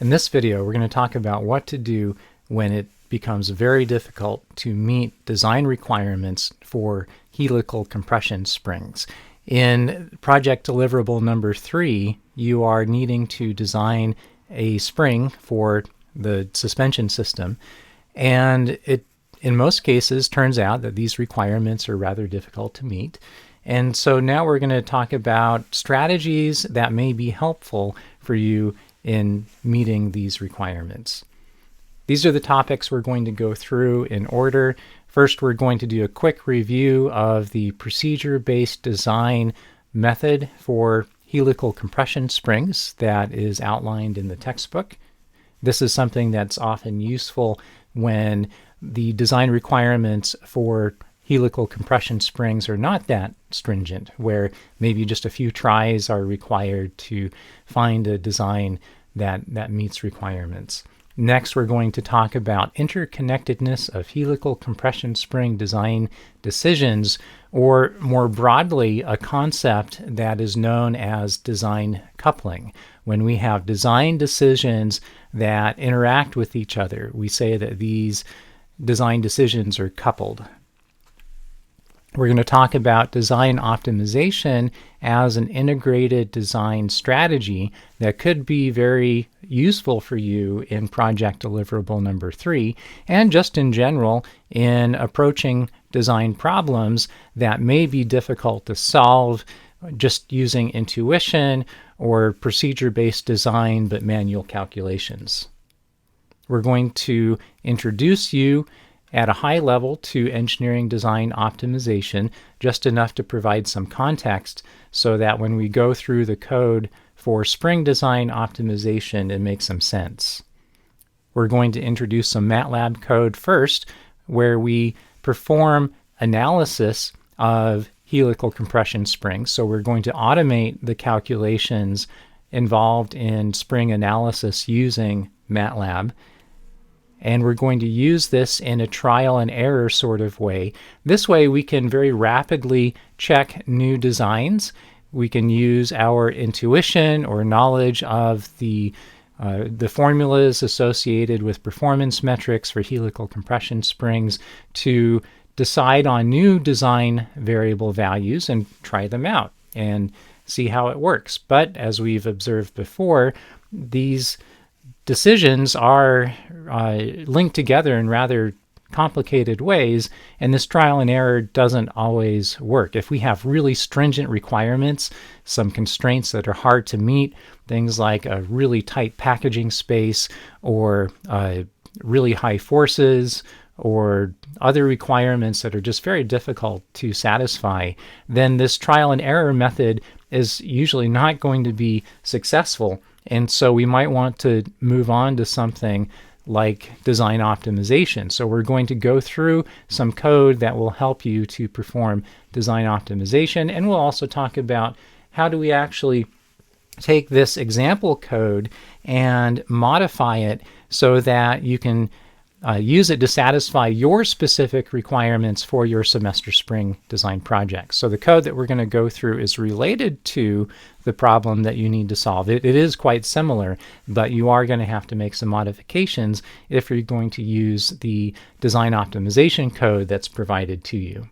In this video, we're going to talk about what to do when it becomes very difficult to meet design requirements for helical compression springs. In project deliverable number 3, you are needing to design a spring for the suspension system, and it in most cases turns out that these requirements are rather difficult to meet. And so now we're going to talk about strategies that may be helpful for you in meeting these requirements. These are the topics we're going to go through in order. First, we're going to do a quick review of the procedure-based design method for helical compression springs that is outlined in the textbook. This is something that's often useful when the design requirements for helical compression springs are not that stringent, where maybe just a few tries are required to find a design that meets requirements. Next, we're going to talk about interconnectedness of helical compression spring design decisions, or more broadly, a concept that is known as design coupling. When we have design decisions that interact with each other, we say that these design decisions are coupled. We're going to talk about design optimization as an integrated design strategy that could be very useful for you in project deliverable number 3, and just in general in approaching design problems that may be difficult to solve just using intuition or procedure-based design but manual calculations. We're going to introduce you at a high level to engineering design optimization, just enough to provide some context so that when we go through the code for spring design optimization, it makes some sense. We're going to introduce some Matlab code first, where we perform analysis of helical compression springs. So we're going to automate the calculations involved in spring analysis using Matlab. And we're going to use this in a trial and error sort of way. This way we can very rapidly check new designs. We can use our intuition or knowledge of the formulas associated with performance metrics for helical compression springs to decide on new design variable values and try them out and see how it works. But as we've observed before, these decisions are linked together in rather complicated ways, and this trial and error doesn't always work. If we have really stringent requirements, some constraints that are hard to meet, things like a really tight packaging space or really high forces or other requirements that are just very difficult to satisfy, then this trial and error method is usually not going to be successful. And so we might want to move on to something like design optimization. So we're going to go through some code that will help you to perform design optimization, and we'll also talk about how do we actually take this example code and modify it so that you can use it to satisfy your specific requirements for your semester spring design project. So the code that we're going to go through is related to the problem that you need to solve. It is quite similar, but you are going to have to make some modifications if you're going to use the design optimization code that's provided to you.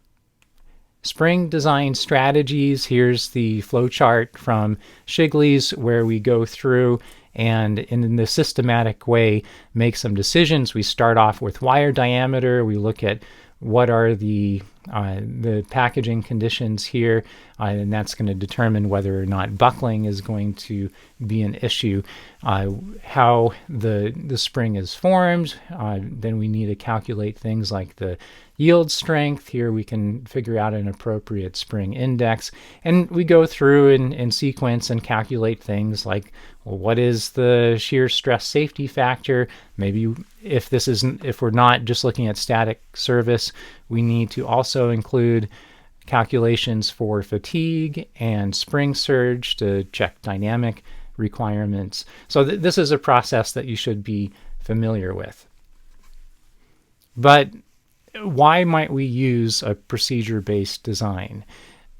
Spring design strategies, here's the flowchart from Shigley's where we go through and in the systematic way make some decisions. We start off with wire diameter. We look at what are the packaging conditions here, and that's going to determine whether or not buckling is going to be an issue. How the spring is formed, then we need to calculate things like the yield strength. Here we can figure out an appropriate spring index, and we go through in sequence and calculate things like, well, what is the shear stress safety factor? Maybe if we're not just looking at static service, we need to also include calculations for fatigue and spring surge to check dynamic requirements. So this is a process that you should be familiar with. But why might we use a procedure-based design?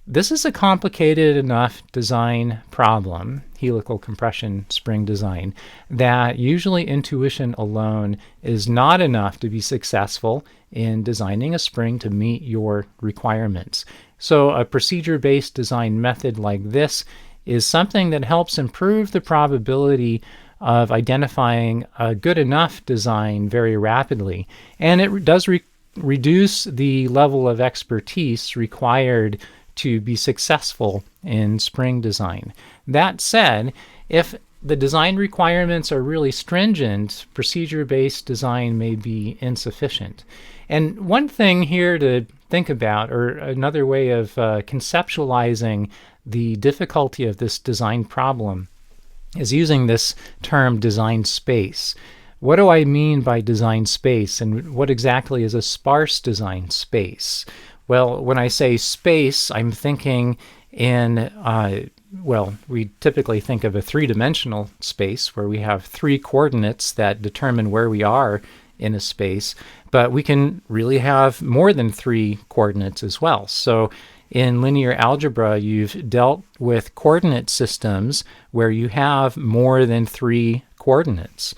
This is a complicated enough design problem, helical compression spring design, that usually intuition alone is not enough to be successful in designing a spring to meet your requirements. So a procedure-based design method like this is something that helps improve the probability of identifying a good enough design very rapidly. And it does reduce the level of expertise required to be successful in spring design. That said, if the design requirements are really stringent, procedure-based design may be insufficient. And one thing here to think about, or another way of conceptualizing the difficulty of this design problem, is using this term design space. What do I mean by design space, and what exactly is a sparse design space? Well, when I say space, I'm thinking in, well, we typically think of a three-dimensional space where we have three coordinates that determine where we are in a space, but we can really have more than three coordinates as well. So in linear algebra, you've dealt with coordinate systems where you have more than three coordinates.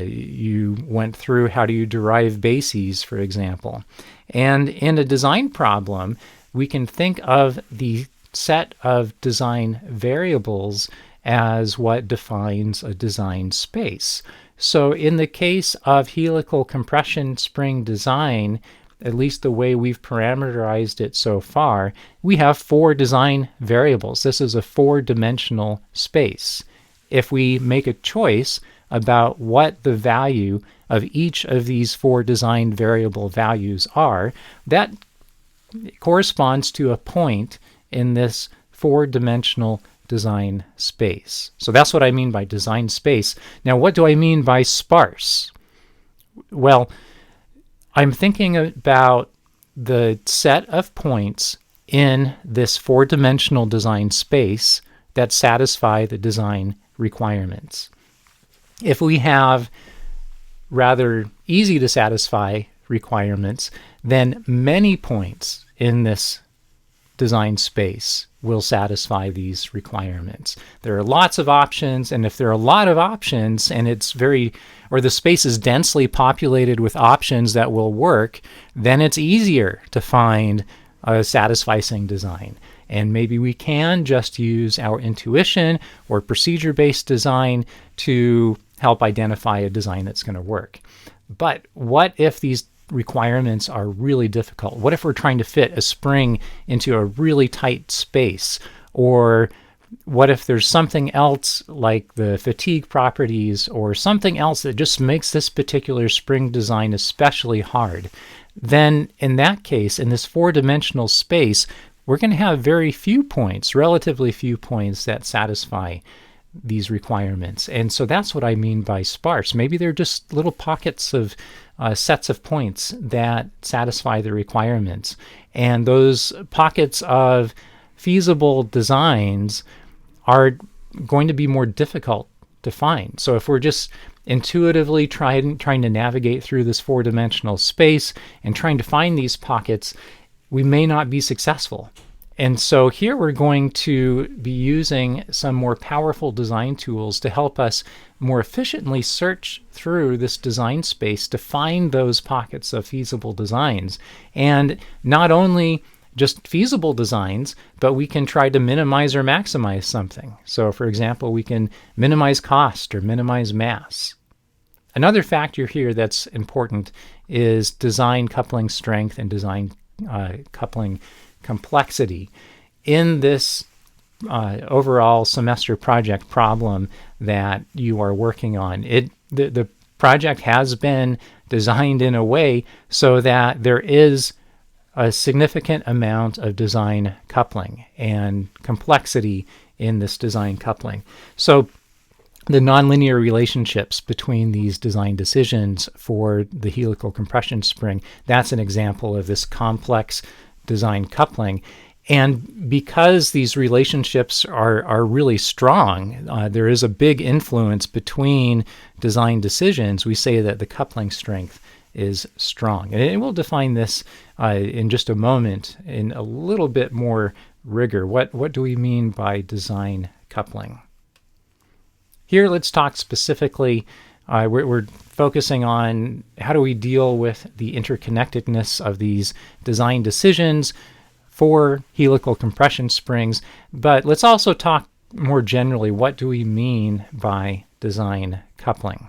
You went through how do you derive bases, for example. And in a design problem, we can think of the set of design variables as what defines a design space. So in the case of helical compression spring design, at least the way we've parameterized it so far, we have four design variables. This is a four-dimensional space. If we make a choice about what the value of each of these four design variable values are, that corresponds to a point in this four-dimensional design space. So that's what I mean by design space. Now, what do I mean by sparse? Well, I'm thinking about the set of points in this four-dimensional design space that satisfy the design requirements. If we have rather easy to satisfy requirements, then many points in this design space will satisfy these requirements. There are lots of options, and if there are a lot of options and it's or the space is densely populated with options that will work, then it's easier to find a satisficing design. And maybe we can just use our intuition or procedure-based design to help identify a design that's going to work. But what if these requirements are really difficult? What if we're trying to fit a spring into a really tight space? Or what if there's something else like the fatigue properties or something else that just makes this particular spring design especially hard? Then in that case, in this four-dimensional space, we're going to have very few points, relatively few points that satisfy these requirements. And so that's what I mean by sparse. Maybe they're just little pockets of sets of points that satisfy the requirements. And those pockets of feasible designs are going to be more difficult to find. So if we're just intuitively trying to navigate through this four-dimensional space and trying to find these pockets, we may not be successful. And so here we're going to be using some more powerful design tools to help us more efficiently search through this design space to find those pockets of feasible designs. And not only just feasible designs, but we can try to minimize or maximize something. So for example, we can minimize cost or minimize mass. Another factor here that's important is design coupling strength and design coupling complexity. In this overall semester project problem that you are working on, the project has been designed in a way so that there is a significant amount of design coupling and complexity in this design coupling. So the nonlinear relationships between these design decisions for the helical compression spring, that's an example of this complex design coupling. And because these relationships are really strong, there is a big influence between design decisions, we say that the coupling strength is strong. And we'll define this in just a moment in a little bit more rigor. What do we mean by design coupling? Here, let's talk specifically. We're focusing on how do we deal with the interconnectedness of these design decisions for helical compression springs, but let's also talk more generally, what do we mean by design coupling?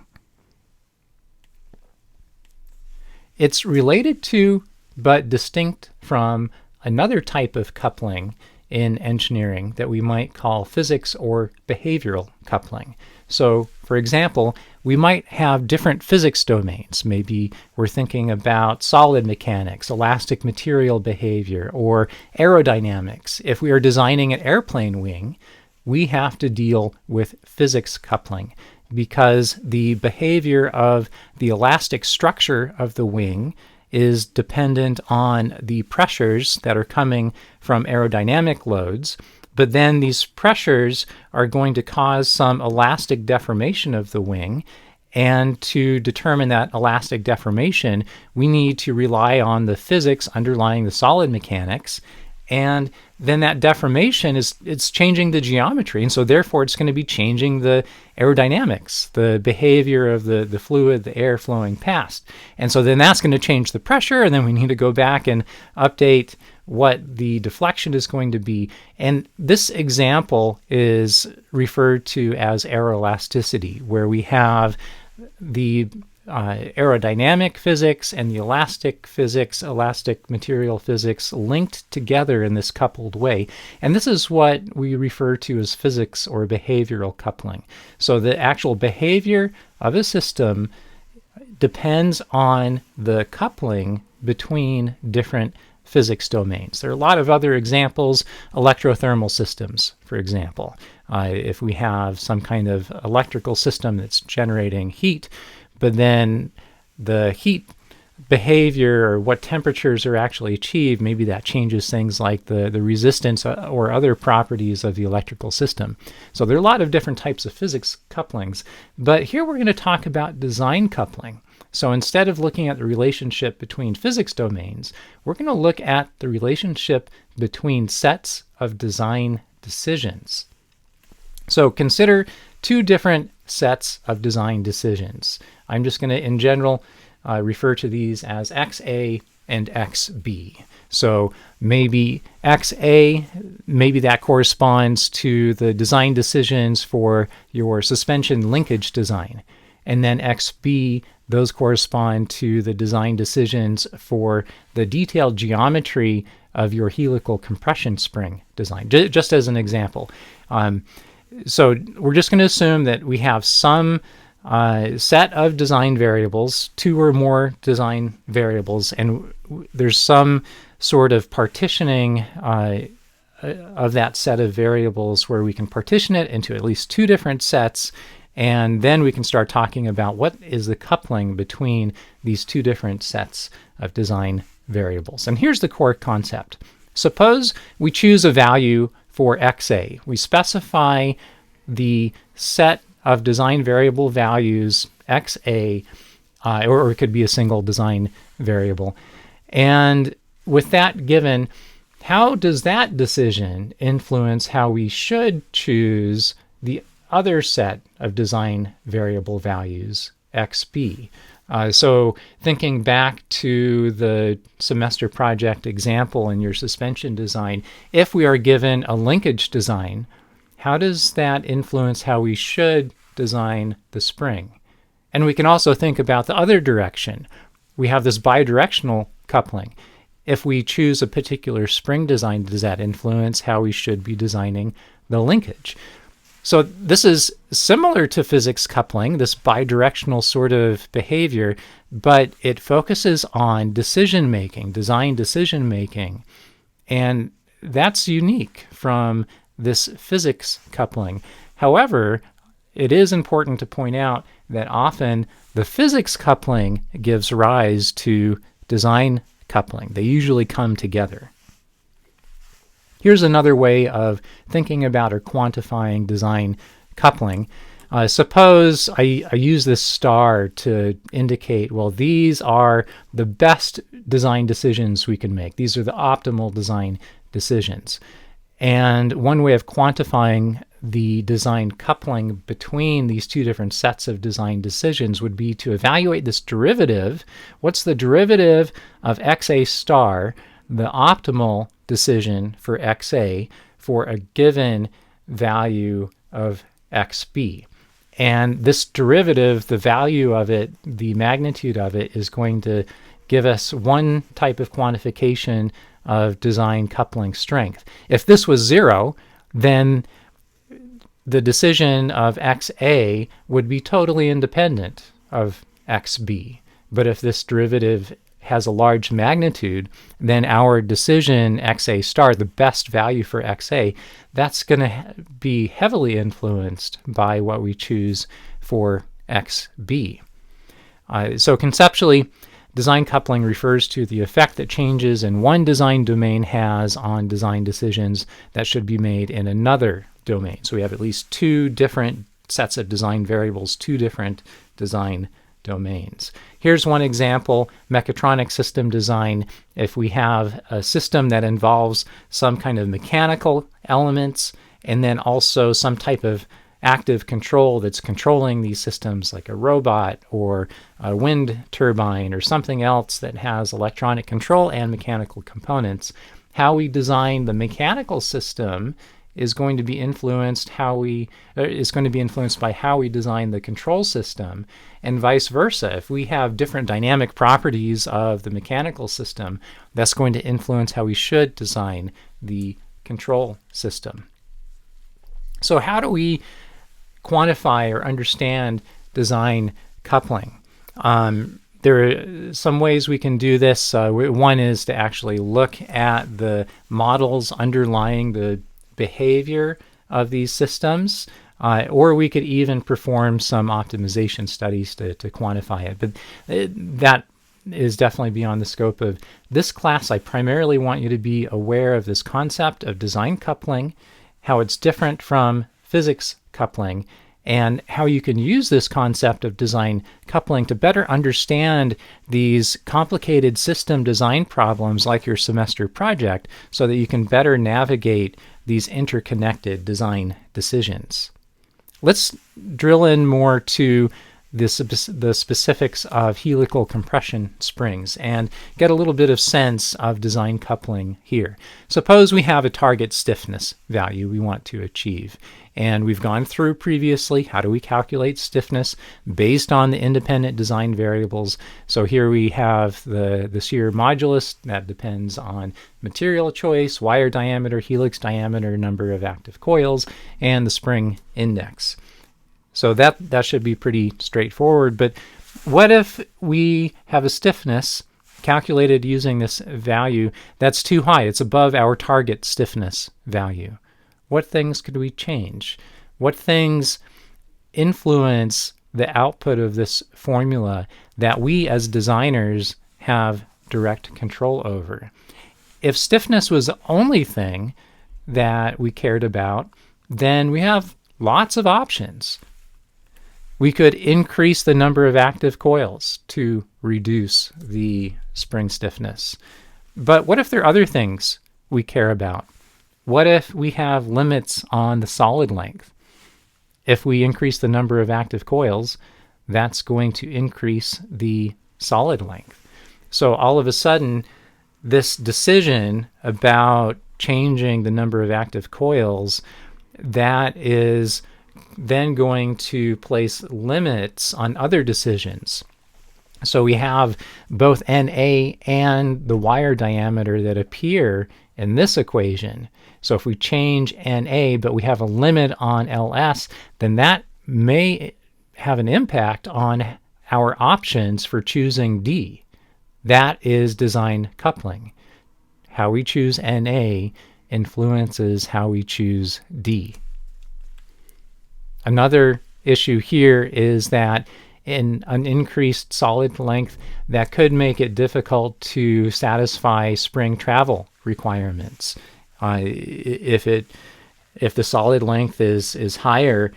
It's related to, but distinct from, another type of coupling in engineering that we might call physics or behavioral coupling. So, for example, we might have different physics domains. Maybe we're thinking about solid mechanics, elastic material behavior, or aerodynamics. If we are designing an airplane wing, we have to deal with physics coupling because the behavior of the elastic structure of the wing is dependent on the pressures that are coming from aerodynamic loads, but then these pressures are going to cause some elastic deformation of the wing, and to determine that elastic deformation, we need to rely on the physics underlying the solid mechanics, and then that deformation it's changing the geometry, and so therefore it's going to be changing the aerodynamics, the behavior of the fluid, the air flowing past. And so then that's going to change the pressure, and then we need to go back and update what the deflection is going to be. And this example is referred to as aeroelasticity, where we have the aerodynamic physics and the elastic physics, elastic material physics, linked together in this coupled way. And this is what we refer to as physics or behavioral coupling. So the actual behavior of a system depends on the coupling between different physics domains. There are a lot of other examples, electrothermal systems, for example. If we have some kind of electrical system that's generating heat, but then the heat behavior or what temperatures are actually achieved, maybe that changes things like the resistance or other properties of the electrical system. So there are a lot of different types of physics couplings, but here we're going to talk about design coupling. So instead of looking at the relationship between physics domains, we're going to look at the relationship between sets of design decisions. So consider two different sets of design decisions. I'm just going to, in general, refer to these as XA and XB. So maybe XA, maybe that corresponds to the design decisions for your suspension linkage design. And then XB, those correspond to the design decisions for the detailed geometry of your helical compression spring design, just as an example. So we're just going to assume that we have some set of design variables, two or more design variables, and there's some sort of partitioning of that set of variables where we can partition it into at least two different sets, and then we can start talking about what is the coupling between these two different sets of design variables. And here's the core concept. Suppose we choose a value for XA. We specify the set of design variable values XA, or it could be a single design variable. And with that given, how does that decision influence how we should choose the other set of design variable values, XB? So thinking back to the semester project example in your suspension design, if we are given a linkage design, how does that influence how we should design the spring? And we can also think about the other direction. We have this bidirectional coupling. If we choose a particular spring design, does that influence how we should be designing the linkage? So this is similar to physics coupling, this bidirectional sort of behavior, but it focuses on decision-making, design decision-making, and that's unique from this physics coupling. However, it is important to point out that often the physics coupling gives rise to design coupling. They usually come together. Here's another way of thinking about or quantifying design coupling. Suppose I use this star to indicate, well, these are the best design decisions we can make. These are the optimal design decisions. And one way of quantifying the design coupling between these two different sets of design decisions would be to evaluate this derivative. What's the derivative of XA star, the optimal decision for XA, for a given value of XB? And this derivative, the value of it, the magnitude of it, is going to give us one type of quantification of design coupling strength. If this was 0, then the decision of XA would be totally independent of XB. But if this derivative has a large magnitude, then our decision XA star, the best value for XA, that's going to be heavily influenced by what we choose for XB. So conceptually, design coupling refers to the effect that changes in one design domain has on design decisions that should be made in another domain. So we have at least two different sets of design variables, two different design domains. Here's one example, mechatronic system design. If we have a system that involves some kind of mechanical elements and then also some type of active control that's controlling these systems, like a robot or a wind turbine or something else that has electronic control and mechanical components, how we design the mechanical system is going to be influenced by how we design the control system, and vice versa. If we have different dynamic properties of the mechanical system, that's going to influence how we should design the control system. So how do we quantify or understand design coupling? There are some ways we can do this. One is to actually look at the models underlying the behavior of these systems, or we could even perform some optimization studies to quantify it. But that is definitely beyond the scope of this class. I primarily want you to be aware of this concept of design coupling, how it's different from physics coupling, and how you can use this concept of design coupling to better understand these complicated system design problems like your semester project, so that you can better navigate these interconnected design decisions. Let's drill in more to the specifics of helical compression springs and get a little bit of sense of design coupling here. Suppose we have a target stiffness value we want to achieve, and we've gone through previously how do we calculate stiffness based on the independent design variables. So here we have the shear modulus that depends on material choice, wire diameter, helix diameter, number of active coils, and the spring index. So that should be pretty straightforward. But what if we have a stiffness calculated using this value that's too high? It's above our target stiffness value. What things could we change? What things influence the output of this formula that we as designers have direct control over? If stiffness was the only thing that we cared about, then we have lots of options. We could increase the number of active coils to reduce the spring stiffness. But what if there are other things we care about? What if we have limits on the solid length? If we increase the number of active coils, that's going to increase the solid length. So all of a sudden, this decision about changing the number of active coils, that is then going to place limits on other decisions. So we have both NA and the wire diameter that appear in this equation. So if we change NA, but we have a limit on LS, then that may have an impact on our options for choosing D. That is design coupling. How we choose NA influences how we choose D. Another issue here is that in an increased solid length, that could make it difficult to satisfy spring travel requirements. If the solid length is higher,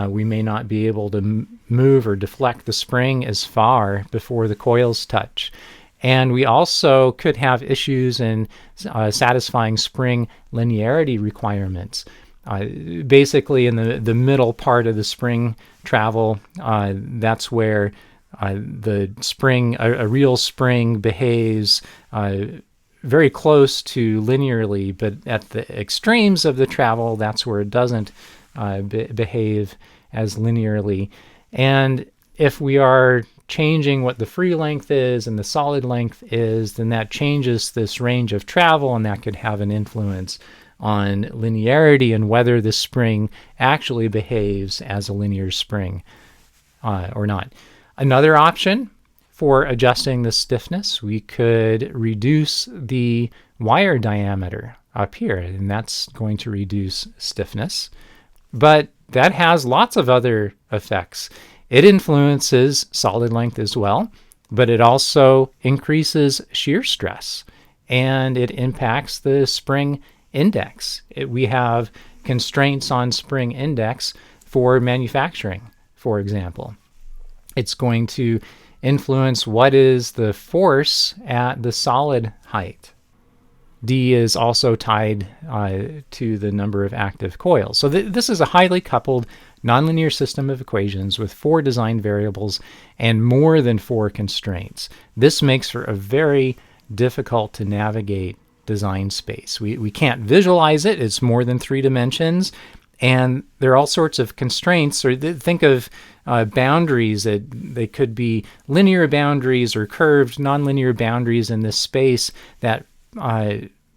we may not be able to move or deflect the spring as far before the coils touch. And we also could have issues in satisfying spring linearity requirements. Basically, in the middle part of the spring travel, that's where the spring, a real spring, behaves very close to linearly, but at the extremes of the travel, that's where it doesn't behave as linearly. And if we are changing what the free length is and the solid length is, then that changes this range of travel, and that could have an influence on linearity and whether the spring actually behaves as a linear spring or not. Another option for adjusting the stiffness, we could reduce the wire diameter up here, and that's going to reduce stiffness. But that has lots of other effects. It influences solid length as well, but it also increases shear stress, and it impacts the spring index. We have constraints on spring index for manufacturing, for example. It's going to influence what is the force at the solid height. D is also tied to the number of active coils. So this is a highly coupled nonlinear system of equations with 4 design variables and more than 4 constraints. This makes for a very difficult to navigate design space. We can't visualize it. It's more than 3 dimensions. And there are all sorts of constraints, or think of boundaries. They could be linear boundaries or curved nonlinear boundaries in this space that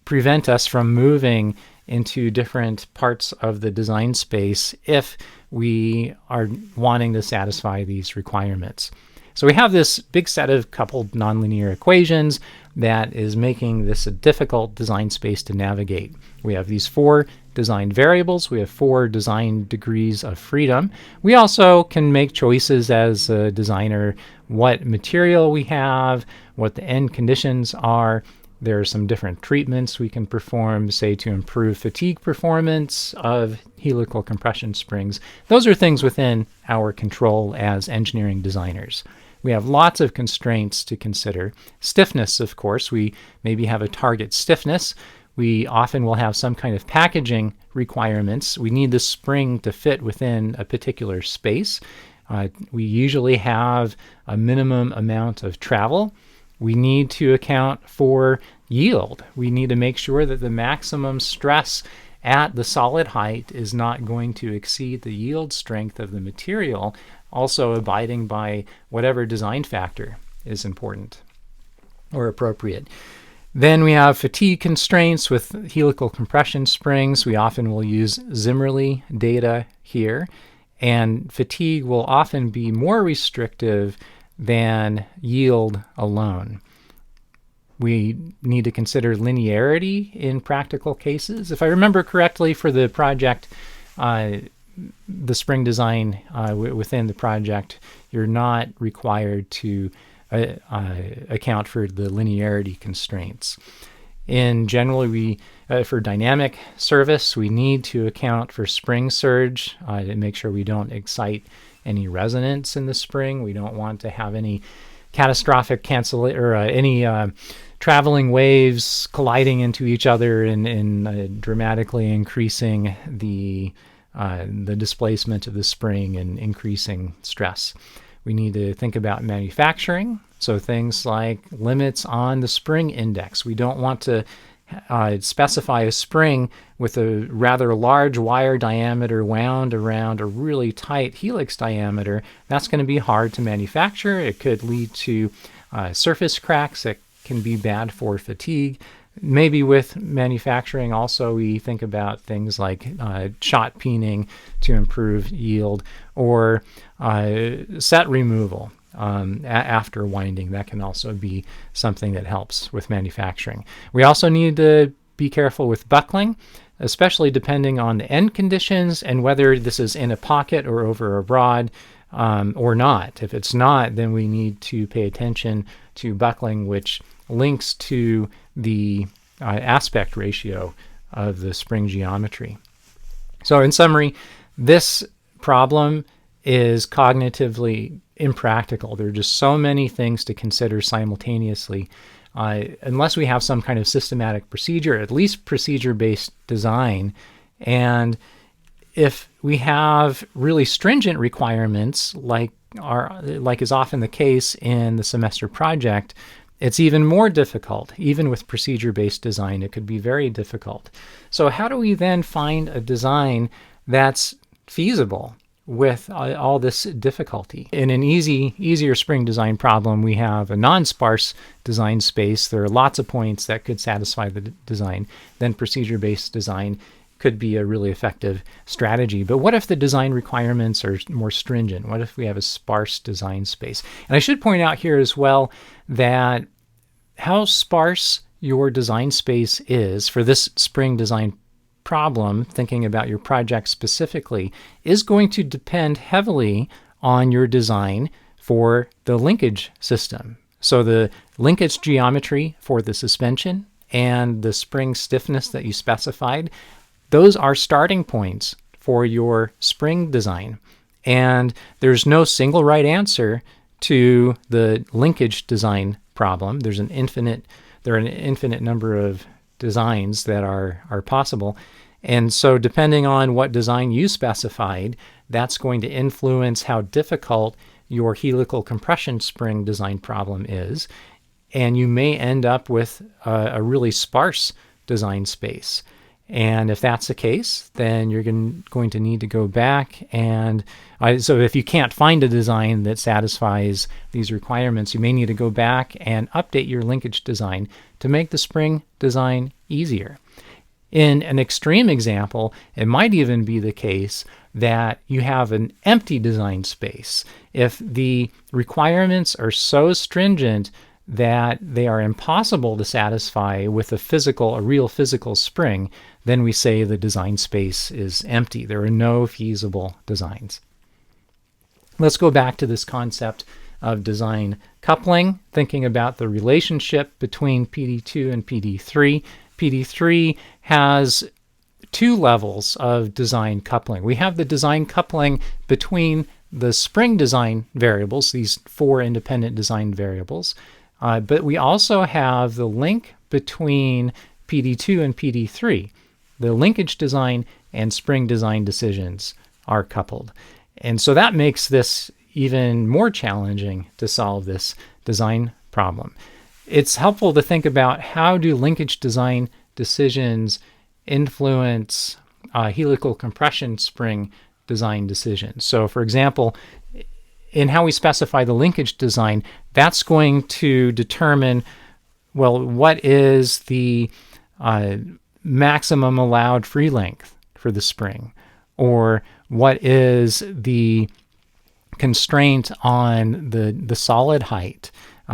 prevent us from moving into different parts of the design space if we are wanting to satisfy these requirements. So we have this big set of coupled nonlinear equations that is making this a difficult design space to navigate. We have these 4 design variables. We have 4 design degrees of freedom. We also can make choices as a designer what material we have, what the end conditions are. There are some different treatments we can perform, say, to improve fatigue performance of helical compression springs. Those are things within our control as engineering designers. We have lots of constraints to consider. Stiffness, of course, we maybe have a target stiffness. We often will have some kind of packaging requirements. We need the spring to fit within a particular space. We usually have a minimum amount of travel. We need to account for yield. We need to make sure that the maximum stress at the solid height is not going to exceed the yield strength of the material, also abiding by whatever design factor is important or appropriate. Then we have fatigue constraints with helical compression springs. We often will use Zimmerli data here, and fatigue will often be more restrictive than yield alone. We need to consider linearity in practical cases. If I remember correctly, for the project, the spring design within the project, you're not required to account for the linearity constraints. In general, for dynamic service, we need to account for spring surge to make sure we don't excite any resonance in the spring. We don't want to have any catastrophic any traveling waves colliding into each other and dramatically increasing the displacement of the spring and increasing stress. We need to think about manufacturing, so things like limits on the spring index. We don't want to specify a spring with a rather large wire diameter wound around a really tight helix diameter. That's going to be hard to manufacture. It could lead to surface cracks that can be bad for fatigue. Maybe with manufacturing also we think about things like shot peening to improve yield, or set removal after winding. That can also be something that helps with manufacturing. We also need to be careful with buckling, especially depending on the end conditions and whether this is in a pocket or over a rod or not. If it's not, then we need to pay attention to buckling, which links to the aspect ratio of the spring geometry. So in summary, this problem is cognitively impractical. There are just so many things to consider simultaneously. Unless we have some kind of systematic procedure, at least procedure-based design. And if we have really stringent requirements, like is often the case in the semester project, it's even more difficult. Even with procedure-based design, it could be very difficult. So how do we then find a design that's feasible with all this difficulty? In an easier spring design problem, we have a non-sparse design space. There are lots of points that could satisfy the design. Then procedure-based design could be a really effective strategy. But what if the design requirements are more stringent? What if we have a sparse design space? And I should point out here as well that how sparse your design space is for this spring design problem, thinking about your project specifically, is going to depend heavily on your design for the linkage system. So the linkage geometry for the suspension and the spring stiffness that you specified, those are starting points for your spring design. And there's no single right answer to the linkage design problem. There are an infinite number of designs that are possible. And so depending on what design you specified, that's going to influence how difficult your helical compression spring design problem is. And you may end up with a really sparse design space. And if that's the case, then you're going to need to go back and so if you can't find a design that satisfies these requirements, you may need to go back and update your linkage design to make the spring design easier. In an extreme example, it might even be the case that you have an empty design space. If the requirements are so stringent that they are impossible to satisfy with a real physical spring, then we say the design space is empty. There are no feasible designs. Let's go back to this concept of design coupling, thinking about the relationship between PD2 and PD3. PD3 has two levels of design coupling. We have the design coupling between the spring design variables, these 4 independent design variables, but we also have the link between PD2 and PD3. The linkage design and spring design decisions are coupled. And so that makes this even more challenging to solve this design problem. It's helpful to think about how do linkage design decisions influence helical compression spring design decisions. So for example, in how we specify the linkage design, that's going to determine, well, what is the maximum allowed free length for the spring, or what is the constraint on the solid height.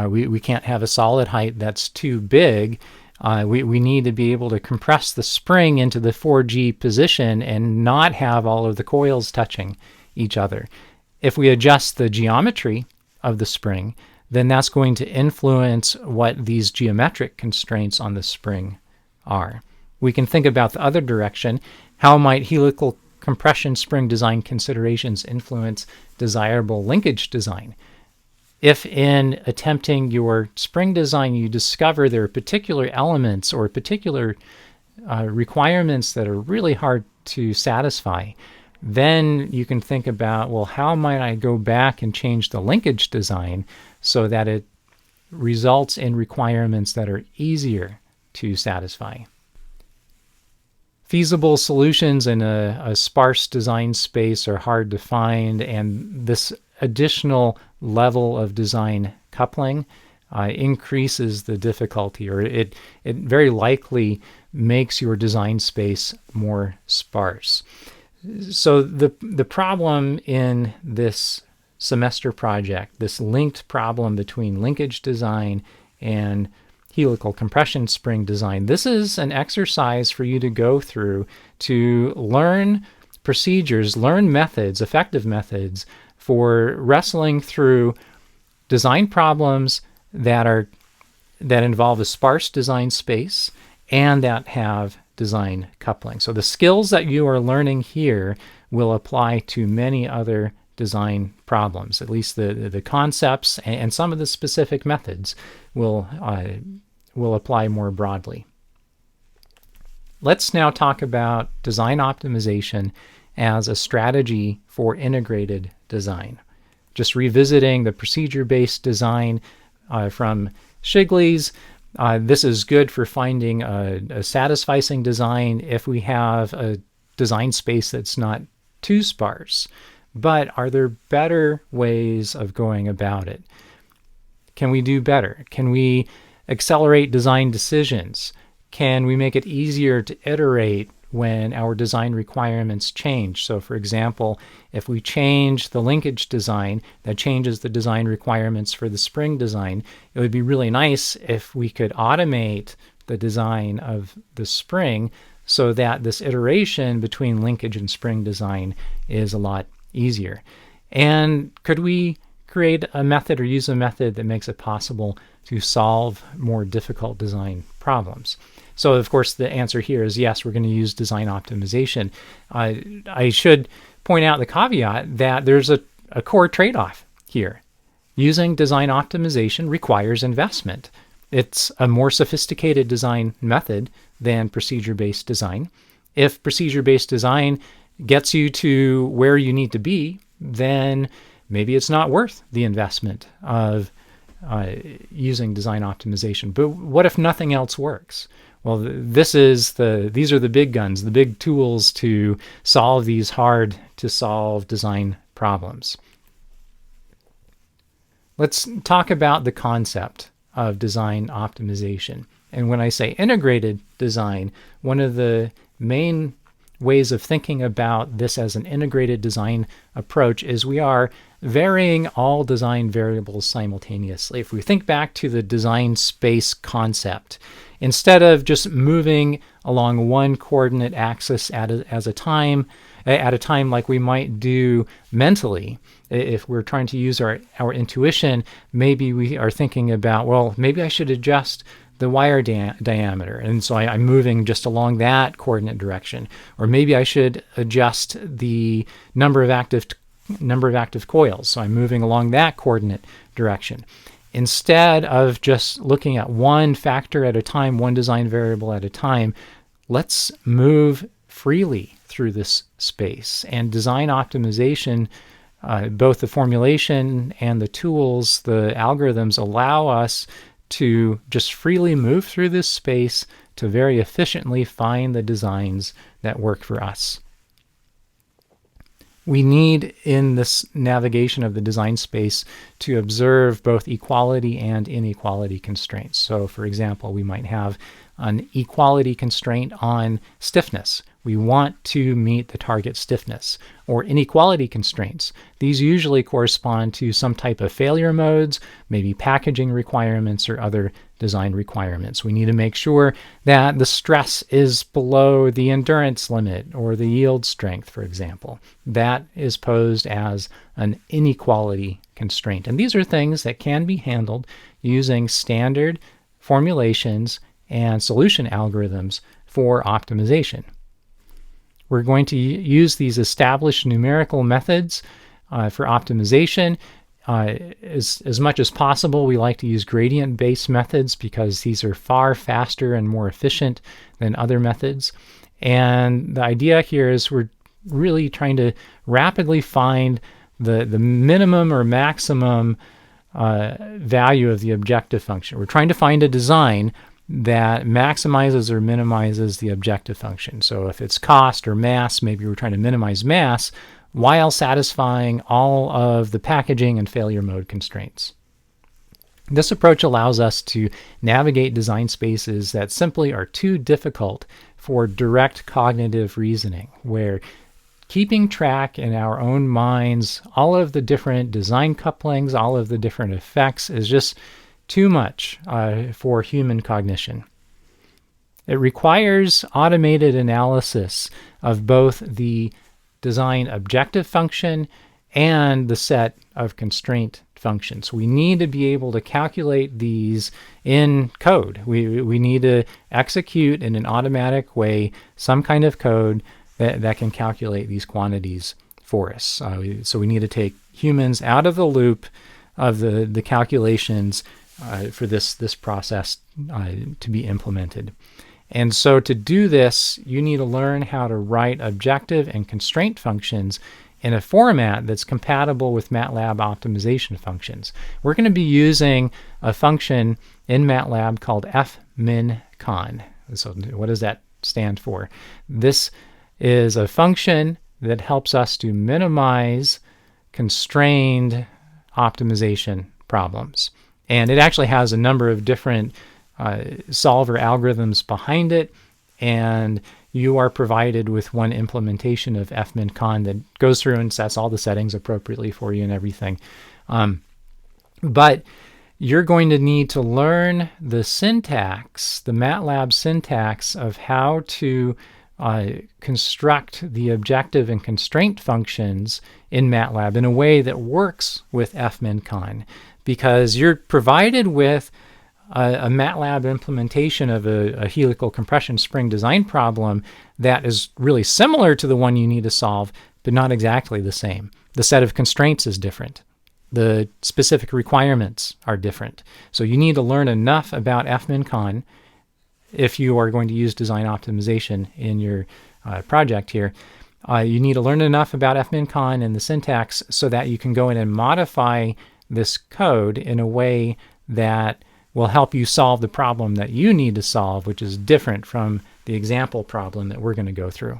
We can't have a solid height that's too big. We need to be able to compress the spring into the 4G position and not have all of the coils touching each other. If we adjust the geometry of the spring, then that's going to influence what these geometric constraints on the spring are. We can think about the other direction. How might helical compression spring design considerations influence desirable linkage design? If in attempting your spring design you discover there are particular elements or particular requirements that are really hard to satisfy, then you can think about, well, how might I go back and change the linkage design so that it results in requirements that are easier to satisfy. Feasible solutions in a sparse design space are hard to find, and this additional level of design coupling increases the difficulty, or it very likely makes your design space more sparse. So the problem in this semester project, this linked problem between linkage design and helical compression spring design, this is an exercise for you to go through to learn procedures, learn methods, effective methods for wrestling through design problems that involve a sparse design space and that have design coupling. So the skills that you are learning here will apply to many other design problems. At least the concepts and some of the specific methods will apply more broadly. Let's now talk about design optimization as a strategy for integrated design. Just revisiting the procedure-based design from Shigley's. This is good for finding a satisficing design if we have a design space that's not too sparse. But are there better ways of going about it? Can we do better? Can we accelerate design decisions? Can we make it easier to iterate when our design requirements change? So for example, if we change the linkage design, that changes the design requirements for the spring design. It would be really nice if we could automate the design of the spring so that this iteration between linkage and spring design is a lot easier. And could we create a method or use a method that makes it possible to solve more difficult design problems? So of course the answer here is yes, we're going to use design optimization. I should point out the caveat that there's a core trade-off here. Using design optimization requires investment. It's a more sophisticated design method than procedure-based design. If procedure-based design gets you to where you need to be, then maybe it's not worth the investment of using design optimization. But what if nothing else works? Well, these are the big guns, the big tools to solve these hard to solve design problems. Let's talk about the concept of design optimization. And when I say integrated design, one of the main ways of thinking about this as an integrated design approach is we are varying all design variables simultaneously. If we think back to the design space concept, instead of just moving along one coordinate axis at a time like we might do mentally, if we're trying to use our intuition, maybe we are thinking about, well, maybe I should adjust the wire diameter, and so I'm moving just along that coordinate direction. Or maybe I should adjust the number of active coils, so I'm moving along that coordinate direction. Instead of just looking at one factor at a time, one design variable at a time, let's move freely through this space. And design optimization, both the formulation and the tools, the algorithms, allow us to just freely move through this space to very efficiently find the designs that work for us. We need, in this navigation of the design space, to observe both equality and inequality constraints. So, for example, we might have an equality constraint on stiffness. We want to meet the target stiffness. Or inequality constraints. These usually correspond to some type of failure modes, maybe packaging requirements or other design requirements. We need to make sure that the stress is below the endurance limit or the yield strength, for example. That is posed as an inequality constraint. And these are things that can be handled using standard formulations and solution algorithms for optimization. We're going to use these established numerical methods for optimization. As much as possible, we like to use gradient-based methods because these are far faster and more efficient than other methods. And the idea here is we're really trying to rapidly find the minimum or maximum value of the objective function. We're trying to find a design that maximizes or minimizes the objective function. So if it's cost or mass, maybe we're trying to minimize mass while satisfying all of the packaging and failure mode constraints. This approach allows us to navigate design spaces that simply are too difficult for direct cognitive reasoning, where keeping track in our own minds all of the different design couplings, all of the different effects is just too much for human cognition. It requires automated analysis of both the design objective function and the set of constraint functions. We need to be able to calculate these in code. We need to execute in an automatic way some kind of code that can calculate these quantities for us. So we need to take humans out of the loop of the calculations for this process to be implemented. And so to do this, you need to learn how to write objective and constraint functions in a format that's compatible with Matlab optimization functions. We're going to be using a function in Matlab called fmincon. So what does that stand for? This is a function that helps us to minimize constrained optimization problems. And it actually has a number of different solver algorithms behind it, and you are provided with one implementation of fmincon that goes through and sets all the settings appropriately for you and everything. But you're going to need to learn the syntax, the MATLAB syntax of how to construct the objective and constraint functions in MATLAB in a way that works with fmincon, because you're provided with a MATLAB implementation of a helical compression spring design problem that is really similar to the one you need to solve, but not exactly the same. The set of constraints is different. The specific requirements are different. So you need to learn enough about fmincon if you are going to use design optimization in your project here. You need to learn enough about fmincon and the syntax so that you can go in and modify this code in a way that will help you solve the problem that you need to solve, which is different from the example problem that we're going to go through.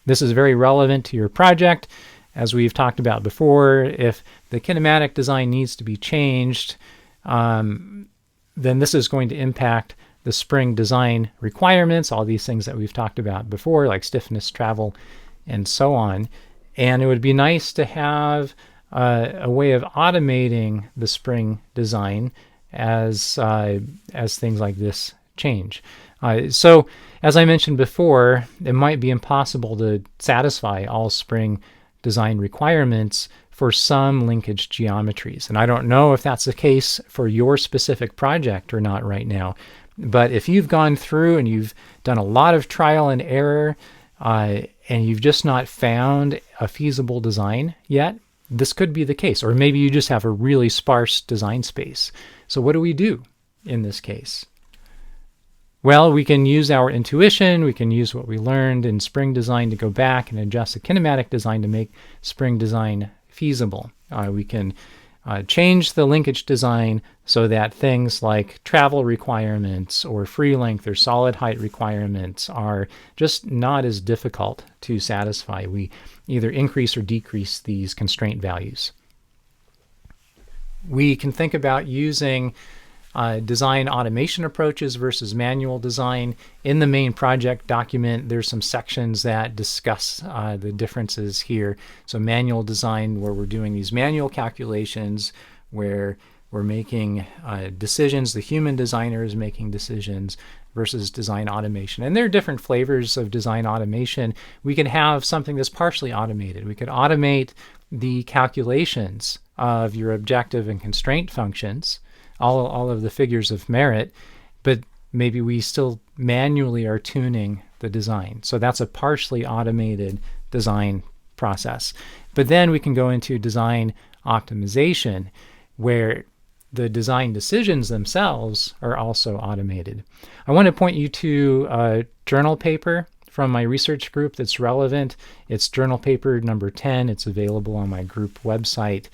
This is very relevant to your project. As we've talked about before, if the kinematic design needs to be changed, then this is going to impact the spring design requirements, all these things that we've talked about before, like stiffness, travel, and so on. And it would be nice to have a way of automating the spring design as things like this change. So, as I mentioned before, it might be impossible to satisfy all spring design requirements for some linkage geometries. And I don't know if that's the case for your specific project or not right now. But if you've gone through and you've done a lot of trial and error and you've just not found a feasible design yet, this could be the case. Or maybe you just have a really sparse design space. So what do we do in this case? Well, we can use our intuition. We can use what we learned in spring design to go back and adjust the kinematic design to make spring design feasible. We can change the linkage design so that things like travel requirements or free length or solid height requirements are just not as difficult to satisfy. We either increase or decrease these constraint values. We can think about using design automation approaches versus manual design. In the main project document, there's some sections that discuss the differences here. So manual design, where we're doing these manual calculations, where we're making decisions, the human designer is making decisions, versus design automation. And there are different flavors of design automation. We can have something that's partially automated. We could automate the calculations of your objective and constraint functions, all of the figures of merit, but maybe we still manually are tuning the design. So that's a partially automated design process. But then we can go into design optimization, where the design decisions themselves are also automated. I want to point you to a journal paper from my research group that's relevant. It's journal paper number 10. It's available on my group website.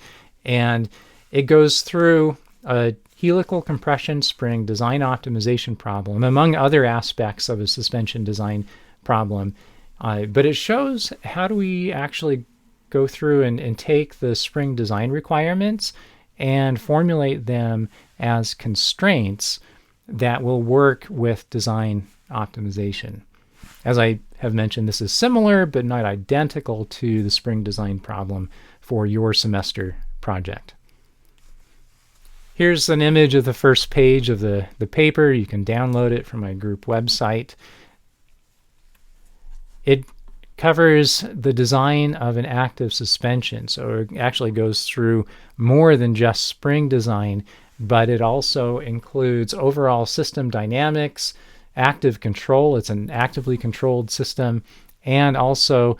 And it goes through a helical compression spring design optimization problem, among other aspects of a suspension design problem. But it shows how do we actually go through and take the spring design requirements and formulate them as constraints that will work with design optimization. As I have mentioned, this is similar but not identical to the spring design problem for your semester project. Here's an image of the first page of the paper. You can download it from my group website. It covers the design of an active suspension. So it actually goes through more than just spring design, but it also includes overall system dynamics, active control. It's an actively controlled system, and also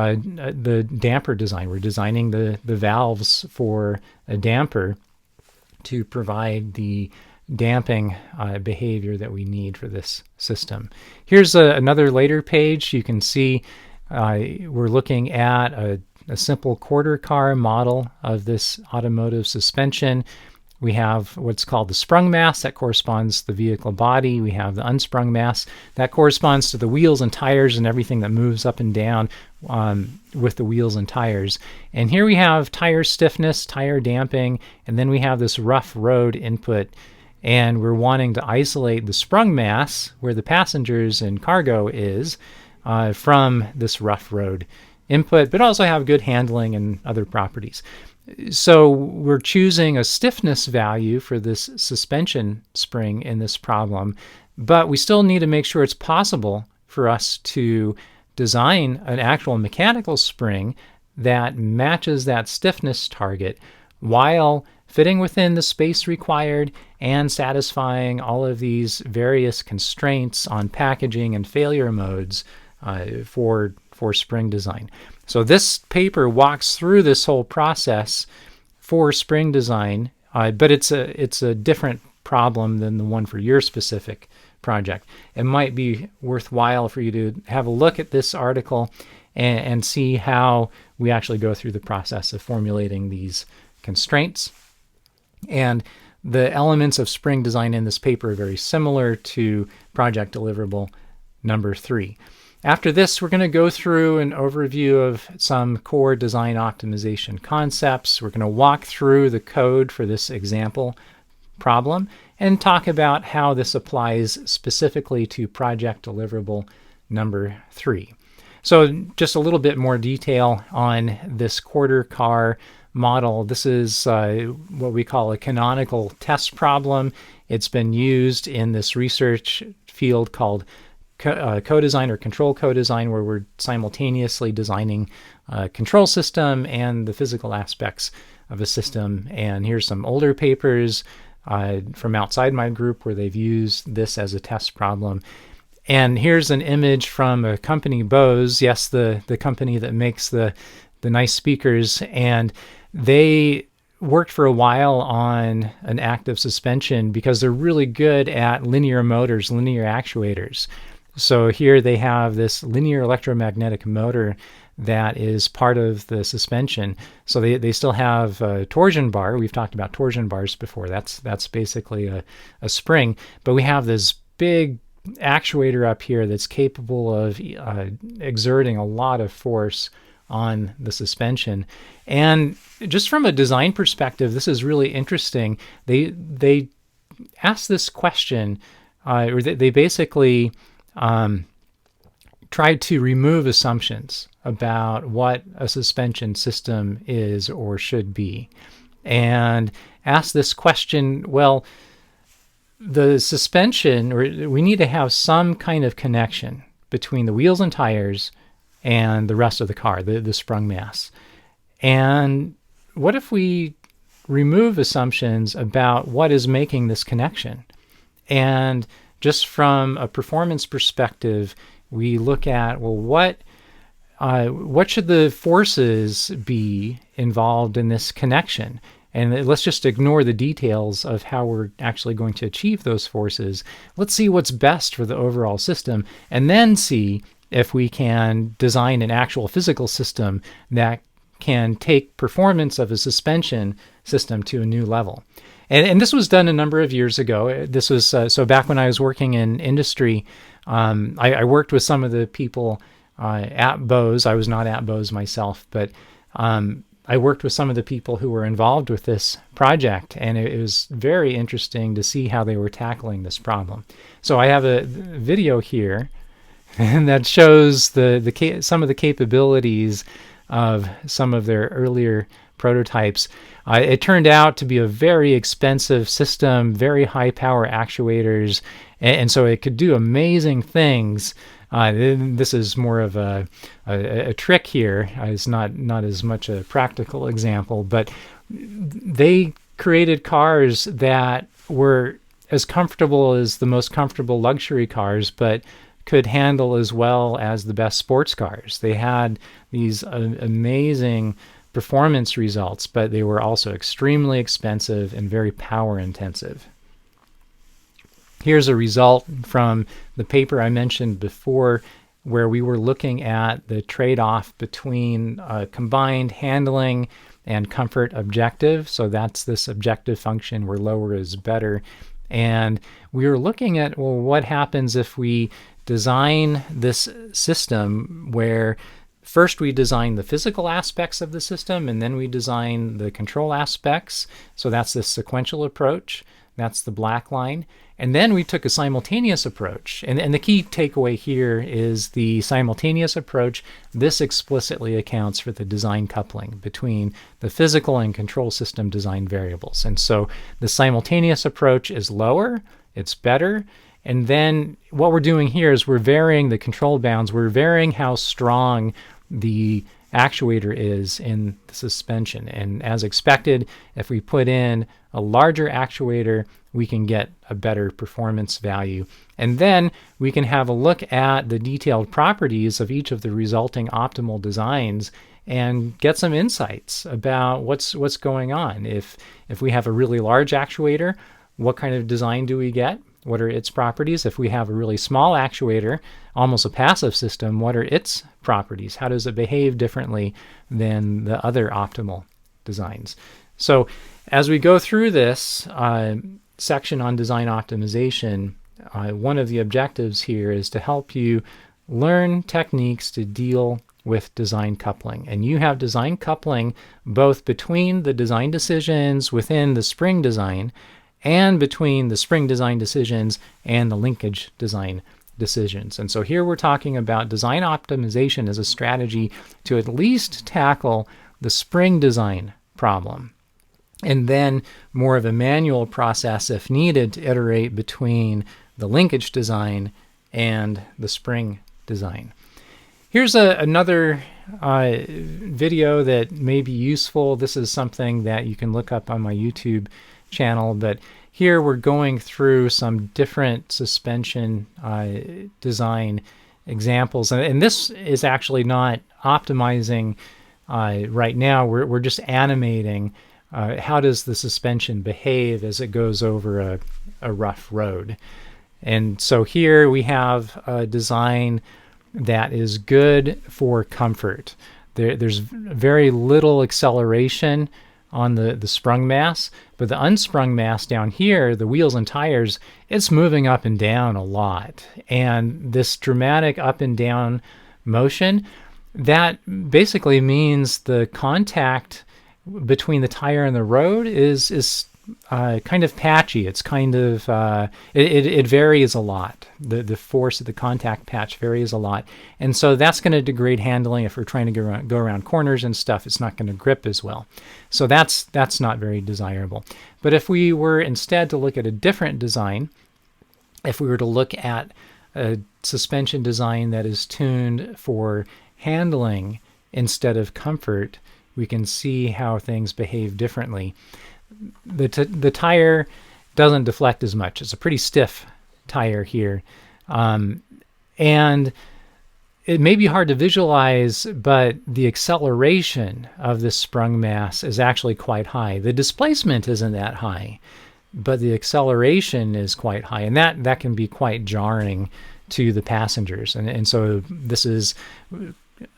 the damper design. We're designing the valves for a damper to provide the damping behavior that we need for this system. Here's another later page. You can see we're looking at a simple quarter car model of this automotive suspension. We have what's called the sprung mass that corresponds to the vehicle body. We have the unsprung mass that corresponds to the wheels and tires and everything that moves up and down with the wheels and tires. And here we have tire stiffness, tire damping, and then we have this rough road input. And we're wanting to isolate the sprung mass, where the passengers and cargo is, from this rough road input, but also have good handling and other properties. So we're choosing a stiffness value for this suspension spring in this problem, but we still need to make sure it's possible for us to design an actual mechanical spring that matches that stiffness target while fitting within the space required and satisfying all of these various constraints on packaging and failure modes for spring design. So this paper walks through this whole process for spring design, but it's a different problem than the one for your specific project. It might be worthwhile for you to have a look at this article and see how we actually go through the process of formulating these constraints. And the elements of spring design in this paper are very similar to project deliverable number 3. After this, we're going to go through an overview of some core design optimization concepts. We're going to walk through the code for this example problem and talk about how this applies specifically to project deliverable number 3. So just a little bit more detail on this quarter car model. This is what we call a canonical test problem. It's been used in this research field called co-design or control co-design, where we're simultaneously designing a control system and the physical aspects of a system. And here's some older papers from outside my group where they've used this as a test problem. And here's an image from a company, Bose, yes, the company that makes the nice speakers, and they worked for a while on an active suspension because they're really good at linear motors, linear actuators. So here they have this linear electromagnetic motor that is part of the suspension. So they still have a torsion bar. We've talked about torsion bars before. That's basically a spring. But we have this big actuator up here that's capable of exerting a lot of force on the suspension. And just from a design perspective, this is really interesting. They asked this question, or they basically tried to remove assumptions about what a suspension system is or should be, and asked this question, well, the suspension, or we need to have some kind of connection between the wheels and tires and the rest of the car, the sprung mass. And what if we remove assumptions about what is making this connection? And just from a performance perspective, we look at, well, what should the forces be involved in this connection? And let's just ignore the details of how we're actually going to achieve those forces. Let's see what's best for the overall system, and then see if we can design an actual physical system that can take performance of a suspension system to a new level. And this was done a number of years ago. This was so back when I was working in industry. I worked with some of the people at Bose. I was not at Bose myself, but I worked with some of the people who were involved with this project, and it was very interesting to see how they were tackling this problem. So I have a video here and that shows some of the capabilities of some of their earlier prototypes. It turned out to be a very expensive system, very high power actuators, and so it could do amazing things. This is more of a trick here. It's not as much a practical example, but they created cars that were as comfortable as the most comfortable luxury cars, but could handle as well as the best sports cars. They had these amazing performance results, but they were also extremely expensive and very power intensive. Here's a result from the paper I mentioned before, where we were looking at the trade-off between combined handling and comfort objective. So that's this objective function where lower is better. And we were looking at, well, what happens if we design this system where first we design the physical aspects of the system and then we design the control aspects. So that's the sequential approach. That's the black line. And then we took a simultaneous approach. And the key takeaway here is the simultaneous approach. This explicitly accounts for the design coupling between the physical and control system design variables. And so the simultaneous approach is lower, it's better. And then what we're doing here is we're varying the control bounds. We're varying how strong the actuator is in the suspension. And as expected, if we put in a larger actuator, we can get a better performance value. And then we can have a look at the detailed properties of each of the resulting optimal designs and get some insights about what's going on. If we have a really large actuator, what kind of design do we get? What are its properties? If we have a really small actuator, almost a passive system, what are its properties? How does it behave differently than the other optimal designs? So as we go through this section on design optimization, one of the objectives here is to help you learn techniques to deal with design coupling. And you have design coupling both between the design decisions within the spring design and between the spring design decisions and the linkage design decisions. And so here we're talking about design optimization as a strategy to at least tackle the spring design problem, and then more of a manual process if needed to iterate between the linkage design and the spring design. Here's another video that may be useful. This is something that you can look up on my YouTube channel, but here we're going through some different suspension design examples, and this is actually not optimizing right now. We're just animating how does the suspension behave as it goes over a rough road. And so here we have a design that is good for comfort. There's very little acceleration on the sprung mass, but the unsprung mass down here, the wheels and tires, it's moving up and down a lot. And this dramatic up and down motion, that basically means the contact between the tire and the road is kind of patchy. It's kind of, it varies a lot. The force of the contact patch varies a lot. And so that's going to degrade handling. If we're trying to go around corners and stuff, it's not going to grip as well. So that's not very desirable. But if we were instead to look at a different design, if we were to look at a suspension design that is tuned for handling instead of comfort, we can see how things behave differently. The tire doesn't deflect as much. It's a pretty stiff tire here. And it may be hard to visualize, but the acceleration of this sprung mass is actually quite high. The displacement isn't that high, but the acceleration is quite high. And that can be quite jarring to the passengers. And so this is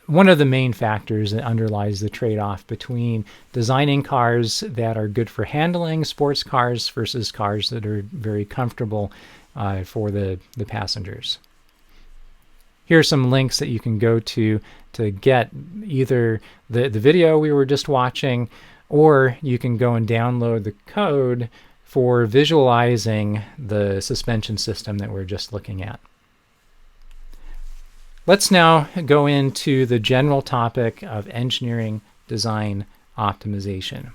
one of the main factors that underlies the trade-off between designing cars that are good for handling, sports cars, versus cars that are very comfortable for the passengers. Here are some links that you can go to get either the video we were just watching, or you can go and download the code for visualizing the suspension system that we're just looking at. Let's now go into the general topic of engineering design optimization.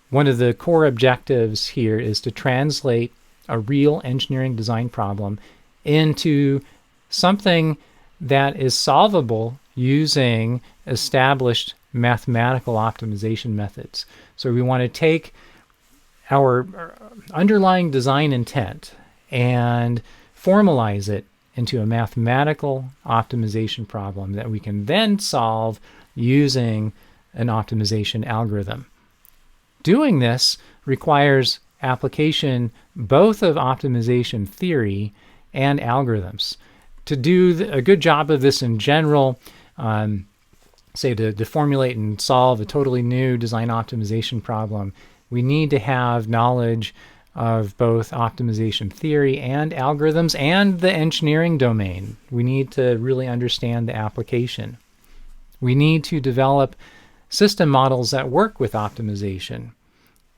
One of the core objectives here is to translate a real engineering design problem into something that is solvable using established mathematical optimization methods. So we want to take our underlying design intent and formalize it into a mathematical optimization problem that we can then solve using an optimization algorithm. Doing this requires application both of optimization theory and algorithms. To do a good job of this in general, say to formulate and solve a totally new design optimization problem, we need to have knowledge of both optimization theory and algorithms and the engineering domain. We need to really understand the application. We need to develop system models that work with optimization.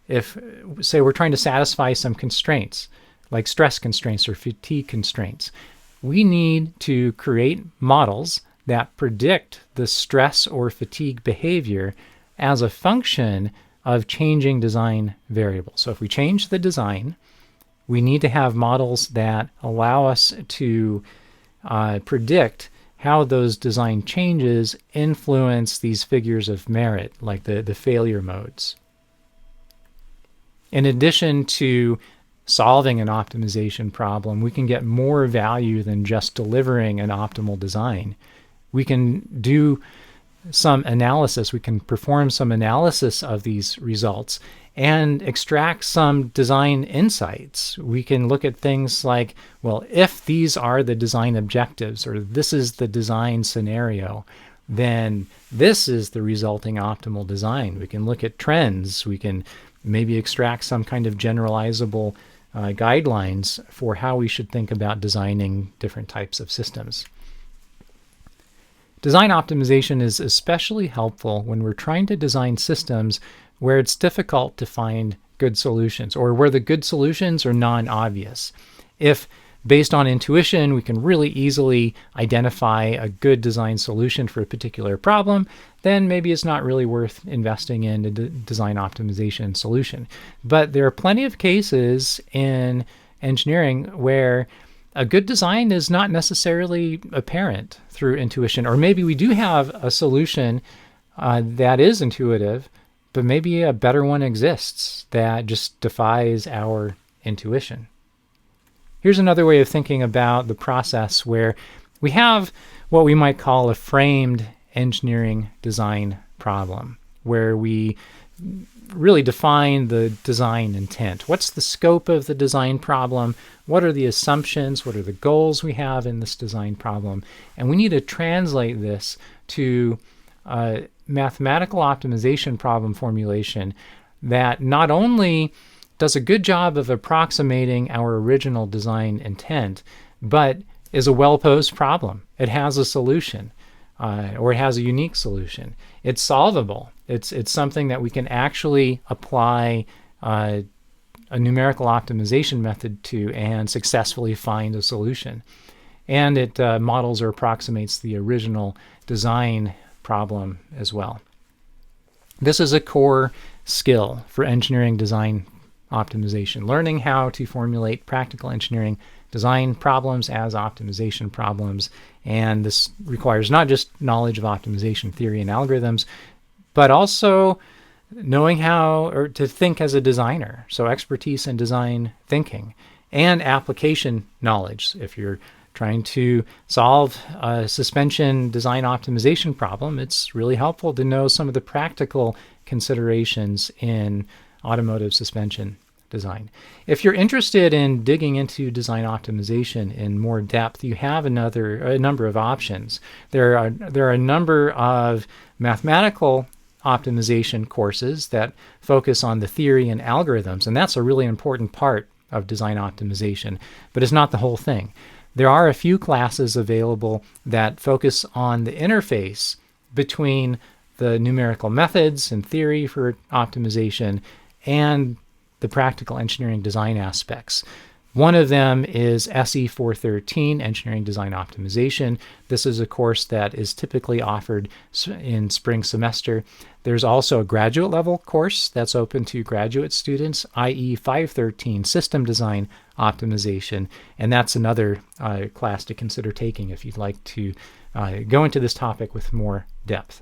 If, say, we're trying to satisfy some constraints, like stress constraints or fatigue constraints, we need to create models that predict the stress or fatigue behavior as a function of changing design variables. So if we change the design, we need to have models that allow us to predict how those design changes influence these figures of merit, like the failure modes. In addition to solving an optimization problem, we can get more value than just delivering an optimal design. We can do some analysis, we can perform some analysis of these results and extract some design insights. We can look at things like, well, if these are the design objectives, or this is the design scenario, then this is the resulting optimal design. We can look at trends. We can maybe extract some kind of generalizable guidelines for how we should think about designing different types of systems. Design optimization is especially helpful when we're trying to design systems where it's difficult to find good solutions, or where the good solutions are non-obvious. If, based on intuition, we can really easily identify a good design solution for a particular problem, then maybe it's not really worth investing in a design optimization solution. But there are plenty of cases in engineering where a good design is not necessarily apparent through intuition, or maybe we do have a solution that is intuitive, but maybe a better one exists that just defies our intuition. Here's another way of thinking about the process where we have what we might call a framed engineering design problem, where we really define the design intent. What's the scope of the design problem? What are the assumptions? What are the goals we have in this design problem? And we need to translate this to a mathematical optimization problem formulation that not only does a good job of approximating our original design intent, but is a well-posed problem. It has a solution, or it has a unique solution. It's solvable. It's something that we can actually apply a numerical optimization method to and successfully find a solution. And it models or approximates the original design problem as well. This is a core skill for engineering design optimization, learning how to formulate practical engineering design problems as optimization problems. And this requires not just knowledge of optimization theory and algorithms, but also knowing how or to think as a designer. So expertise in design thinking and application knowledge. If you're trying to solve a suspension design optimization problem, it's really helpful to know some of the practical considerations in automotive suspension design. If you're interested in digging into design optimization in more depth, you have a number of options. There are a number of mathematical optimization courses that focus on the theory and algorithms, and that's a really important part of design optimization, but it's not the whole thing. There are a few classes available that focus on the interface between the numerical methods and theory for optimization and the practical engineering design aspects. One of them is SE 413, Engineering Design Optimization. This is a course that is typically offered in spring semester. There's also a graduate level course that's open to graduate students, IE 513, System Design Optimization, and that's another class to consider taking if you'd like to go into this topic with more depth.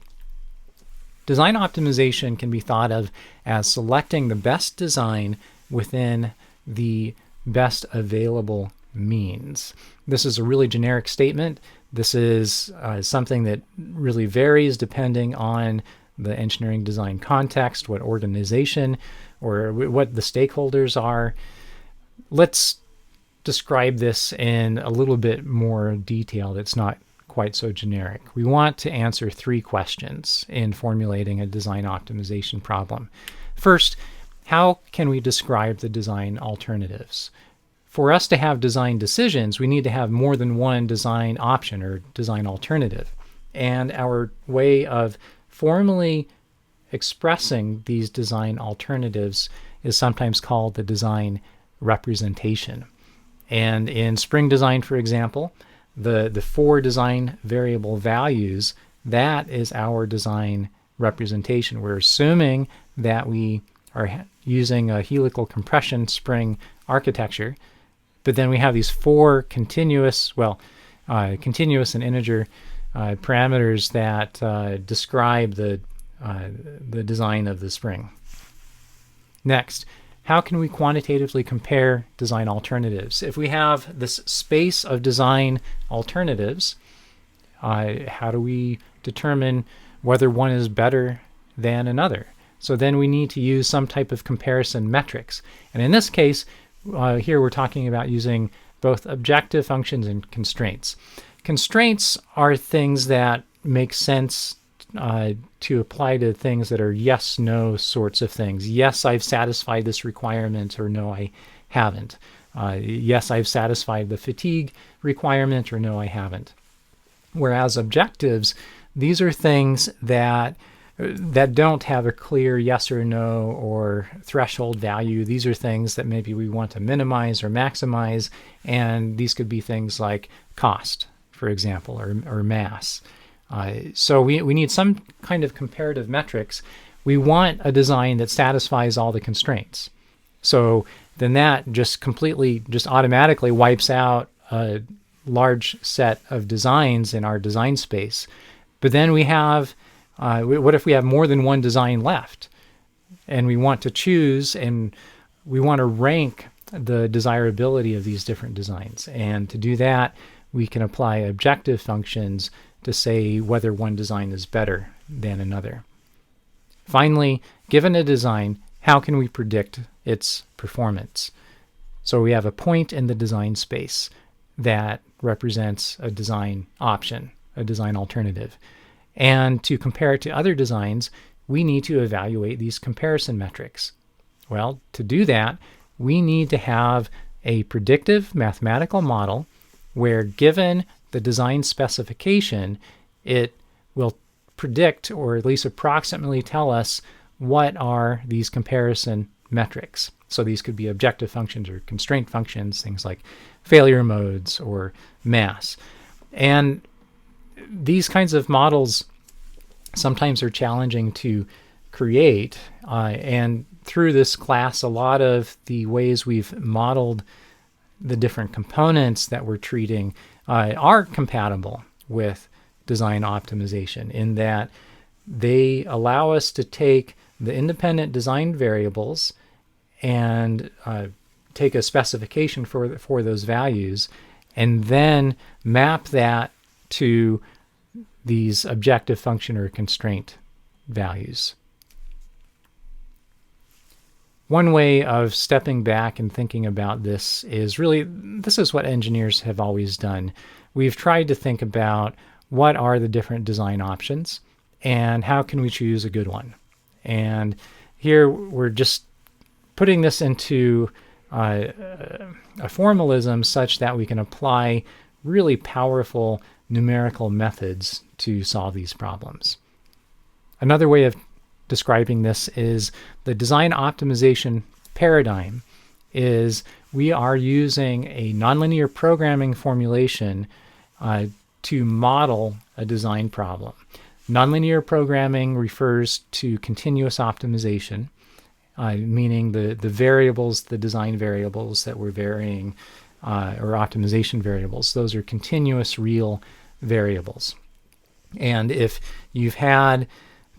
Design optimization can be thought of as selecting the best design within the best available means. This is a really generic statement. This is something that really varies depending on the engineering design context, what organization or what the stakeholders are. Let's describe this in a little bit more detail that's not quite so generic. We want to answer 3 questions in formulating a design optimization problem. First, how can we describe the design alternatives? For us to have design decisions, we need to have more than one design option or design alternative. And our way of formally expressing these design alternatives is sometimes called the design representation. And in Spring Design, for example, the 4 design variable values, that is our design representation. We're assuming that we are using a helical compression spring architecture, but then we have these 4 continuous and integer parameters that describe the design of the spring. Next, how can we quantitatively compare design alternatives? If we have this space of design alternatives, how do we determine whether one is better than another? So then we need to use some type of comparison metrics. And in this case, here we're talking about using both objective functions and constraints. Constraints are things that make sense to apply to things that are yes, no sorts of things. Yes, I've satisfied this requirement, or no, I haven't. Yes, I've satisfied the fatigue requirement, or no, I haven't. Whereas objectives, these are things that don't have a clear yes or no or threshold value. These are things that maybe we want to minimize or maximize, and these could be things like cost, for example, or mass. So we need some kind of comparative metrics. We want a design that satisfies all the constraints. So then that just automatically wipes out a large set of designs in our design space. But then we have, what if we have more than one design left? And we want to choose, and we want to rank the desirability of these different designs. And to do that, we can apply objective functions to say whether one design is better than another. Finally, given a design, how can we predict its performance? So we have a point in the design space that represents a design option, a design alternative. And to compare it to other designs, we need to evaluate these comparison metrics. Well, to do that, we need to have a predictive mathematical model where, given the design specification, it will predict, or at least approximately tell us, what are these comparison metrics. So these could be objective functions or constraint functions, things like failure modes or mass. And these kinds of models sometimes are challenging to create. And through this class, a lot of the ways we've modeled the different components that we're treating are compatible with design optimization, in that they allow us to take the independent design variables and take a specification for those values, and then map that to these objective function or constraint values. One way of stepping back and thinking about this is this is what engineers have always done. We've tried to think about what are the different design options and how can we choose a good one. And here we're just putting this into a formalism such that we can apply really powerful numerical methods to solve these problems. Another way of describing this is the design optimization paradigm is we are using a nonlinear programming formulation to model a design problem. Nonlinear programming refers to continuous optimization, meaning the variables, the design variables that we're varying, or optimization variables, those are continuous real variables. And if you've had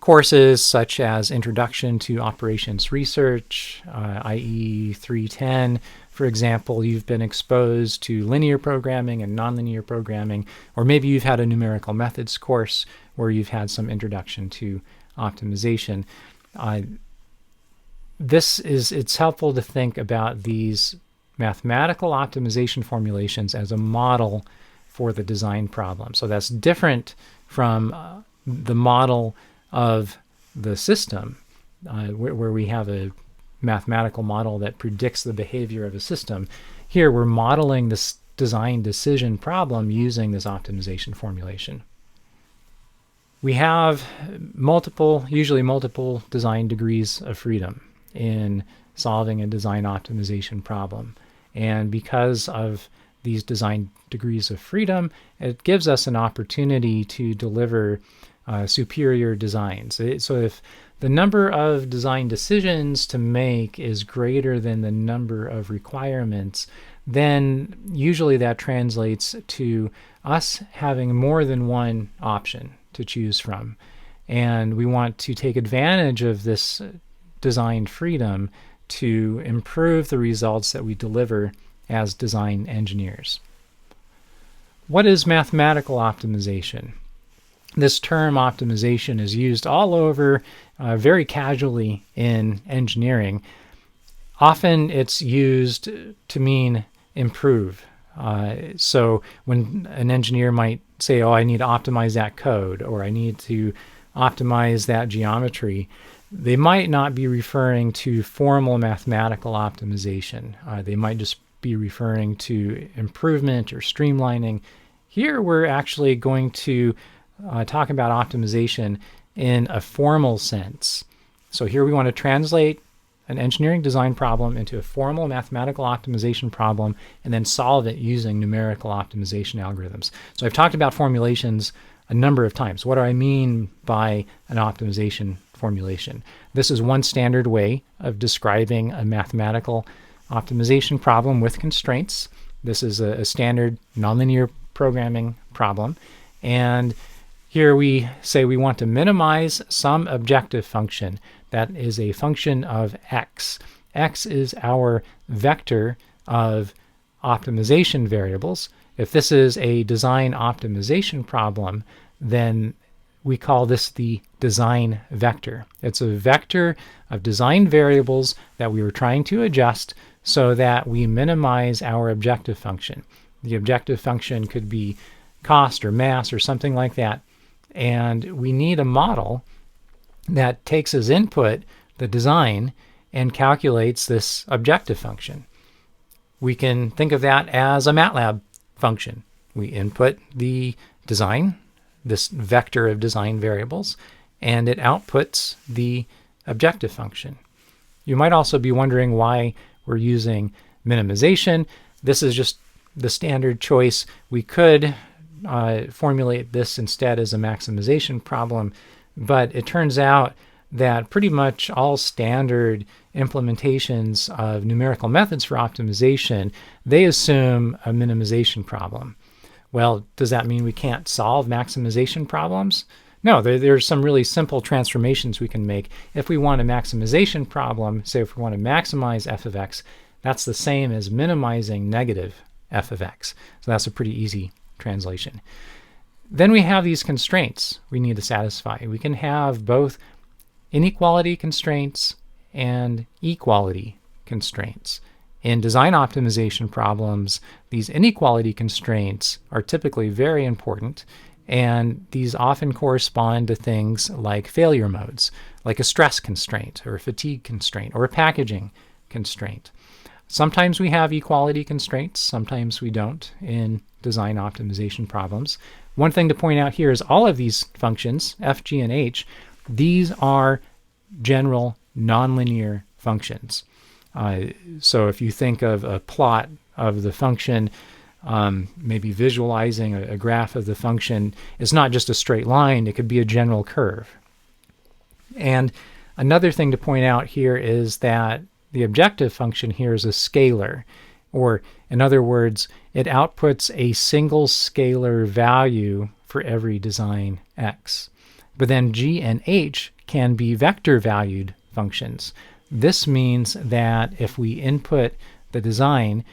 courses such as Introduction to Operations Research, i.e. 310, for example, you've been exposed to linear programming and nonlinear programming, or maybe you've had a numerical methods course where you've had some introduction to optimization. It's helpful to think about these mathematical optimization formulations as a model for the design problem. So that's different from the model of the system, where we have a mathematical model that predicts the behavior of a system. Here we're modeling this design decision problem using this optimization formulation. We have usually multiple design degrees of freedom in solving a design optimization problem. And because of these design degrees of freedom, it gives us an opportunity to deliver superior designs. So if the number of design decisions to make is greater than the number of requirements, then usually that translates to us having more than one option to choose from. And we want to take advantage of this design freedom to improve the results that we deliver as design engineers. What is mathematical optimization? This term optimization is used all over very casually in engineering. Often it's used to mean improve. So when an engineer might say, oh, I need to optimize that code, or I need to optimize that geometry, they might not be referring to formal mathematical optimization. They might just be referring to improvement or streamlining. Here we're actually going to talk about optimization in a formal sense. So here we want to translate an engineering design problem into a formal mathematical optimization problem and then solve it using numerical optimization algorithms. So I've talked about formulations a number of times. What do I mean by an optimization formulation? This is one standard way of describing a mathematical optimization problem with constraints. This is a standard nonlinear programming problem. And here we say we want to minimize some objective function that is a function of x. X is our vector of optimization variables. If this is a design optimization problem, then we call this the design vector. It's a vector of design variables that we were trying to adjust so that we minimize our objective function. The objective function could be cost or mass or something like that. And we need a model that takes as input the design and calculates this objective function. We can think of that as a Matlab function. We input the design, this vector of design variables, and it outputs the objective function. You might also be wondering why we're using minimization. This is just the standard choice. We could formulate this instead as a maximization problem, but it turns out that pretty much all standard implementations of numerical methods for optimization, they assume a minimization problem. Well, does that mean we can't solve maximization problems? No, there's some really simple transformations we can make. If we want a maximization problem, say if we want to maximize f of x, that's the same as minimizing negative f of x. So that's a pretty easy translation. Then we have these constraints we need to satisfy. We can have both inequality constraints and equality constraints. In design optimization problems, these inequality constraints are typically very important, and these often correspond to things like failure modes, like a stress constraint or a fatigue constraint or a packaging constraint. Sometimes we have equality constraints, sometimes we don't in design optimization problems. One thing to point out here is all of these functions, f, g, and h, these are general nonlinear functions. So if you think of a plot of the function, maybe visualizing a graph of the function, it's not just a straight line, it could be a general curve. And another thing to point out here is that the objective function here is a scalar, or in other words, it outputs a single scalar value for every design x. But then g and h can be vector valued functions. This means that if we input the design,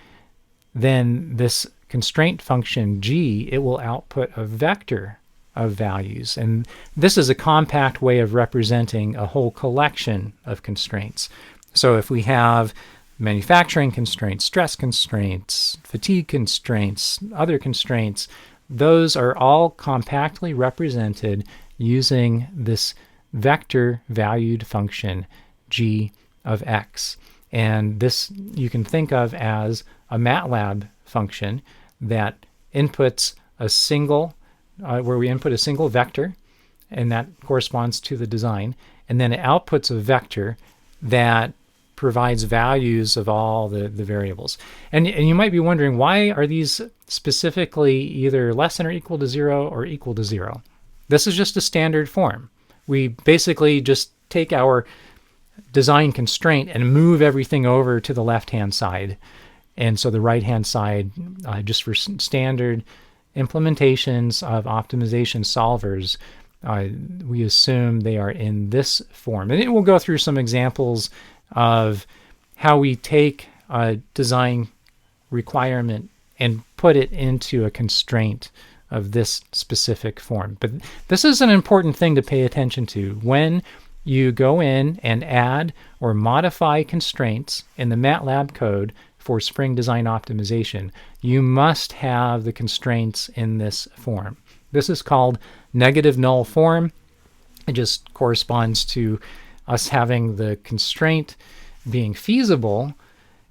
then this constraint function g, it will output a vector of values. And this is a compact way of representing a whole collection of constraints. So if we have manufacturing constraints, stress constraints, fatigue constraints, other constraints, those are all compactly represented using this vector valued function g of x. And this you can think of as a Matlab function that inputs a single, where we input a single vector, and that corresponds to the design, and then it outputs a vector that provides values of all the variables. And you might be wondering, why are these specifically either less than or equal to 0 or equal to 0? This is just a standard form. We basically just take our design constraint and move everything over to the left-hand side. And so the right-hand side, just for standard implementations of optimization solvers, we assume they are in this form. And it will go through some examples of how we take a design requirement and put it into a constraint of this specific form. But this is an important thing to pay attention to. When you go in and add or modify constraints in the Matlab code for Spring Design Optimization, you must have the constraints in this form. This is called negative null form. It just corresponds to us having the constraint being feasible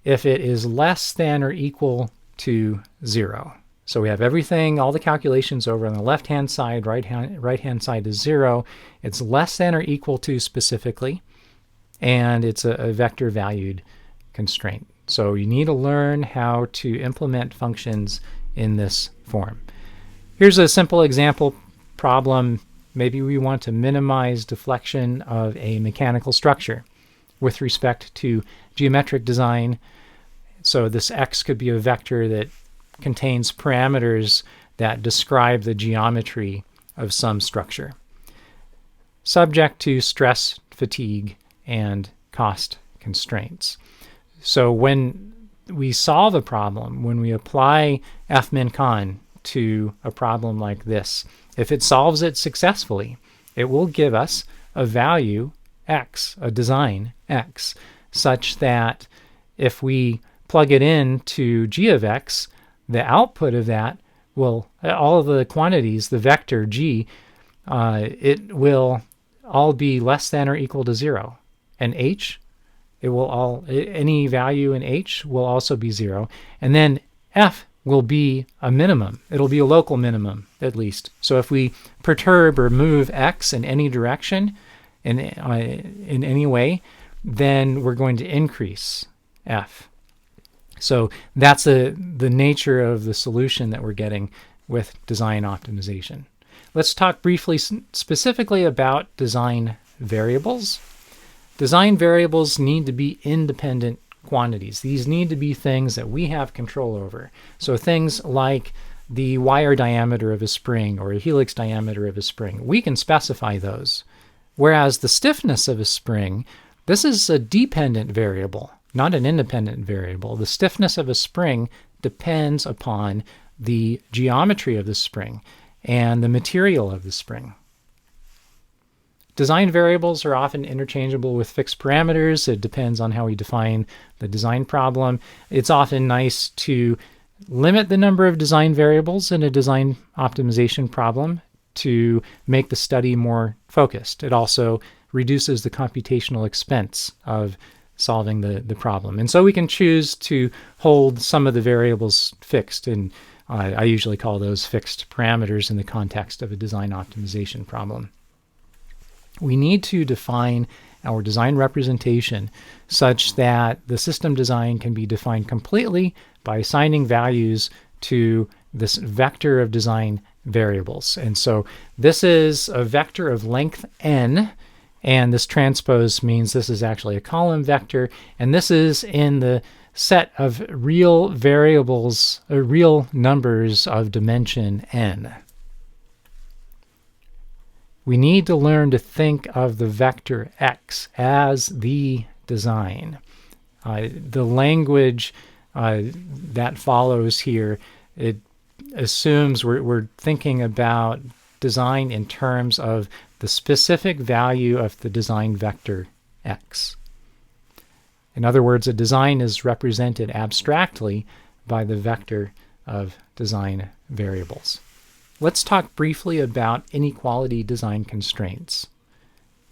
if it is less than or equal to 0. So we have everything, all the calculations over on the left-hand side, right-hand side is 0. It's less than or equal to specifically, and it's a vector valued constraint. So you need to learn how to implement functions in this form. Here's a simple example problem. Maybe we want to minimize deflection of a mechanical structure with respect to geometric design. So this x could be a vector that contains parameters that describe the geometry of some structure, subject to stress, fatigue, and cost constraints. So when we solve a problem, when we apply f-min-con to a problem like this, if it solves it successfully, it will give us a value x, a design x, such that if we plug it into g of x, the output of that will, all of the quantities, the vector g, it will all be less than or equal to 0. And h, it will all, any value in h will also be 0. And then f will be a minimum. It'll be a local minimum, at least. So if we perturb or move x in any direction, in any way, then we're going to increase f. So that's the nature of the solution that we're getting with design optimization. Let's talk briefly specifically about design variables. Design variables need to be independent quantities. These need to be things that we have control over. So things like the wire diameter of a spring or a helix diameter of a spring, we can specify those. Whereas the stiffness of a spring, this is a dependent variable, not an independent variable. The stiffness of a spring depends upon the geometry of the spring and the material of the spring. Design variables are often interchangeable with fixed parameters. It depends on how we define the design problem. It's often nice to limit the number of design variables in a design optimization problem to make the study more focused. It also reduces the computational expense of solving the problem. And so we can choose to hold some of the variables fixed, and I usually call those fixed parameters in the context of a design optimization problem. We need to define our design representation such that the system design can be defined completely by assigning values to this vector of design variables. And so this is a vector of length n, and this transpose means this is actually a column vector, and this is in the set of real variables, real numbers of dimension n. we need to learn to think of the vector x as the design. The language that follows here, it assumes we're thinking about design in terms of the specific value of the design vector x. In other words, a design is represented abstractly by the vector of design variables. Let's talk briefly about inequality design constraints.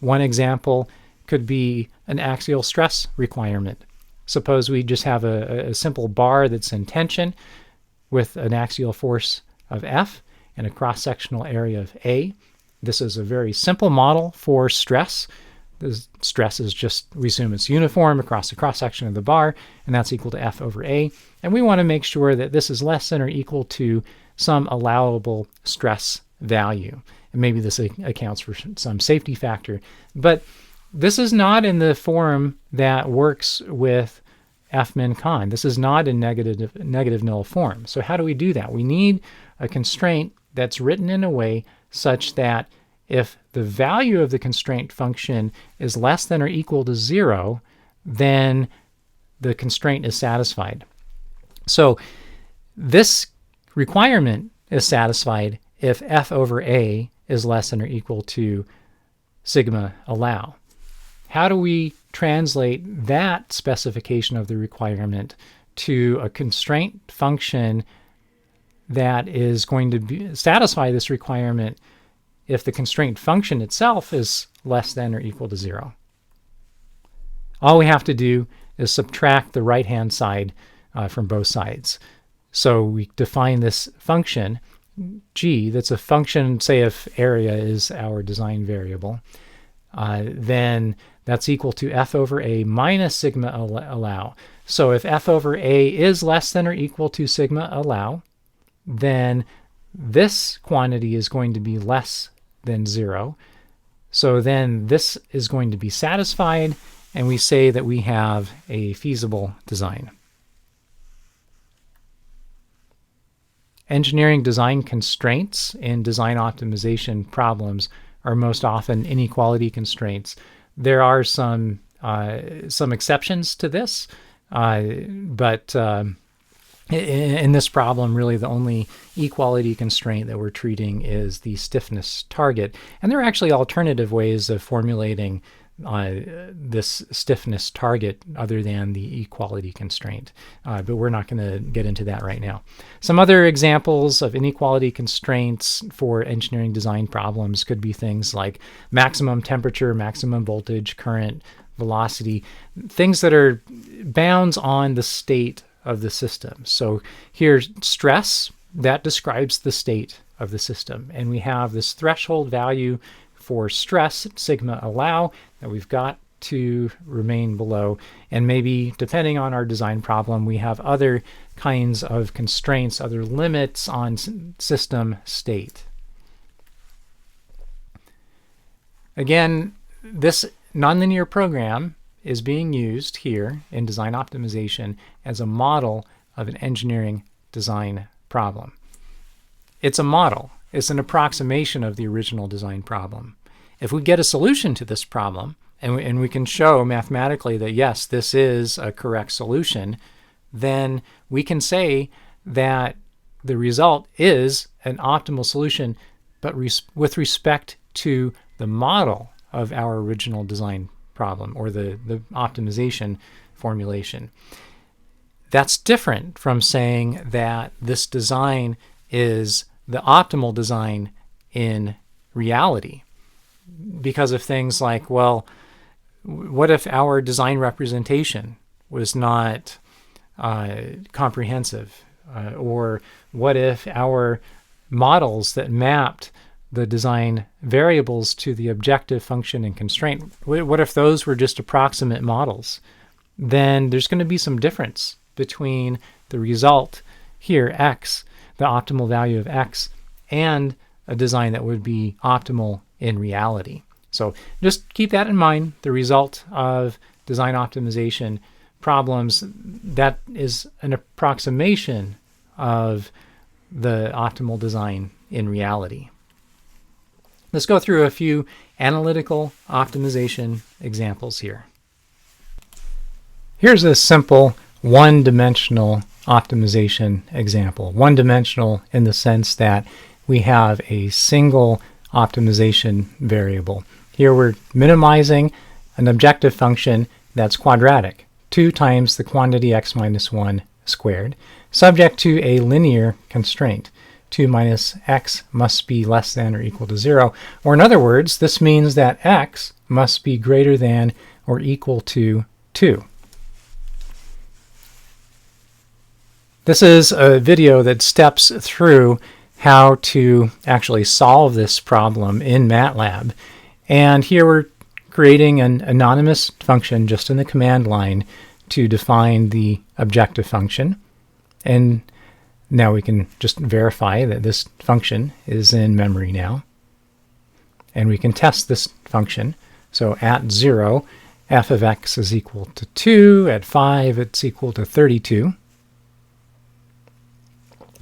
One example could be an axial stress requirement. Suppose we just have a simple bar that's in tension with an axial force of F and a cross-sectional area of A. This is a very simple model for stress. The stress is just, we assume it's uniform across the cross-section of the bar, and that's equal to F over A. And we want to make sure that this is less than or equal to some allowable stress value. And maybe this accounts for some safety factor. But this is not in the form that works with F min con. This is not in negative null form. So how do we do that? We need a constraint that's written in a way such that if the value of the constraint function is less than or equal to 0, then the constraint is satisfied. So this requirement is satisfied if F over A is less than or equal to sigma allow. How do we translate that specification of the requirement to a constraint function that is going to satisfy this requirement if the constraint function itself is less than or equal to 0? All we have to do is subtract the right-hand side from both sides. So we define this function, g, that's a function, say if area is our design variable, then that's equal to F over A minus sigma allow. So if F over A is less than or equal to sigma allow, then this quantity is going to be less than 0. So then this is going to be satisfied, and we say that we have a feasible design. Engineering design constraints in design optimization problems are most often inequality constraints. There are some exceptions to this, but in this problem, really the only equality constraint that we're treating is the stiffness target. And there are actually alternative ways of formulating this stiffness target other than the equality constraint, but we're not going to get into that right now. Some other examples of inequality constraints for engineering design problems could be things like maximum temperature, maximum voltage, current, velocity, things that are bounds on the state of the system. So here's stress, that describes the state of the system, and we have this threshold value for stress, sigma allow, that we've got to remain below. And maybe, depending on our design problem, we have other kinds of constraints, other limits on system state. Again, this nonlinear program is being used here in design optimization as a model of an engineering design problem. It's a model. It's an approximation of the original design problem. If we get a solution to this problem, and we can show mathematically that yes, this is a correct solution, then we can say that the result is an optimal solution, but with respect to the model of our original design problem, or the optimization formulation. That's different from saying that this design is the optimal design in reality, because of things like, well, what if our design representation was not comprehensive? Or what if our models that mapped the design variables to the objective function and constraint, what if those were just approximate models? Then there's going to be some difference between the result here, x, the optimal value of x, and a design that would be optimal in reality. So just keep that in mind. The result of design optimization problems, that is an approximation of the optimal design in reality. Let's go through a few analytical optimization examples here. Here's a simple one-dimensional optimization example. One-dimensional in the sense that we have a single optimization variable. Here we're minimizing an objective function that's quadratic, 2 times the quantity x minus 1 squared, subject to a linear constraint. 2 minus x must be less than or equal to 0. Or in other words, this means that x must be greater than or equal to 2. This is a video that steps through how to actually solve this problem in Matlab. And here we're creating an anonymous function just in the command line to define the objective function. And now we can just verify that this function is in memory now. And we can test this function. So at 0, f of x is equal to 2. At 5, it's equal to 32.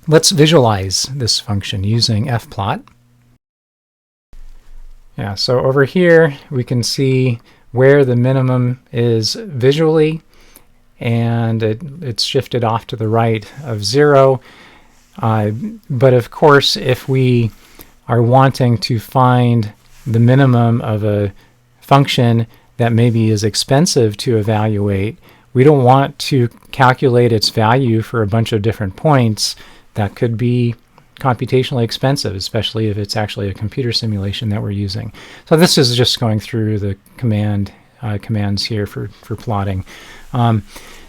Let's visualize this function using fplot. Yeah, so over here we can see where the minimum is visually, and it's shifted off to the right of 0. But of course, if we are wanting to find the minimum of a function that maybe is expensive to evaluate, we don't want to calculate its value for a bunch of different points. That could be computationally expensive, especially if it's actually a computer simulation that we're using. So this is just going through the commands here for plotting.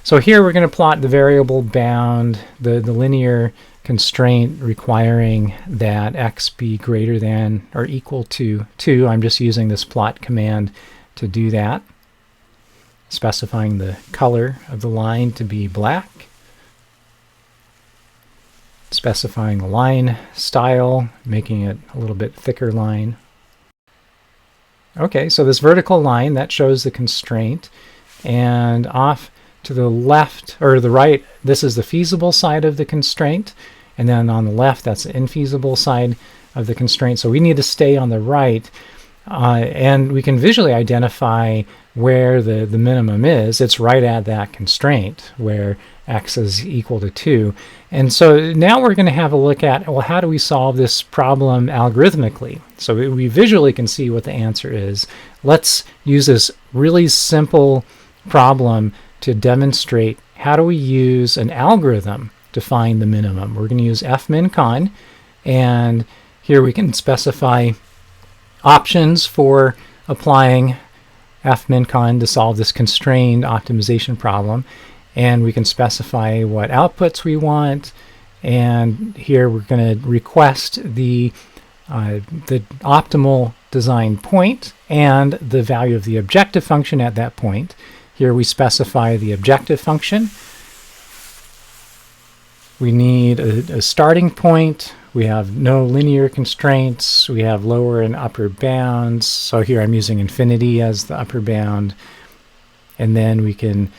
So here we're going to plot the variable bound, the linear constraint requiring that x be greater than or equal to 2. I'm just using this plot command to do that, specifying the color of the line to be black, specifying the line style, making it a little bit thicker line. Okay, so this vertical line, that shows the constraint, and off to the left, or the right, this is the feasible side of the constraint, and then on the left, that's the infeasible side of the constraint. So we need to stay on the right, and we can visually identify where the minimum is. It's right at that constraint where x is equal to 2. And so now we're going to have a look at, well, how do we solve this problem algorithmically? So we visually can see what the answer is. Let's use this really simple problem to demonstrate how do we use an algorithm to find the minimum. We're going to use fmincon, and here we can specify options for applying fmincon to solve this constrained optimization problem. And we can specify what outputs we want, and here we're going to request the optimal design point and the value of the objective function at that point. Here we specify the objective function. We need a starting point. We have no linear constraints. We have lower and upper bounds. So here I'm using infinity as the upper bound. And then we can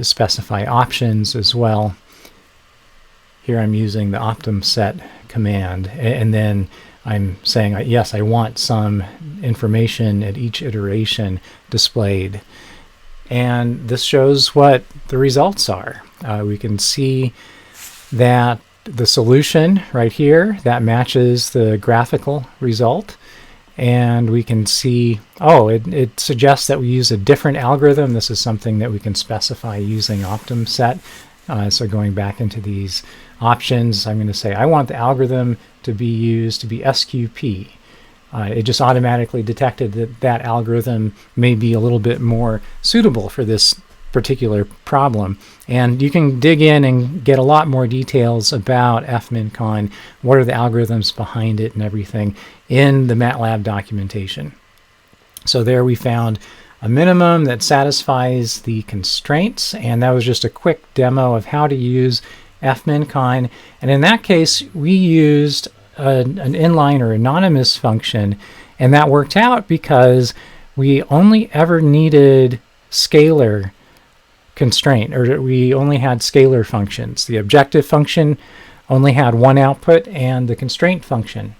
specify options as well. Here I'm using the optimset command, and then I'm saying, yes, I want some information at each iteration displayed. And this shows what the results are. We can see that the solution right here, that matches the graphical result. And we can see, oh, it suggests that we use a different algorithm. This is something that we can specify using optimset. So going back into these options, I'm going to say I want the algorithm to be used to be SQP. It just automatically detected that that algorithm may be a little bit more suitable for this particular problem. And you can dig in and get a lot more details about fmincon, what are the algorithms behind it and everything, in the Matlab documentation. So there we found a minimum that satisfies the constraints, and that was just a quick demo of how to use fmincon. And in that case, we used an inline or anonymous function, and that worked out because we only ever needed scalar constraint, or we only had scalar functions. The objective function only had one output, and the constraint function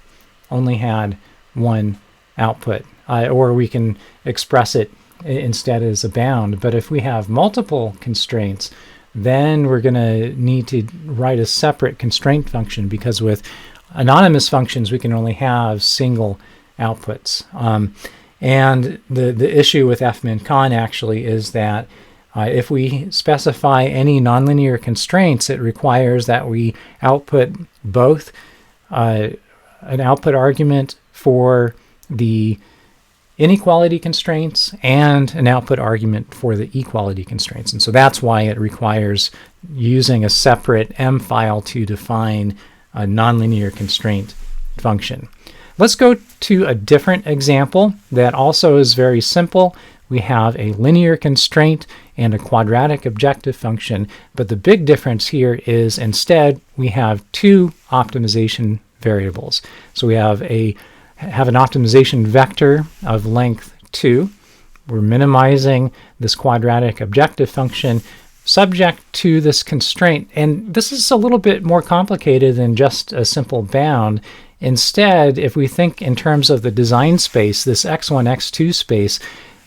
only had one output, or we can express it instead as a bound. But if we have multiple constraints, then we're going to need to write a separate constraint function, because with anonymous functions we can only have single outputs. And the issue with fmin_con actually is that if we specify any nonlinear constraints, it requires that we output both an output argument for the inequality constraints and an output argument for the equality constraints. And so that's why it requires using a separate M file to define a nonlinear constraint function. Let's go to a different example that also is very simple. We have a linear constraint and a quadratic objective function, but the big difference here is instead we have two optimization variables. So we have an optimization vector of length 2. We're minimizing this quadratic objective function subject to this constraint. And this is a little bit more complicated than just a simple bound. Instead, if we think in terms of the design space, this x1, x2 space,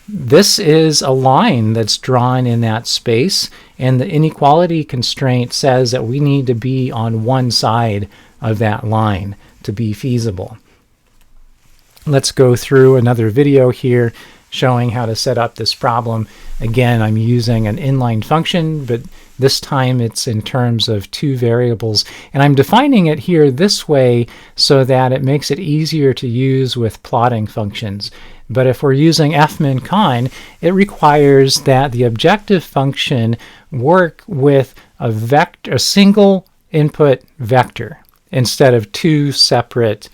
this is a line that's drawn in that space, and the inequality constraint says that we need to be on one side of that line to be feasible. Let's go through another video here showing how to set up this problem. Again, I'm using an inline function, but this time it's in terms of two variables, and I'm defining it here this way so that it makes it easier to use with plotting functions. But if we're using fmin_con, it requires that the objective function work with a single input vector instead of two separate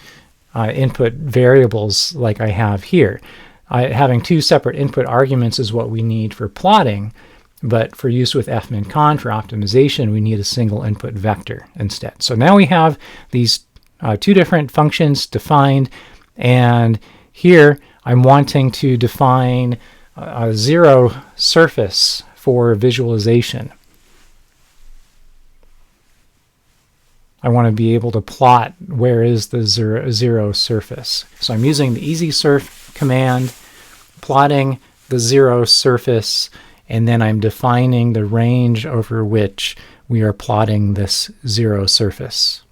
input variables like I have here. Having two separate input arguments is what we need for plotting, but for use with fmin_con for optimization, we need a single input vector instead. So now we have these two different functions defined, and here I'm wanting to define a zero surface for visualization. I want to be able to plot where is the zero surface. So I'm using the easysurf command, plotting the zero surface, and then I'm defining the range over which we are plotting this zero surface.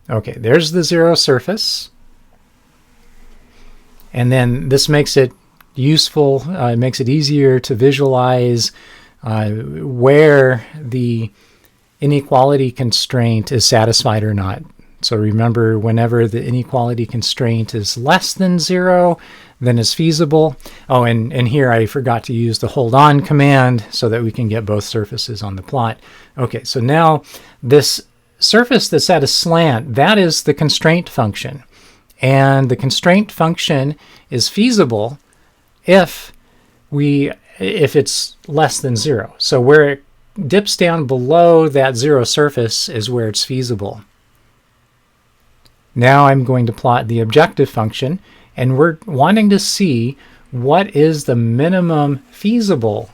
Okay, there's the zero surface. And then this makes it useful, it makes it easier to visualize where the inequality constraint is satisfied or not. So remember, whenever the inequality constraint is less than 0, then it's feasible. Oh, and here I forgot to use the hold on command so that we can get both surfaces on the plot. Okay, so now this surface that's at a slant, that is the constraint function. And the constraint function is feasible if it's less than 0. So where it dips down below that zero surface is where it's feasible. Now I'm going to plot the objective function, and we're wanting to see what is the minimum feasible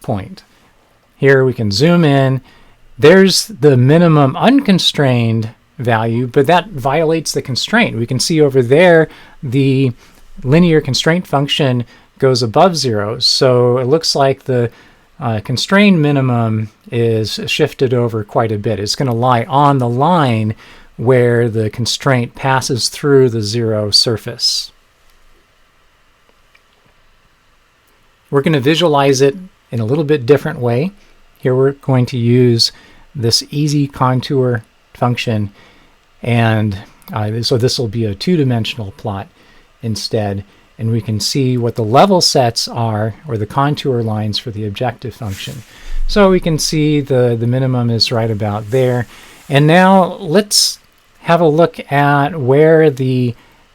point. Here we can zoom in. There's the minimum unconstrained value, but that violates the constraint. We can see over there the linear constraint function goes above 0, so it looks like the constrained minimum is shifted over quite a bit. It's going to lie on the line where the constraint passes through the zero surface. We're going to visualize it in a little bit different way. Here we're going to use this easy contour function, and so this will be a two-dimensional plot instead, and we can see what the level sets are, or the contour lines for the objective function. So we can see the minimum is right about there. And now let's have a look at where the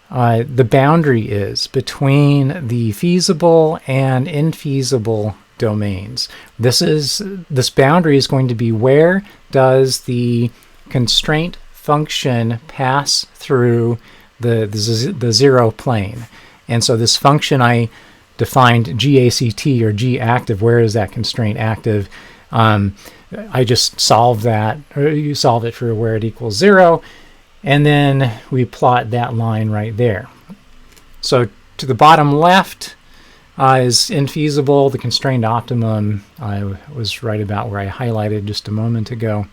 boundary is between the feasible and infeasible domains. This boundary is going to be where does the constraint function pass through the zero plane. And so this function I defined GACT, or G active, where is that constraint active? I just solve that, or you solve it for where it equals 0. and then we plot that line right there. So to the bottom left is infeasible. The constrained optimum was right about where I highlighted just a moment ago.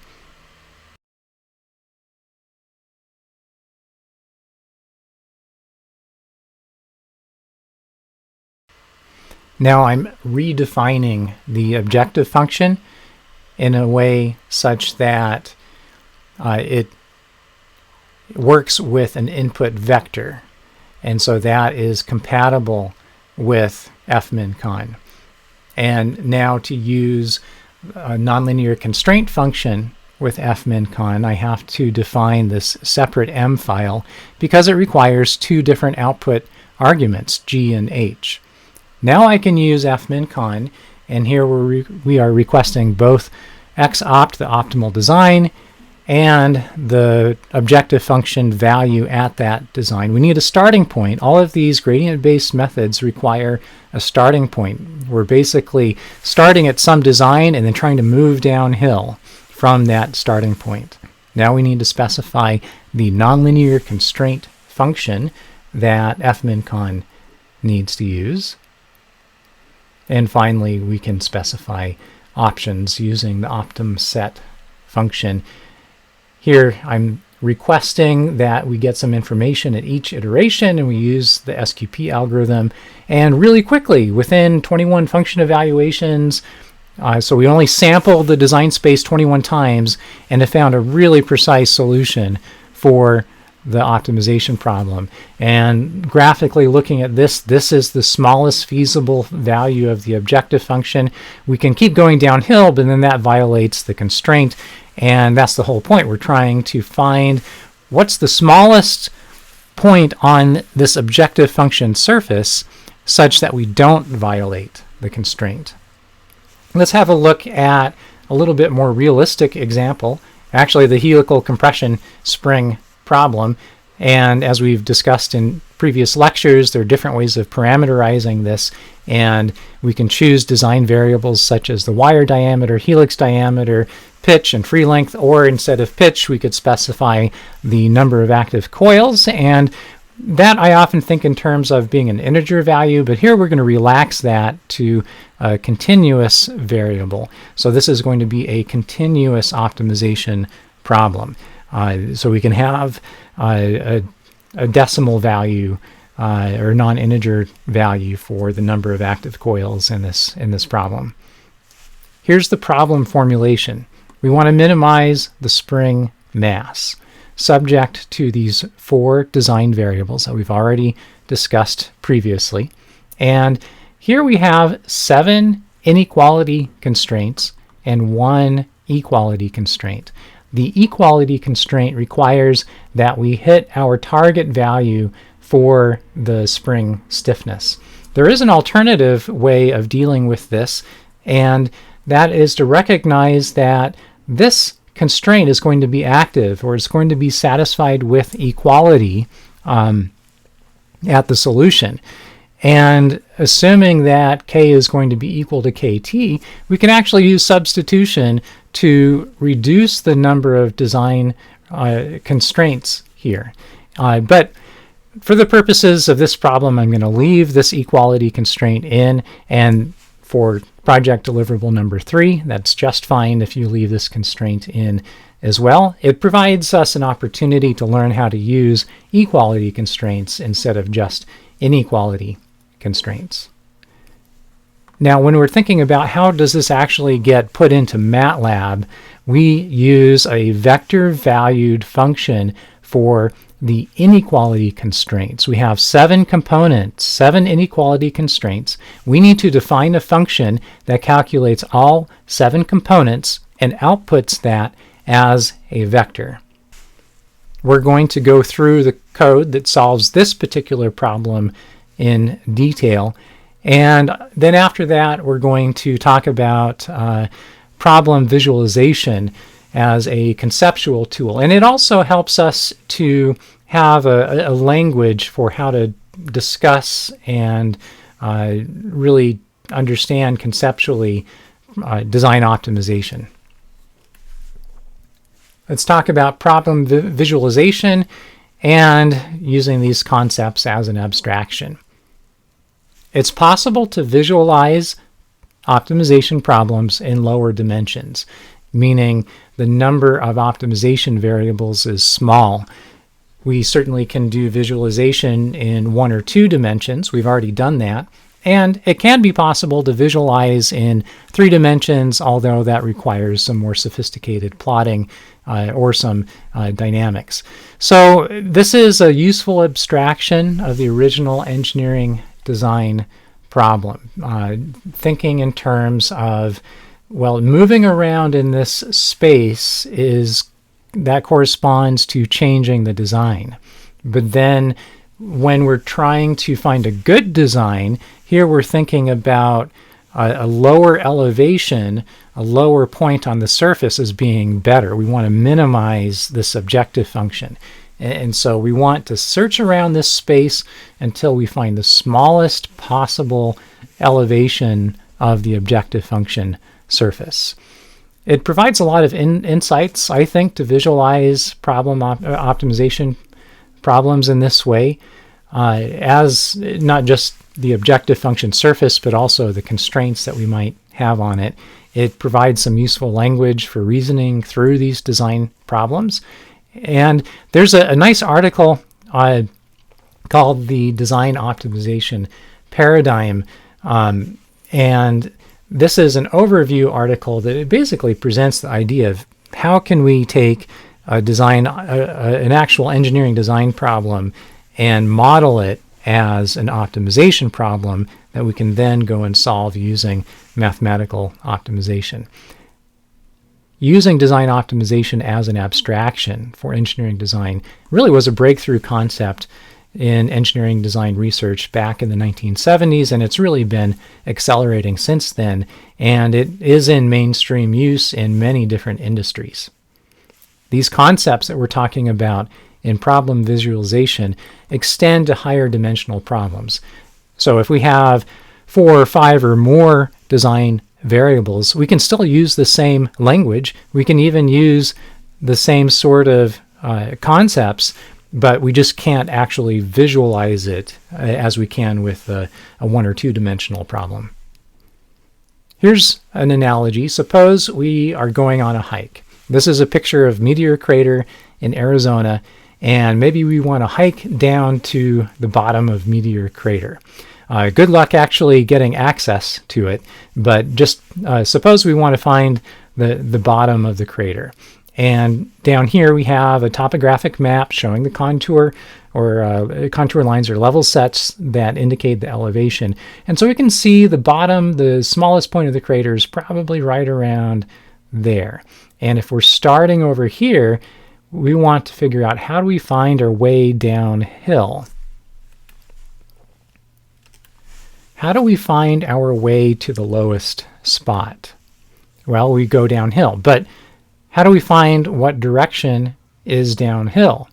Now I'm redefining the objective function in a way such that it works with an input vector. And so that is compatible with fmin_con. And now to use a nonlinear constraint function with fmin_con, I have to define this separate m file because it requires two different output arguments, g and h. Now I can use fmin_con, and here we are requesting both xopt, the optimal design, and the objective function value at that design. We need a starting point. All of these gradient-based methods require a starting point. We're basically starting at some design and then trying to move downhill from that starting point. Now we need to specify the nonlinear constraint function that fmin_con needs to use. And finally, we can specify options using the optimset function. Here, I'm requesting that we get some information at each iteration, and we use the SQP algorithm. And really quickly, within 21 function evaluations, so we only sampled the design space 21 times and have found a really precise solution for the optimization problem. And graphically looking at this, this is the smallest feasible value of the objective function. We can keep going downhill, but then that violates the constraint, and that's the whole point. We're trying to find what's the smallest point on this objective function surface such that we don't violate the constraint. Let's have a look at a little bit more realistic example, actually the helical compression spring problem. And as we've discussed in previous lectures, there are different ways of parameterizing this, and we can choose design variables such as the wire diameter, helix diameter, pitch, and free length, or instead of pitch, we could specify the number of active coils. And that I often think in terms of being an integer value, but here we're going to relax that to a continuous variable. So this is going to be a continuous optimization problem. So we can have a decimal value or non-integer value for the number of active coils in this problem. Here's the problem formulation. We want to minimize the spring mass subject to these four design variables that we've already discussed previously. And here we have 7 inequality constraints and 1 equality constraint. The equality constraint requires that we hit our target value for the spring stiffness. There is an alternative way of dealing with this, and that is to recognize that this constraint is going to be active, or it's going to be satisfied with equality at the solution. And assuming that k is going to be equal to kt, we can actually use substitution to reduce the number of design constraints here. But for the purposes of this problem, I'm going to leave this equality constraint in, and for project deliverable number 3, that's just fine if you leave this constraint in as well. It provides us an opportunity to learn how to use equality constraints instead of just inequality constraints. Now, when we're thinking about how does this actually get put into Matlab, we use a vector-valued function for the inequality constraints. We have 7 components, 7 inequality constraints. We need to define a function that calculates all 7 components and outputs that as a vector. We're going to go through the code that solves this particular problem in detail, and then after that we're going to talk about problem visualization as a conceptual tool. And it also helps us to have a language for how to discuss and really understand conceptually design optimization. Let's talk about problem visualization and using these concepts as an abstraction. It's possible to visualize optimization problems in lower dimensions, meaning the number of optimization variables is small. We certainly can do visualization in 1 or 2 dimensions. We've already done that. And it can be possible to visualize in 3 dimensions, although that requires some more sophisticated plotting or some dynamics. So this is a useful abstraction of the original engineering design problem, thinking in terms of, well, moving around in this space that corresponds to changing the design. But then when we're trying to find a good design, here we're thinking about a lower elevation, a lower point on the surface as being better. We want to minimize this objective function. And so we want to search around this space until we find the smallest possible elevation of the objective function surface. It provides a lot of insights, I think, to visualize problem optimization problems in this way, as not just the objective function surface, but also the constraints that we might have on it. It provides some useful language for reasoning through these design problems. And there's a nice article called The Design Optimization Paradigm. And this is an overview article that it basically presents the idea of how can we take an actual engineering design problem and model it as an optimization problem that we can then go and solve using mathematical optimization. Using design optimization as an abstraction for engineering design really was a breakthrough concept in engineering design research back in the 1970s, and it's really been accelerating since then, and it is in mainstream use in many different industries. These concepts that we're talking about in problem visualization extend to higher dimensional problems. So if we have 4 or 5 or more design variables, we can still use the same language. We can even use the same sort of concepts, but we just can't actually visualize it as we can with a 1 or 2 dimensional problem. Here's an analogy. Suppose we are going on a hike. This is a picture of Meteor Crater in Arizona, and maybe we want to hike down to the bottom of Meteor Crater. Good luck actually getting access to it, but just suppose we want to find the bottom of the crater. And down here we have a topographic map showing the contour or contour lines or level sets that indicate the elevation. And so we can see the bottom, the smallest point of the crater is probably right around there. And if we're starting over here, we want to figure out how do we find our way downhill. How do we find our way to the lowest spot? Well, we go downhill, but how do we find what direction is downhill?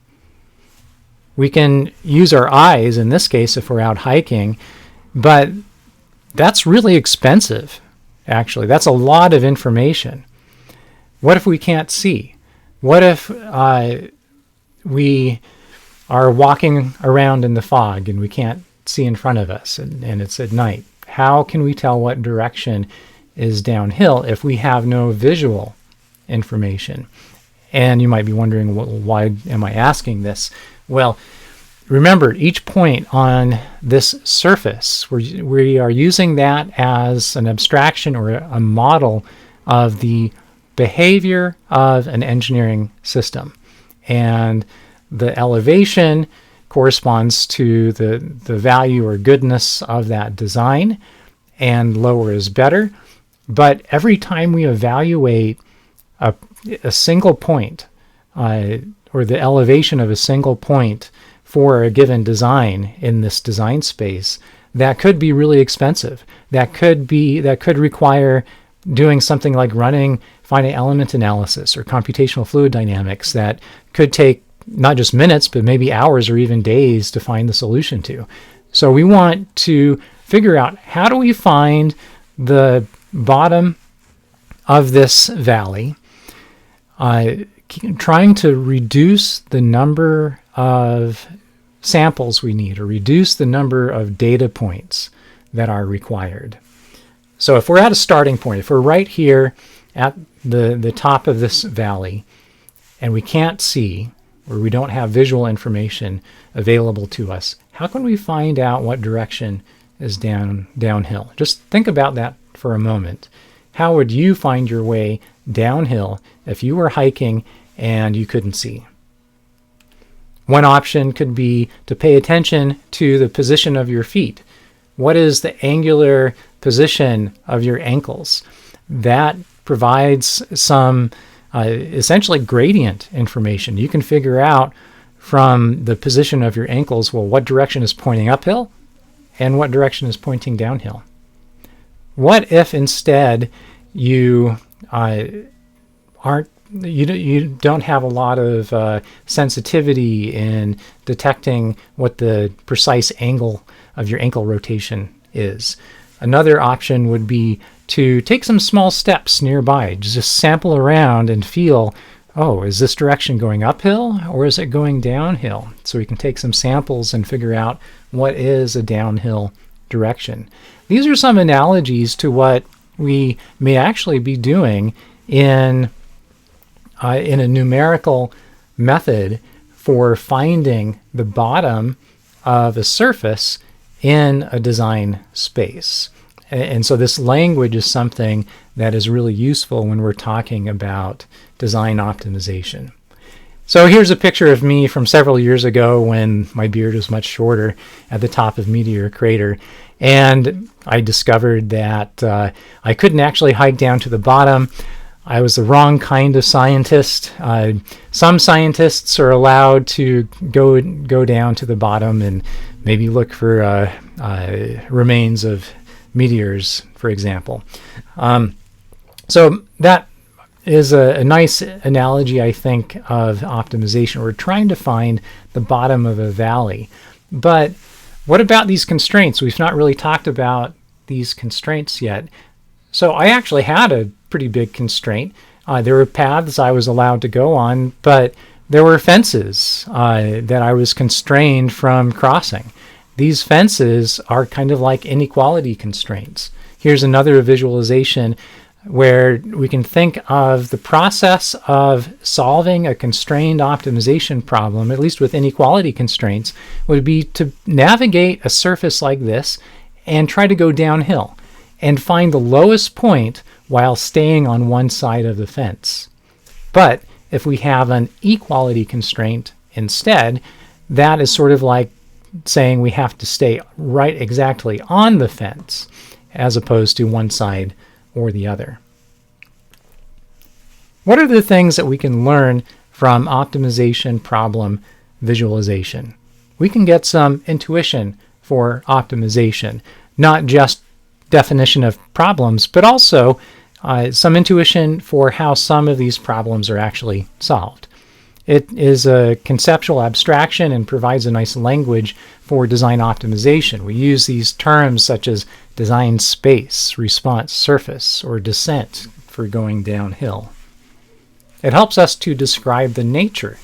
We can use our eyes in this case if we're out hiking, but that's really expensive, actually. That's a lot of information. What if we can't see? What if we are walking around in the fog and we can't see in front of us and it's at night? How can we tell what direction is downhill if we have no visual information? And you might be wondering, well, why am I asking this? Well, remember, each point on this surface, we are using that as an abstraction or a model of the behavior of an engineering system. And the elevation corresponds to the value or goodness of that design, and lower is better. But every time we evaluate a single point, or the elevation of a single point for a given design in this design space, that could be really expensive. That could require doing something like running finite element analysis or computational fluid dynamics that could take not just minutes, but maybe hours or even days to find the solution to. So we want to figure out, how do we find the bottom of this valley? trying to reduce the number of samples we need, or reduce the number of data points that are required. So if we're at a starting point, if we're right here at the top of this valley, and we can't see, or we don't have visual information available to us, how can we find out what direction is downhill? Just think about that for a moment. How would you find your way downhill if you were hiking and you couldn't see? One option could be to pay attention to the position of your feet. What is the angular position of your ankles? That provides some essentially gradient information. You can figure out from the position of your ankles, well, what direction is pointing uphill and what direction is pointing downhill. What if instead you you don't have a lot of sensitivity in detecting what the precise angle of your ankle rotation is? Another option would be to take some small steps nearby, just sample around and feel, oh, is this direction going uphill or is it going downhill? So we can take some samples and figure out what is a downhill direction. These are some analogies to what we may actually be doing in a numerical method for finding the bottom of a surface in a design space. And so this language is something that is really useful when we're talking about design optimization. So here's a picture of me from several years ago when my beard was much shorter at the top of Meteor Crater. And I discovered that I couldn't actually hike down to the bottom. I was the wrong kind of scientist. Some scientists are allowed to go down to the bottom and maybe look for remains of meteors, for example. So that is a nice analogy, I think, of optimization. We're trying to find the bottom of a valley. But what about these constraints? We've not really talked about these constraints yet. So I actually had a pretty big constraint. There were paths I was allowed to go on, but there were fences that I was constrained from crossing. These fences are kind of like inequality constraints. Here's another visualization where we can think of the process of solving a constrained optimization problem, at least with inequality constraints, would be to navigate a surface like this and try to go downhill and find the lowest point while staying on one side of the fence. But if we have an equality constraint instead, that is sort of like saying we have to stay right exactly on the fence as opposed to one side or the other. What are the things that we can learn from optimization problem visualization? We can get some intuition for optimization, not just definition of problems, but also some intuition for how some of these problems are actually solved. It is a conceptual abstraction and provides a nice language for design optimization. We use these terms such as design space, response surface, or descent for going downhill. It helps us to describe the nature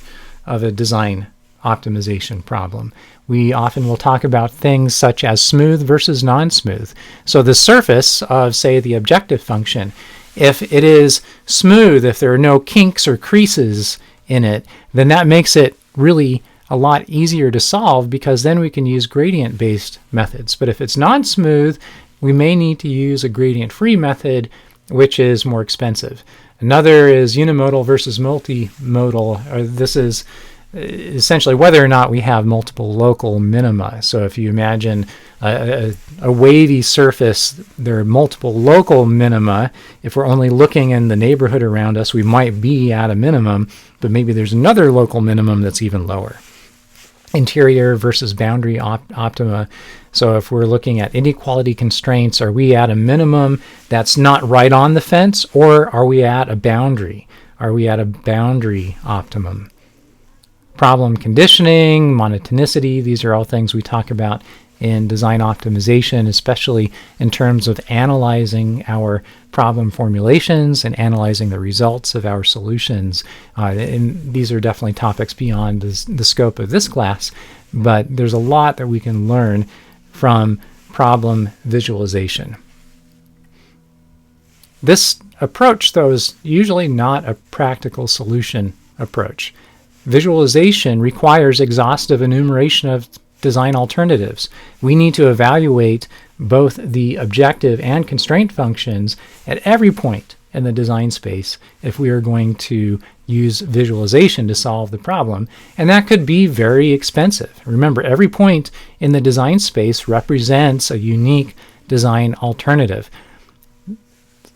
of a design optimization problem. We often will talk about things such as smooth versus non-smooth. So the surface of, say, the objective function, if it is smooth, if there are no kinks or creases in it, then that makes it really a lot easier to solve because then we can use gradient-based methods. But if it's non-smooth, we may need to use a gradient-free method, which is more expensive. Another is unimodal versus multi-modal. This is essentially whether or not we have multiple local minima. So if you imagine a wavy surface, there are multiple local minima. If we're only looking in the neighborhood around us, we might be at a minimum, but maybe there's another local minimum that's even lower. Interior versus boundary optima. So if we're looking at inequality constraints, are we at a minimum that's not right on the fence, or are we at a boundary? Are we at a boundary optimum? Problem conditioning, monotonicity, these are all things we talk about in design optimization, especially in terms of analyzing our problem formulations and analyzing the results of our solutions. And these are definitely topics beyond the scope of this class, but there's a lot that we can learn from problem visualization. This approach, though, is usually not a practical solution approach. Visualization requires exhaustive enumeration of design alternatives. We need to evaluate both the objective and constraint functions at every point in the design space if we are going to use visualization to solve the problem, and that could be very expensive. Remember, every point in the design space represents a unique design alternative.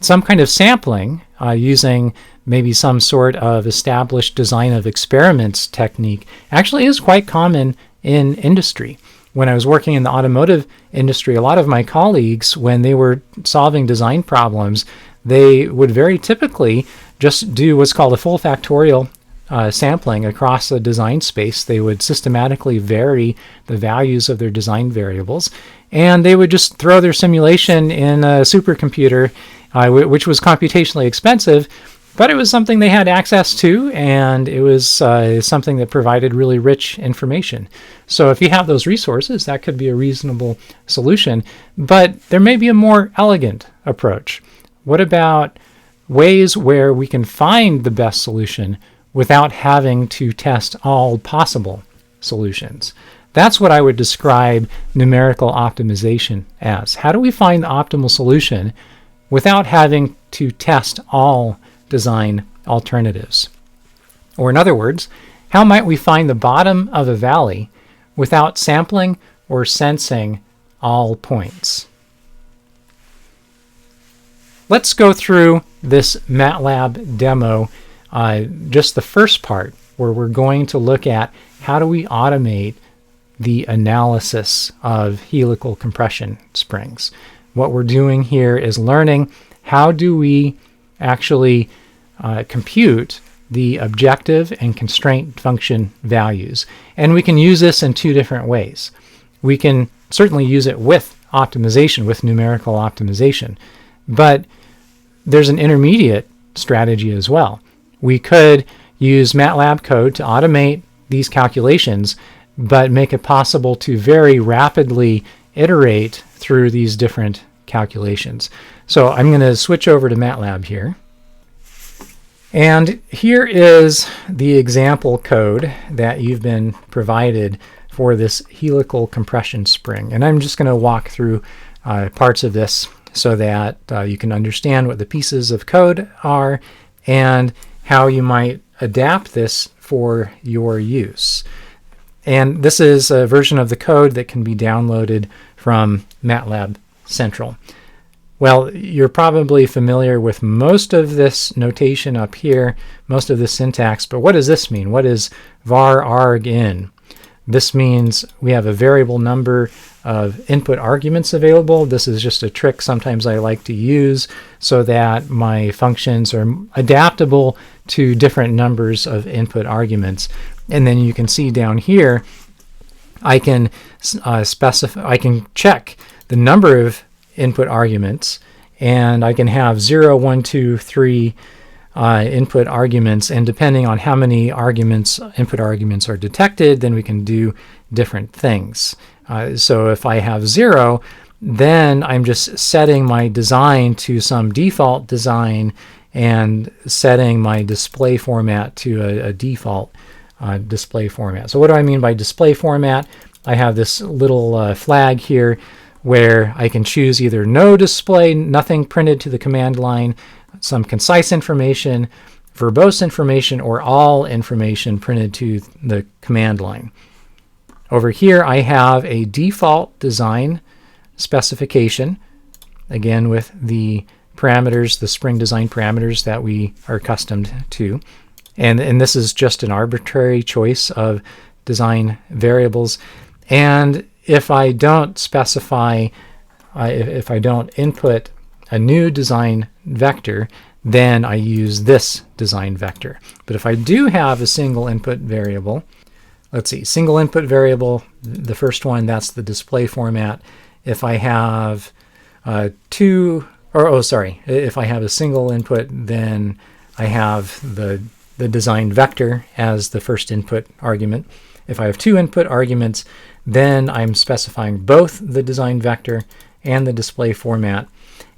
Some kind of sampling using maybe some sort of established design of experiments technique actually is quite common in industry. When I was working in the automotive industry, a lot of my colleagues, when they were solving design problems, they would very typically just do what's called a full factorial sampling across the design space. They would systematically vary the values of their design variables, and they would just throw their simulation in a supercomputer, which was computationally expensive, but it was something they had access to, and it was something that provided really rich information. So if you have those resources, that could be a reasonable solution, but there may be a more elegant approach. What about ways where we can find the best solution without having to test all possible solutions? That's what I would describe numerical optimization as. How do we find the optimal solution without having to test all design alternatives? Or in other words, how might we find the bottom of a valley without sampling or sensing all points? Let's go through this Matlab demo, just the first part, where we're going to look at how do we automate the analysis of helical compression springs. What we're doing here is learning how do we actually compute the objective and constraint function values. And we can use this in two different ways. We can certainly use it with optimization, with numerical optimization, but there's an intermediate strategy as well. We could use MATLAB code to automate these calculations, but make it possible to very rapidly iterate through these different calculations. So I'm going to switch over to MATLAB here. And here is the example code that you've been provided for this helical compression spring. And I'm just going to walk through parts of this so that you can understand what the pieces of code are and how you might adapt this for your use. And this is a version of the code that can be downloaded from MATLAB Central. Well, you're probably familiar with most of this notation up here, most of this syntax, but what does this mean? What is var arg in? This means we have a variable number of input arguments available. This is just a trick sometimes I like to use so that my functions are adaptable to different numbers of input arguments. And then you can see down here, I can specify, I can check the number of input arguments, and I can have 0, 1, 2, 3 input arguments, and depending on how many input arguments are detected, then we can do different things. So if I have 0, then I'm just setting my design to some default design and setting my display format to a default display format. So what do I mean by display format? I have this little flag here where I can choose either no display, nothing printed to the command line, some concise information, verbose information, or all information printed to the command line. Over here I have a default design specification, again with the parameters, the spring design parameters that we are accustomed to. And this is just an arbitrary choice of design variables. And if I don't specify, if I don't input a new design vector, then I use this design vector. But if I do have a single input variable, let's see, single input variable, the first one, that's the display format. If I have if I have a single input, then I have the design vector as the first input argument. If I have two input arguments, then I'm specifying both the design vector and the display format.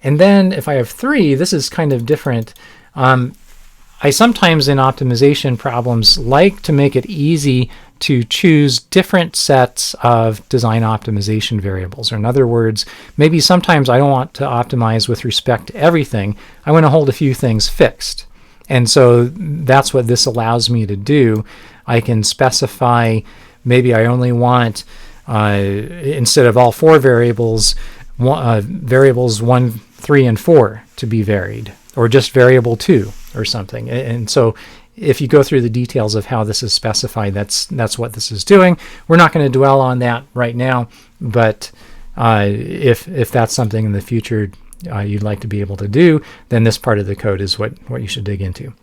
And then if I have three, this is kind of different. I sometimes in optimization problems like to make it easy to choose different sets of design optimization variables. Or in other words, maybe sometimes I don't want to optimize with respect to everything. I want to hold a few things fixed. And so that's what this allows me to do. I can specify, maybe I only want, instead of all four variables, variables 1, 3, and 4 to be varied, or just variable 2 or something. And so if you go through the details of how this is specified, that's what this is doing. We're not going to dwell on that right now, but if that's something in the future you'd like to be able to do, then this part of the code is what you should dig into.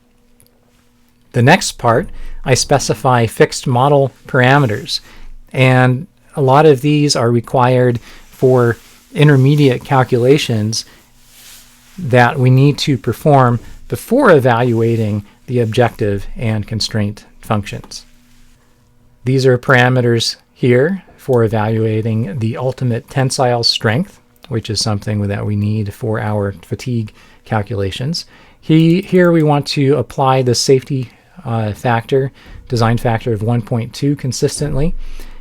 The next part, I specify fixed model parameters, and a lot of these are required for intermediate calculations that we need to perform before evaluating the objective and constraint functions. These are parameters here for evaluating the ultimate tensile strength, which is something that we need for our fatigue calculations. Here we want to apply the safety factor, design factor of 1.2 consistently.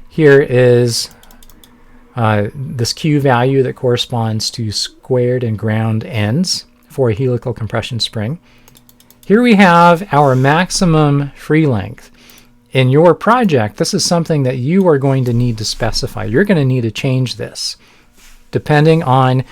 Here is this Q value that corresponds to squared and ground ends for a helical compression spring. Here we have our maximum free length. In your project, this is something that you are going to need to specify. You're going to need to change this. Depending on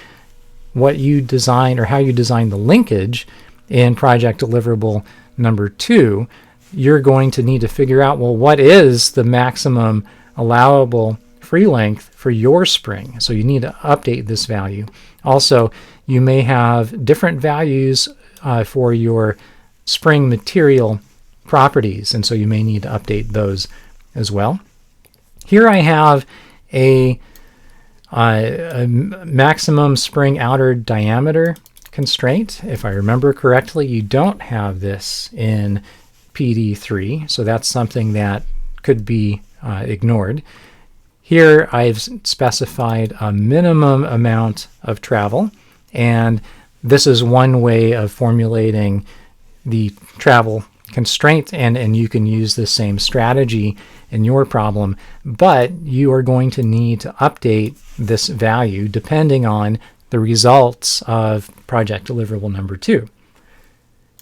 what you design or how you design the linkage in project deliverable number 2, you're going to need to figure out, well, what is the maximum allowable free length for your spring? So you need to update this value. Also, you may have different values for your spring material properties, and so you may need to update those as well. Here I have a maximum spring outer diameter constraint. If I remember correctly, you don't have this in PD3, so that's something that could be ignored. Here I've specified a minimum amount of travel, and this is one way of formulating the travel constraint, and you can use the same strategy in your problem, but you are going to need to update this value depending on the results of project deliverable number 2.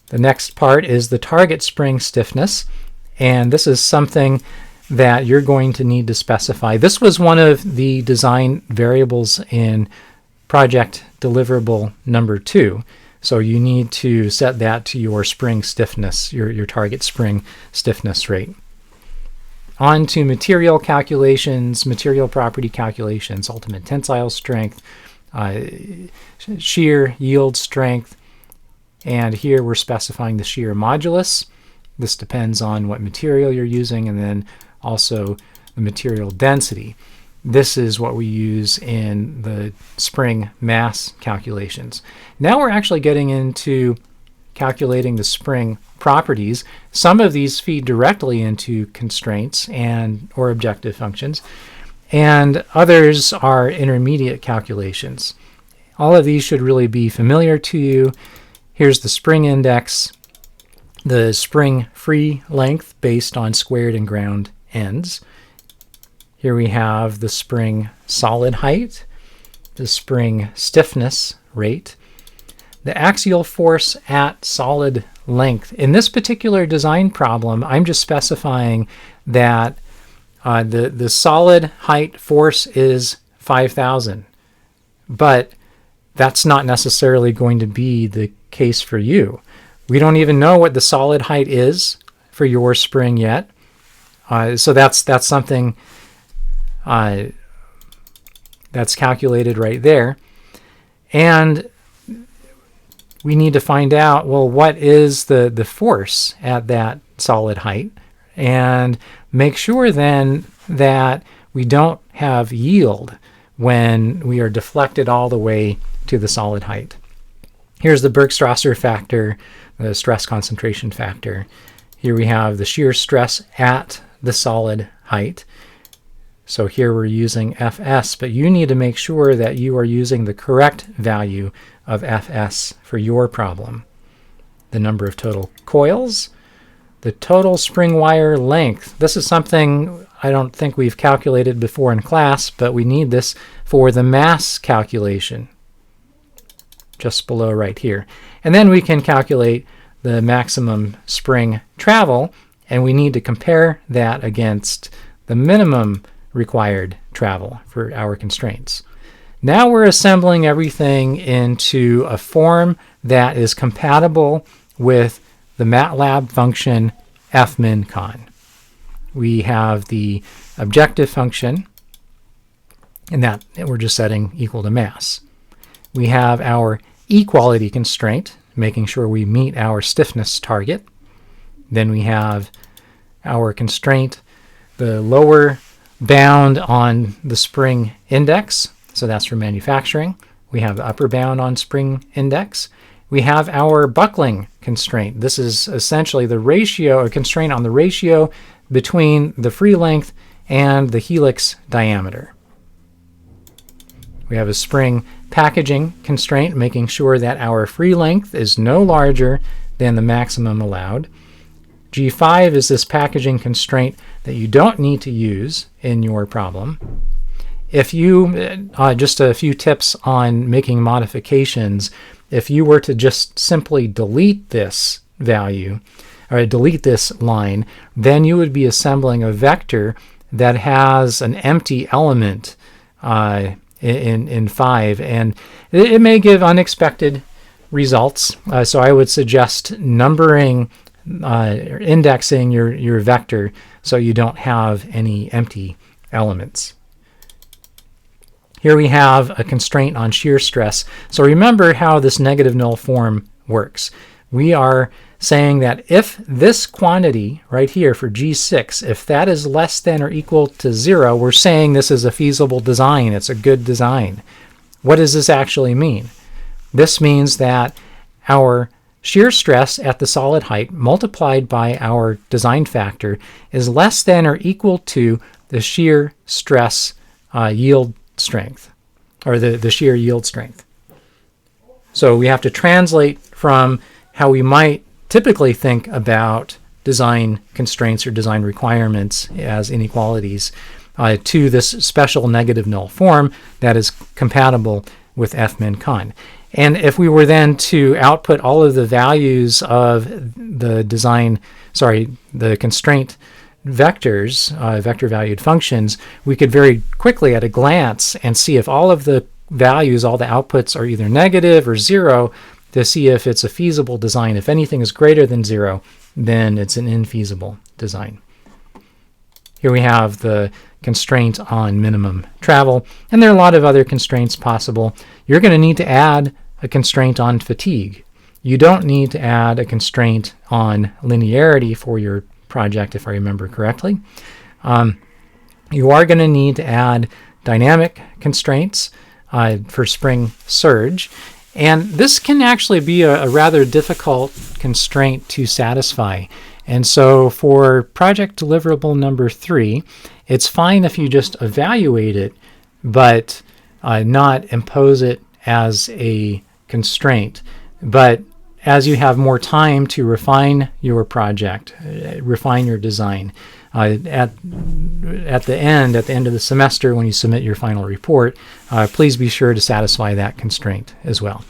The next part is the target spring stiffness, and this is something that you're going to need to specify. This was one of the design variables in project deliverable number 2. So you need to set that to your spring stiffness, your target spring stiffness rate. On to material calculations, material property calculations, ultimate tensile strength, shear yield strength, and here we're specifying the shear modulus. This depends on what material you're using, and then also the material density. This is what we use in the spring mass calculations. Now we're actually getting into calculating the spring properties. Some of these feed directly into constraints or objective functions, and others are intermediate calculations. All of these should really be familiar to you. Here's the spring index, the spring free length based on squared and ground ends. Here we have the spring solid height, the spring stiffness rate, the axial force at solid length. In this particular design problem, I'm just specifying that the solid height force is 5,000, but that's not necessarily going to be the case for you. We don't even know what the solid height is for your spring yet, so that's something that's calculated right there. And we need to find out, well, what is the force at that solid height? and make sure then that we don't have yield when we are deflected all the way to the solid height. Here's the Bergstrasser factor, the stress concentration factor. Here we have the shear stress at the solid height. So here we're using Fs, but you need to make sure that you are using the correct value of Fs for your problem. The number of total coils, the total spring wire length. This is something I don't think we've calculated before in class, but we need this for the mass calculation, just below right here. And then we can calculate the maximum spring travel, and we need to compare that against the minimum required travel for our constraints. Now we're assembling everything into a form that is compatible with the Matlab function fmin_con. We have the objective function, and that we're just setting equal to mass. We have our equality constraint, making sure we meet our stiffness target. Then we have our constraint, the lower bound on the spring index, so that's for manufacturing. We have the upper bound on spring index. We have our buckling constraint. This is essentially the ratio, or constraint on the ratio between the free length and the helix diameter. We have a spring packaging constraint, making sure that our free length is no larger than the maximum allowed. G5 is this packaging constraint that you don't need to use in your problem. If you, just a few tips on making modifications, if you were to just simply delete this value, or delete this line, then you would be assembling a vector that has an empty element in 5, and it may give unexpected results. So I would suggest numbering, indexing your vector so you don't have any empty elements. Here we have a constraint on shear stress. So remember how this negative null form works. We are saying that if this quantity right here for G6, if that is less than or equal to 0, we're saying this is a feasible design. It's a good design. What does this actually mean? This means that our shear stress at the solid height multiplied by our design factor is less than or equal to the shear stress yield strength, or the shear yield strength. So we have to translate from how we might typically think about design constraints or design requirements as inequalities to this special negative null form that is compatible with fmin_con. And if we were then to output all of the values of the the constraint vectors, vector valued functions, we could very quickly at a glance and see if all of the values, all the outputs are either negative or 0, to see if it's a feasible design. If anything is greater than 0, then it's an infeasible design. Here we have the constraint on minimum travel, and there are a lot of other constraints possible. You're going to need to add a constraint on fatigue. You don't need to add a constraint on linearity for your project, if I remember correctly. You are going to need to add dynamic constraints for spring surge, and this can actually be a rather difficult constraint to satisfy. And so for project deliverable number 3, it's fine if you just evaluate it, but not impose it as a constraint. But as you have more time to refine your project, refine your design, at the end of the semester when you submit your final report, please be sure to satisfy that constraint as well.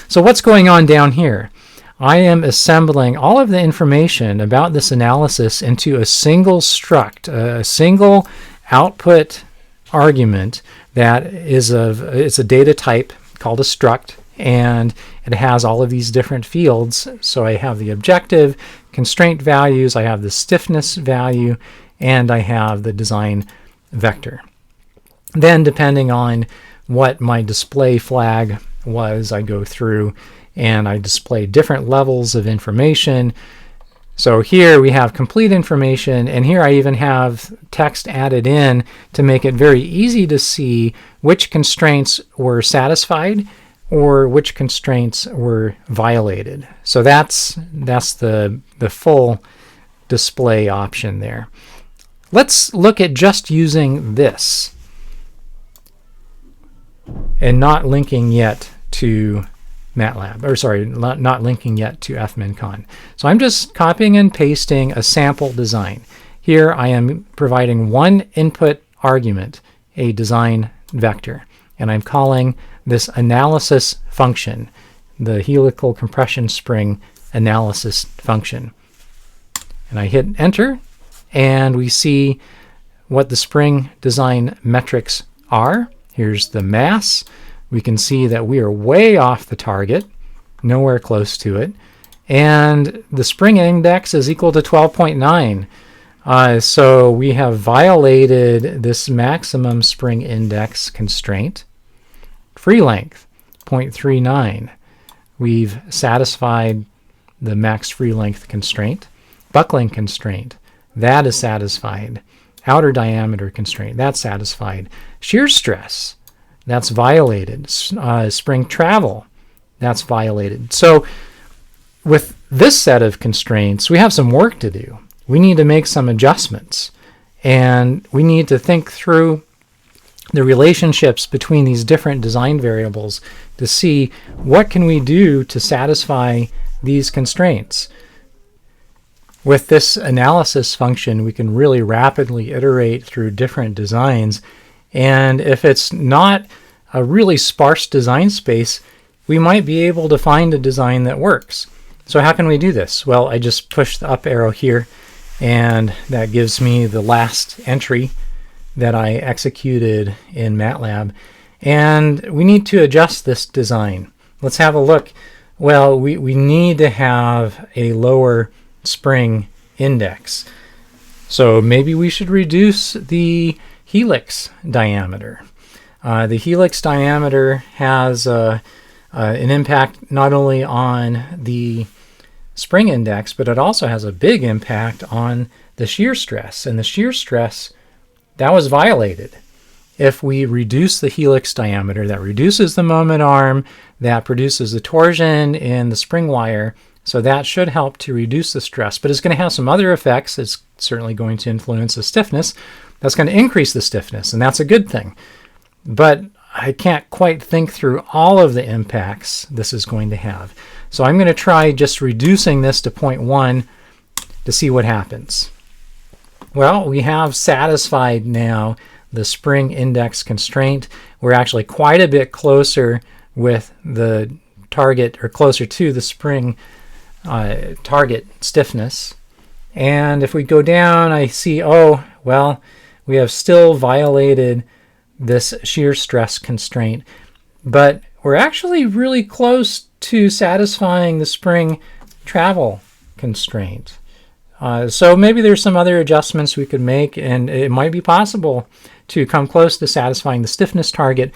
So what's going on down here? I am assembling all of the information about this analysis into a single struct, a single output argument that is it's a data type called a struct, and it has all of these different fields. So I have the objective, constraint values, I have the stiffness value, and I have the design vector. Then depending on what my display flag was, I go through and I display different levels of information. So here we have complete information, and here I even have text added in to make it very easy to see which constraints were satisfied or which constraints were violated. So that's the full display option there. Let's look at just using this and not linking yet to Matlab, or sorry, not linking yet to fmincon. So I'm just copying and pasting a sample design. Here I am providing one input argument, a design vector, and I'm calling this analysis function, the helical compression spring analysis function. And I hit enter, and we see what the spring design metrics are. Here's the mass. We can see that we are way off the target, nowhere close to it. And the spring index is equal to 12.9. So we have violated this maximum spring index constraint. Free length, 0.39. We've satisfied the max free length constraint. Buckling constraint, that is satisfied. Outer diameter constraint, that's satisfied. Shear stress, that's violated. Spring travel, that's violated. So with this set of constraints, we have some work to do. We need to make some adjustments, and we need to think through the relationships between these different design variables to see what can we do to satisfy these constraints. With this analysis function, we can really rapidly iterate through different designs, and if it's not a really sparse design space, we might be able to find a design that works. So how can we do this? Well, I just push the up arrow here, and that gives me the last entry that I executed in Matlab, and we need to adjust this design. Let's have a look. Well, we need to have a lower spring index. So maybe we should reduce the helix diameter. The helix diameter has an impact not only on the spring index, but it also has a big impact on the shear stress. And the shear stress, that was violated. If we reduce the helix diameter, that reduces the moment arm, that produces the torsion in the spring wire. So that should help to reduce the stress, but it's going to have some other effects. It's certainly going to influence the stiffness. That's going to increase the stiffness, and that's a good thing. But I can't quite think through all of the impacts this is going to have. So I'm going to try just reducing this to 0.1 to see what happens. Well, we have satisfied now the spring index constraint. We're actually quite a bit closer with the target, or closer to the spring target stiffness. And if we go down, I see, oh, well, we have still violated this shear stress constraint, but we're actually really close to satisfying the spring travel constraint. So maybe there's some other adjustments we could make, and it might be possible to come close to satisfying the stiffness target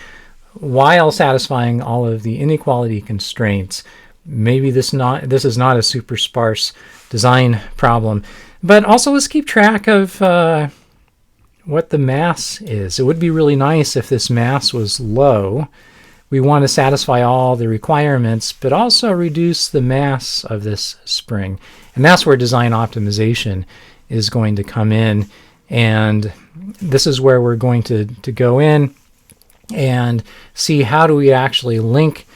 while satisfying all of the inequality constraints. Maybe this is not a super sparse design problem. But also let's keep track of what the mass is. It would be really nice if this mass was low. We want to satisfy all the requirements, but also reduce the mass of this spring. And that's where design optimization is going to come in. And this is where we're going to go in and see how do we actually link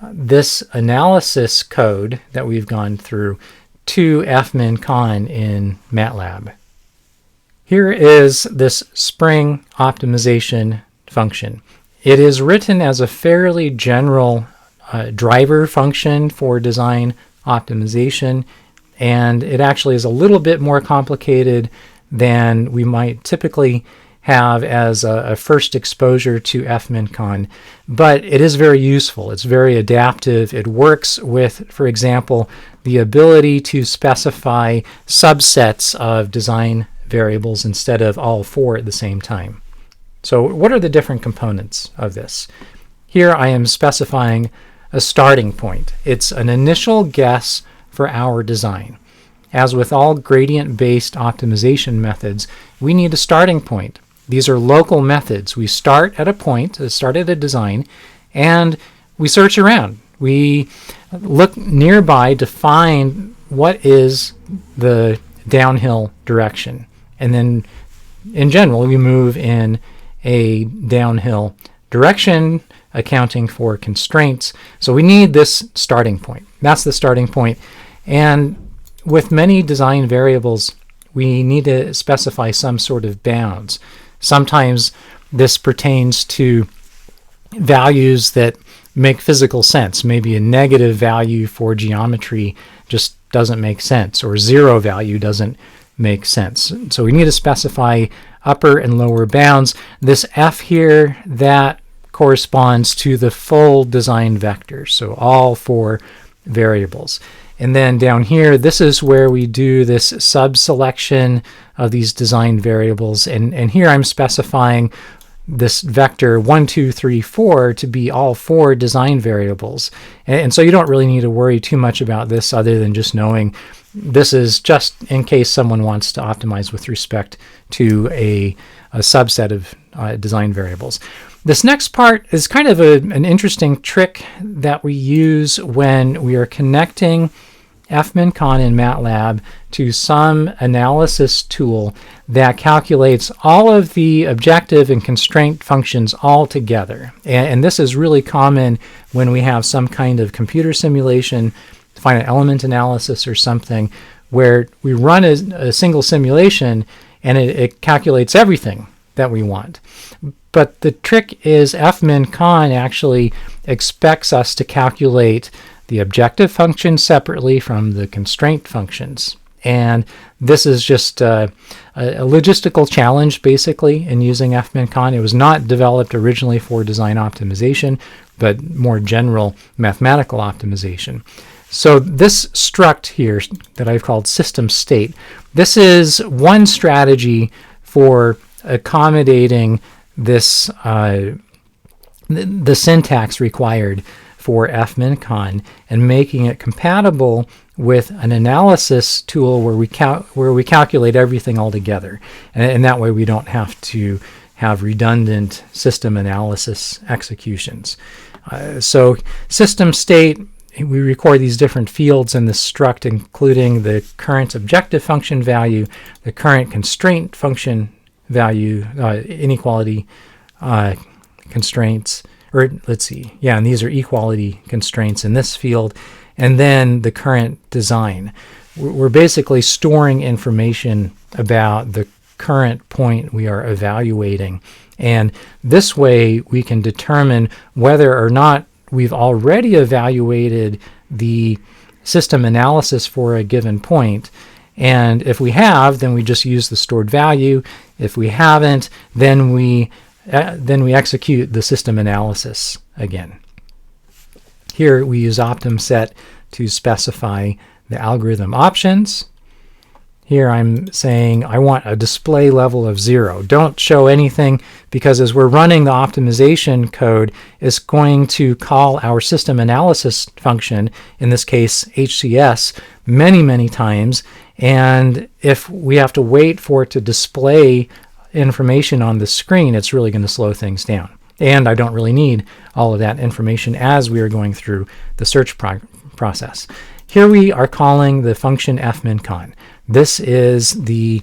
this analysis code that we've gone through to fmincon in Matlab. Here is this spring optimization function. It is written as a fairly general driver function for design optimization, and it actually is a little bit more complicated than we might typically have as a first exposure to fmincon, but it is very useful. It's very adaptive. It works with, for example, the ability to specify subsets of design variables instead of all four at the same time. So what are the different components of this? Here I am specifying a starting point. It's an initial guess for our design. as with all gradient-based optimization methods, we need a starting point. These are local methods. We start at a point, start at a design, and we search around. We look nearby to find what is the downhill direction. And then, in general, we move in a downhill direction, accounting for constraints. So we need this starting point. That's the starting point. And with many design variables, we need to specify some sort of bounds. Sometimes this pertains to values that make physical sense. Maybe a negative value for geometry just doesn't make sense, or zero value doesn't make sense. So we need to specify upper and lower bounds. This F here, that corresponds to the full design vector, so all four variables. And then down here, this is where we do this sub-selection of these design variables. And here I'm specifying this vector 1, 2, 3, 4 to be all four design variables. And so you don't really need to worry too much about this other than just knowing this is just in case someone wants to optimize with respect to a subset of design variables. This next part is kind of an interesting trick that we use when we are connecting fmincon in Matlab to some analysis tool that calculates all of the objective and constraint functions all together. And this is really common when we have some kind of computer simulation, finite element analysis or something, where we run a single simulation and it calculates everything that we want. But the trick is fmincon actually expects us to calculate the objective function separately from the constraint functions. And this is just a logistical challenge, basically, in using fmincon. It was not developed originally for design optimization, but more general mathematical optimization. So this struct here that I've called system state, this is one strategy for accommodating this the syntax required for fmincon and making it compatible with an analysis tool where we calculate everything all together, and that way we don't have to have redundant system analysis executions. So system state, we record these different fields in the struct, including the current objective function value, the current constraint function value, inequality constraints, or let's see, yeah, and these are equality constraints in this field, and then the current design. We're basically storing information about the current point we are evaluating, and this way we can determine whether or not we've already evaluated the system analysis for a given point. And if we have, then we just use the stored value. If we haven't, then we execute the system analysis again. Here we use optimset to specify the algorithm options. Here I'm saying I want a display level of 0. Don't show anything, because as we're running the optimization code, it's going to call our system analysis function, in this case HCS, many times. And if we have to wait for it to display information on the screen, it's really going to slow things down. And I don't really need all of that information as we are going through the search process. Here we are calling the function fmincon. This is the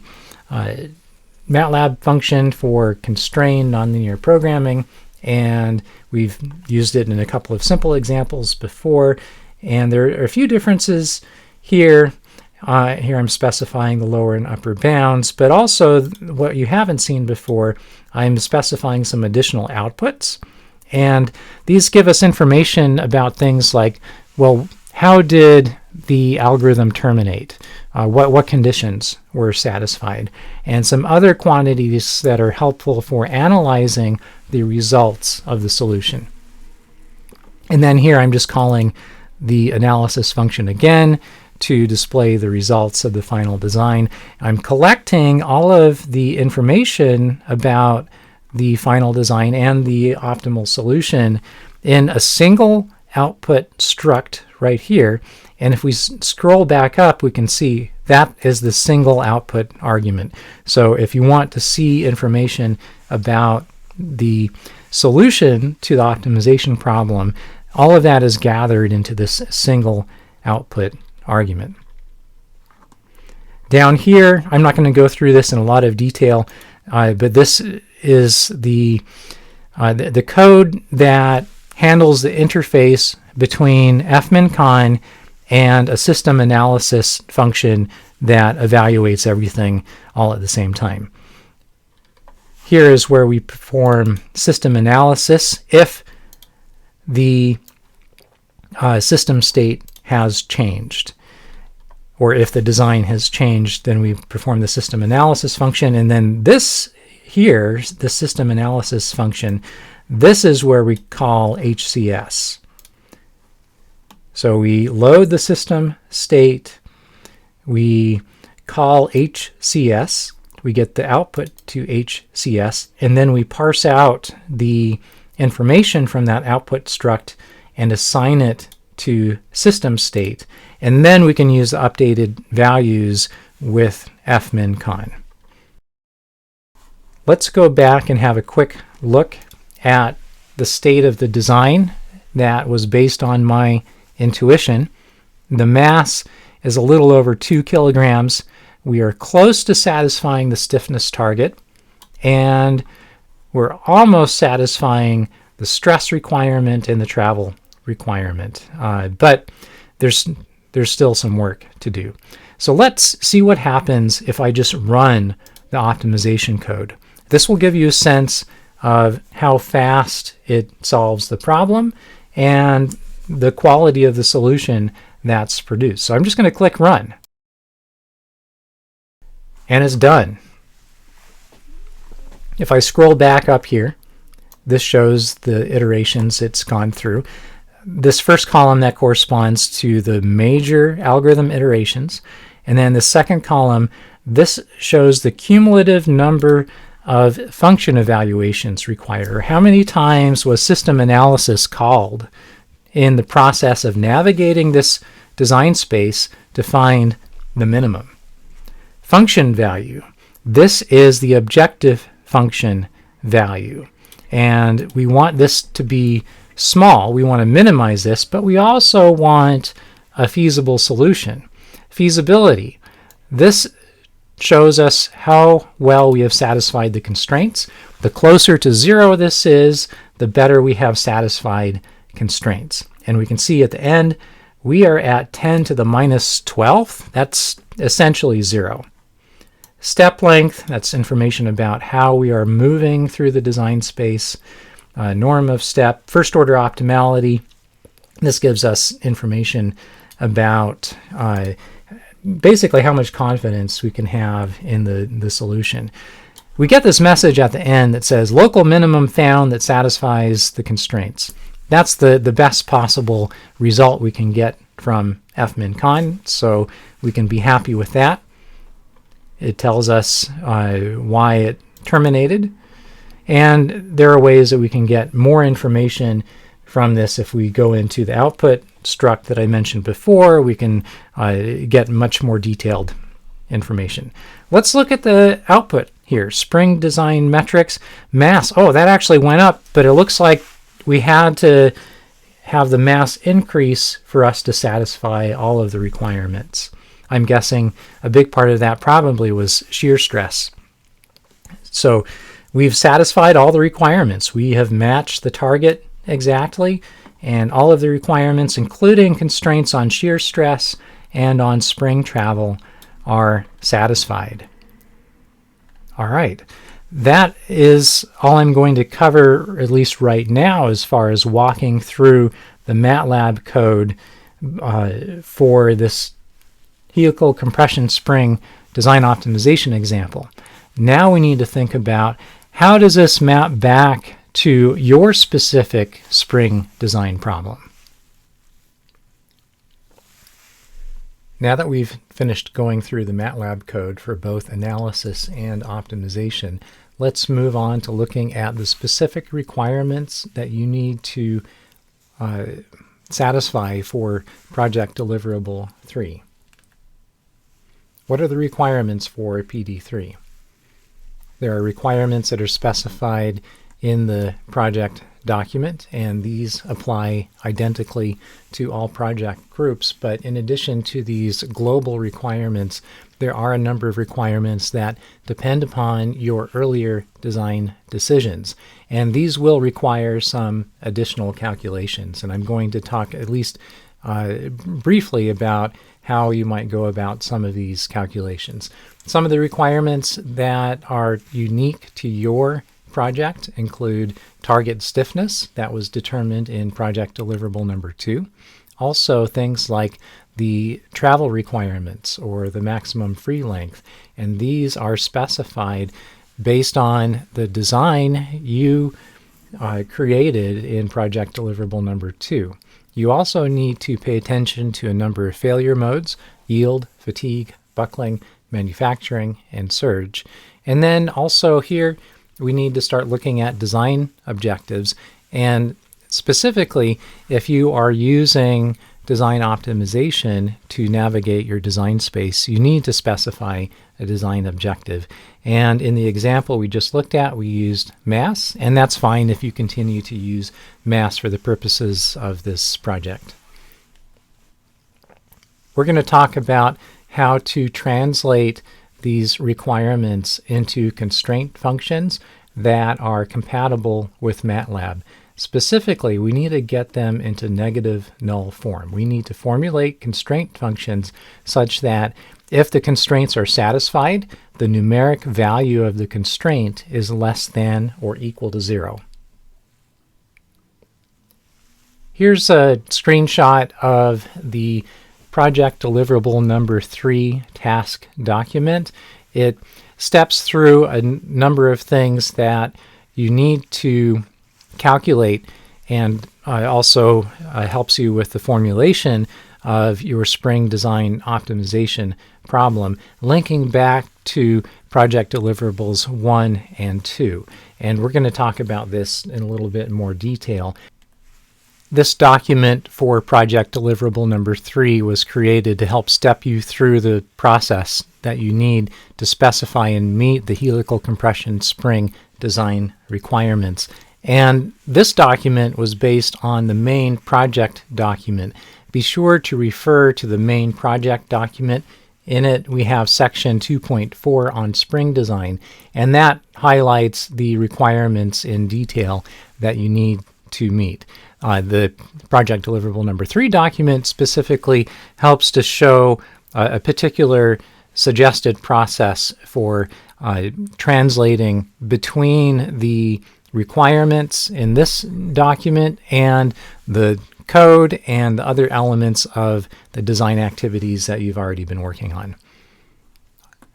MATLAB function for constrained nonlinear programming, and we've used it in a couple of simple examples before. And there are a few differences here. Here I'm specifying the lower and upper bounds, but also what you haven't seen before, I'm specifying some additional outputs. And these give us information about things like, well, how did the algorithm terminate? What conditions were satisfied? And some other quantities that are helpful for analyzing the results of the solution. And then here I'm just calling the analysis function again to display the results of the final design. I'm collecting all of the information about the final design and the optimal solution in a single output struct right here. And if we scroll back up, we can see That is the single output argument. So if you want to see information about the solution to the optimization problem, all of that is gathered into this single output argument. Down here, I'm not going to go through this in a lot of detail, but this is the code that handles the interface between fmin_con and a system analysis function that evaluates everything all at the same time. Here is where we perform system analysis if the system state has changed, or if the design has changed, then we perform the system analysis function. And then this here, the system analysis function, this is where we call HCS. So we load the system state, we call HCS, we get the output to HCS, and then we parse out the information from that output struct and assign it to system state. And then we can use the updated values with fmin_con. Let's go back and have a quick look at the state of the design that was based on my intuition. The mass is a little over 2 kilograms. We are close to satisfying the stiffness target, and we're almost satisfying the stress requirement and the travel requirement. But there's still some work to do. So let's see what happens if I just run the optimization code. This will give you a sense of how fast it solves the problem and the quality of the solution that's produced. So I'm just going to click run. And it's done. If I scroll back up here, this shows the iterations it's gone through. This first column, that corresponds to the major algorithm iterations. And then the second column, this shows the cumulative number of function evaluations required, or how many times was system analysis called in the process of navigating this design space to find the minimum. Function value. This is the objective function value. And we want this to be small. We want to minimize this, but we also want a feasible solution. Feasibility. This shows us how well we have satisfied the constraints. The closer to 0 this is, the better we have satisfied constraints. And we can see at the end, we are at 10 to the minus 12th. That's essentially 0. Step length, that's information about how we are moving through the design space. Norm of step, first order optimality. This gives us information about basically how much confidence we can have in the solution. We get this message at the end that says local minimum found that satisfies the constraints. That's the best possible result we can get from fmin_con, so we can be happy with that. It tells us why it terminated, and there are ways that we can get more information from this. If we go into the output struct that I mentioned before, we can get much more detailed information. Let's look at the output here. Spring design metrics, mass. Oh, that actually went up, but it looks like we had to have the mass increase for us to satisfy all of the requirements. I'm guessing a big part of that probably was shear stress. So we've satisfied all the requirements. We have matched the target exactly, and all of the requirements, including constraints on shear stress and on spring travel, are satisfied. All right. That is all I'm going to cover, at least right now, as far as walking through the MATLAB code for this helical compression spring design optimization example. Now we need to think about how does this map back to your specific spring design problem. Now that we've finished going through the MATLAB code for both analysis and optimization, let's move on to looking at the specific requirements that you need to satisfy for project deliverable 3. What are the requirements for PD3? There are requirements that are specified in the project document, and these apply identically to all project groups. But in addition to these global requirements, there are a number of requirements that depend upon your earlier design decisions. And these will require some additional calculations. And I'm going to talk at least briefly about how you might go about some of these calculations. Some of the requirements that are unique to your project include target stiffness that was determined in project deliverable number 2. Also things like the travel requirements or the maximum free length, and these are specified based on the design you created in project deliverable number 2. You also need to pay attention to a number of failure modes: yield, fatigue, buckling, manufacturing, and surge. And then also here we need to start looking at design objectives, and specifically if you are using design optimization to navigate your design space, you need to specify a design objective. And in the example we just looked at, we used mass, and that's fine if you continue to use mass for the purposes of this project. We're going to talk about how to translate these requirements into constraint functions that are compatible with Matlab. Specifically, we need to get them into negative null form. We need to formulate constraint functions such that if the constraints are satisfied, the numeric value of the constraint is less than or equal to 0. Here's a screenshot of the project deliverable number 3 task document. It steps through a number of things that you need to calculate, and also helps you with the formulation of your spring design optimization problem, linking back to project deliverables 1 and 2. And we're going to talk about this in a little bit more detail. This document for project deliverable number 3 was created to help step you through the process that you need to specify and meet the helical compression spring design requirements. And this document was based on the main project document. Be sure to refer to the main project document. In it, we have section 2.4 on spring design, and that highlights the requirements in detail that you need to meet. The project deliverable number 3 document specifically helps to show a particular suggested process for translating between the requirements in this document and the code and the other elements of the design activities that you've already been working on.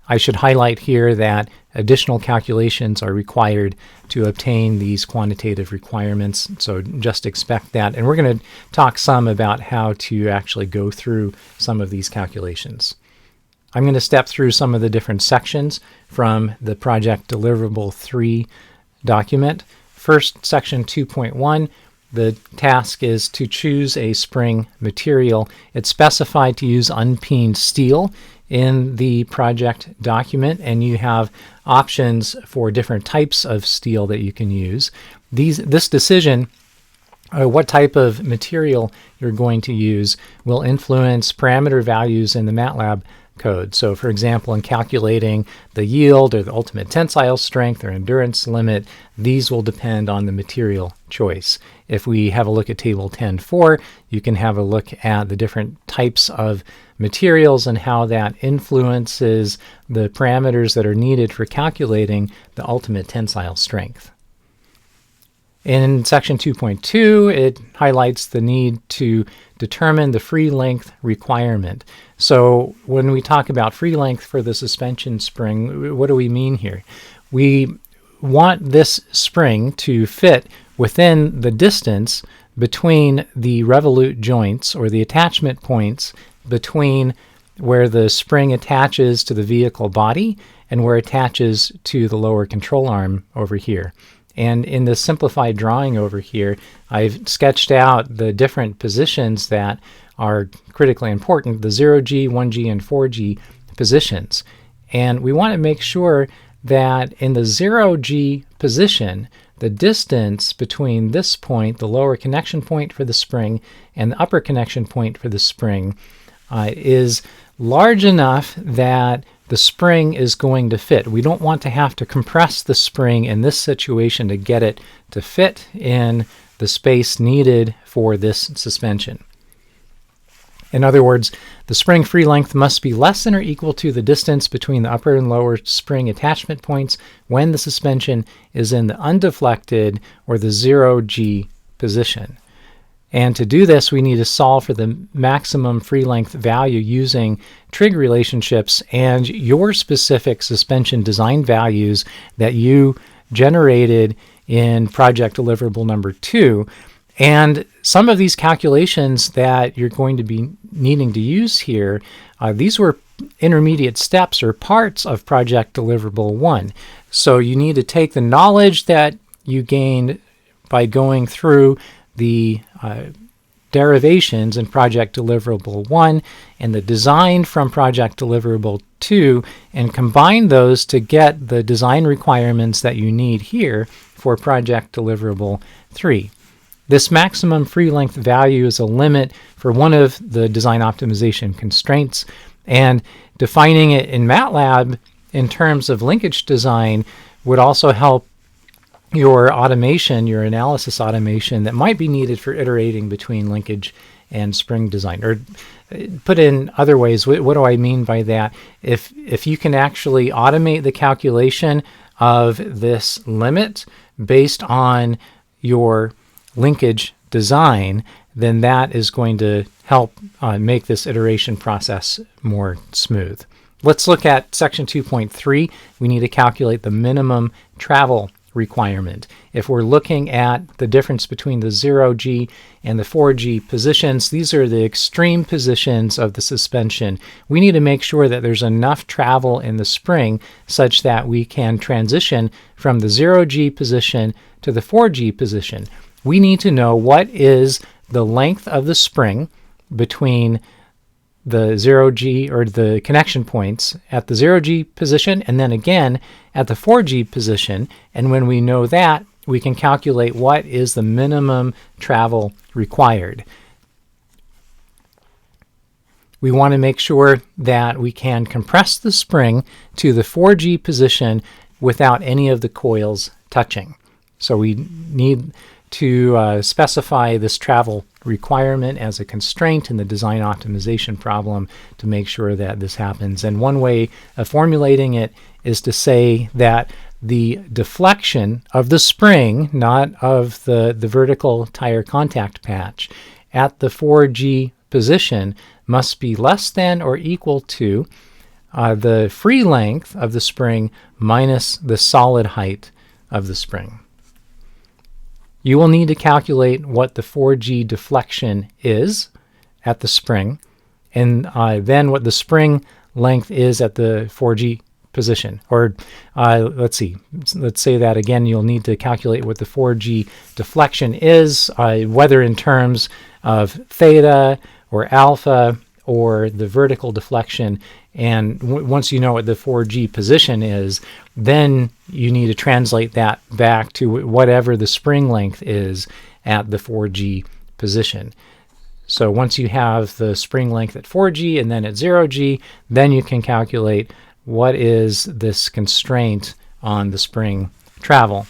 I should highlight here that additional calculations are required to obtain these quantitative requirements, so just expect that. And we're going to talk some about how to actually go through some of these calculations. I'm going to step through some of the different sections from the project deliverable 3 document. First, section 2.1, the task is to choose a spring material. It's specified to use unpeened steel in the project document, and you have options for different types of steel that you can use. This decision, what type of material you're going to use, will influence parameter values in the Matlab code. So for example, in calculating the yield or the ultimate tensile strength or endurance limit, these will depend on the material choice. If we have a look at table 10.4, you can have a look at the different types of materials and how that influences the parameters that are needed for calculating the ultimate tensile strength. In section 2.2, it highlights the need to determine the free length requirement. So when we talk about free length for the suspension spring, what do we mean here? We want this spring to fit within the distance between the revolute joints or the attachment points between where the spring attaches to the vehicle body and where it attaches to the lower control arm over here. And in the simplified drawing over here, I've sketched out the different positions that are critically important. The 0G, 1G, and 4G positions. And we want to make sure that in the 0G position, the distance between this point, the lower connection point for the spring, and the upper connection point for the spring is large enough that the spring is going to fit. We don't want to have to compress the spring in this situation to get it to fit in the space needed for this suspension. In other words, the spring free length must be less than or equal to the distance between the upper and lower spring attachment points when the suspension is in the undeflected or the 0G position. And to do this, we need to solve for the maximum free length value using trig relationships and your specific suspension design values that you generated in project deliverable number 2. And some of these calculations that you're going to be needing to use here, these were intermediate steps or parts of project deliverable 1. So you need to take the knowledge that you gained by going through the derivations in project deliverable 1 and the design from project deliverable 2 and combine those to get the design requirements that you need here for project deliverable 3. This maximum free length value is a limit for one of the design optimization constraints, and defining it in Matlab in terms of linkage design would also help your automation, your analysis automation that might be needed for iterating between linkage and spring design. Or put in other ways, what do I mean by that? If you can actually automate the calculation of this limit based on your linkage design, then that is going to help make this iteration process more smooth. Let's look at section 2.3. We need to calculate the minimum travel requirement. If we're looking at the difference between the 0G and the 4G positions, these are the extreme positions of the suspension. We need to make sure that there's enough travel in the spring such that we can transition from the 0G position to the 4G position. We need to know what is the length of the spring between the 0G or the connection points at the 0G position and then again at the 4G position. And when we know that, we can calculate what is the minimum travel required. We want to make sure that we can compress the spring to the 4G position without any of the coils touching. So we need to specify this travel requirement as a constraint in the design optimization problem to make sure that this happens. And one way of formulating it is to say that the deflection of the spring, not of the vertical tire contact patch, at the 4G position must be less than or equal to the free length of the spring minus the solid height of the spring. You will need to calculate what the 4G deflection is at the spring, and then what the spring length is at the 4G position. Or let's say that again. You'll need to calculate what the 4G deflection is, whether in terms of theta or alpha or the vertical deflection. And once you know what the 4G position is, then you need to translate that back to whatever the spring length is at the 4G position. So once you have the spring length at 4G and then at 0G, then you can calculate what is this constraint on the spring travel.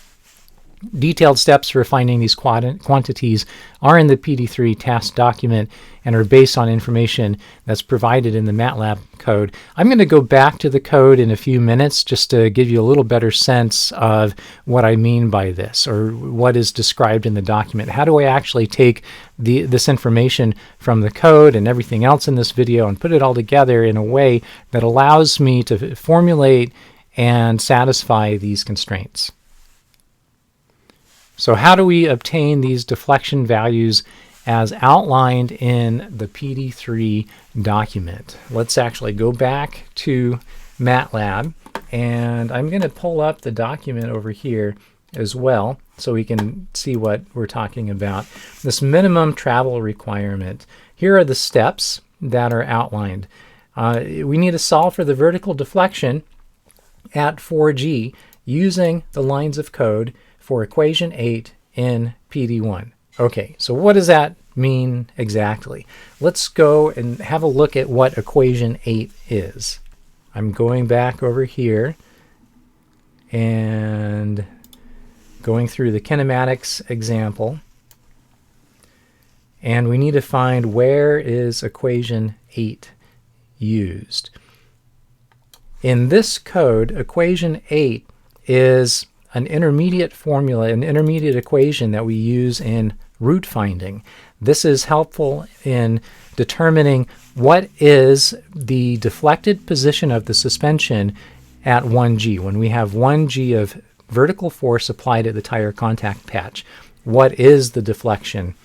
Detailed steps for finding these quantities are in the PD3 task document and are based on information that's provided in the Matlab code. I'm going to go back to the code in a few minutes just to give you a little better sense of what I mean by this, or what is described in the document. How do I actually take this information from the code and everything else in this video and put it all together in a way that allows me to formulate and satisfy these constraints? So how do we obtain these deflection values as outlined in the PD3 document? Let's actually go back to MATLAB, and I'm going to pull up the document over here as well so we can see what we're talking about. This minimum travel requirement. Here are the steps that are outlined. we need to solve for the vertical deflection at 4G using the lines of code for equation 8 in PD1. Okay, so what does that mean exactly? Let's go and have a look at what equation 8 is. I'm going back over here and going through the kinematics example. And we need to find where is equation 8 used. In this code, equation 8 is an intermediate formula, an intermediate equation that we use in root finding. This is helpful in determining what is the deflected position of the suspension at 1G. When we have 1G of vertical force applied at the tire contact patch, what is the deflection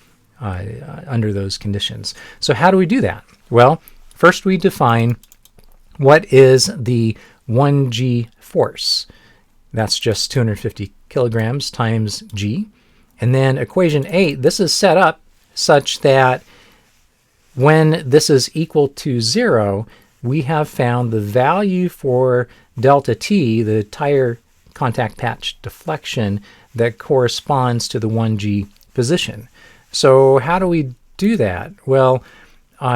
under those conditions? So how do we do that? Well, first we define what is the 1G force. That's just 250 kilograms times G. And then equation 8, this is set up such that when this is equal to 0, we have found the value for delta T, the tire contact patch deflection, that corresponds to the 1G position. So how do we do that? Well,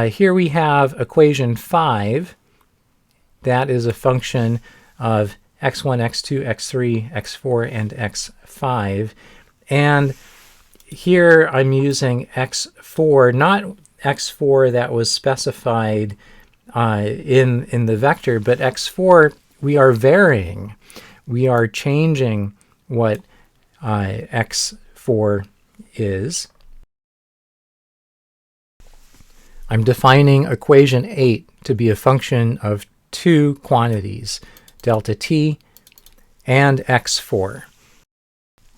here we have equation 5. That is a function of x1, x2, x3, x4, and x5. And here I'm using x4, not x4 that was specified in the vector, but x4 we are varying. We are changing what x4 is. I'm defining equation 8 to be a function of two quantities, delta T and x4.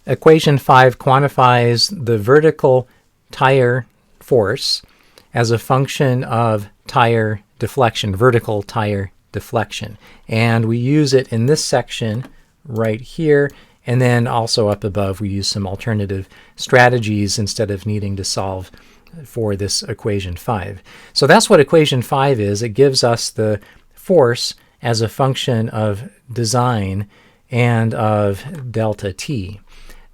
Equation 5 quantifies the vertical tire force as a function of tire deflection, vertical tire deflection. And we use it in this section right here, and then also up above we use some alternative strategies instead of needing to solve for this equation 5. So that's what equation 5 is. It gives us the force as a function of design and of delta T.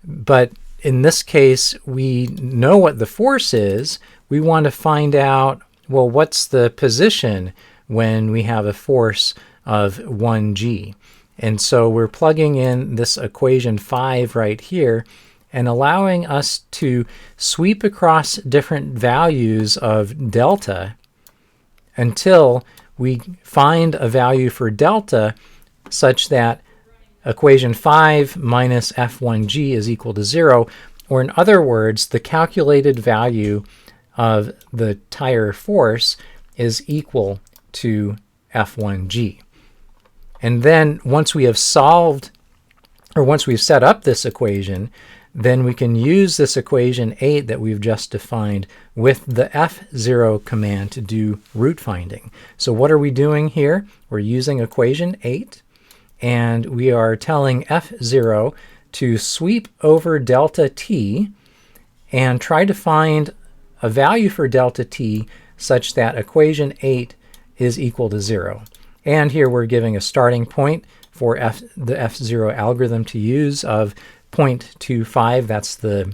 But in this case, we know what the force is. We want to find out, well, what's the position when we have a force of 1G? And so we're plugging in this equation 5 right here and allowing us to sweep across different values of delta until we find a value for delta such that equation 5 minus F1G is equal to 0, or in other words, the calculated value of the tire force is equal to F1G. And then once we have solved, or once we've set up this equation, then we can use this equation 8 that we've just defined with the F0 command to do root finding. So what are we doing here? We're using equation 8, and we are telling F0 to sweep over delta T and try to find a value for delta T such that equation 8 is equal to 0. And here we're giving a starting point for the F0 algorithm to use of 0.25. That's the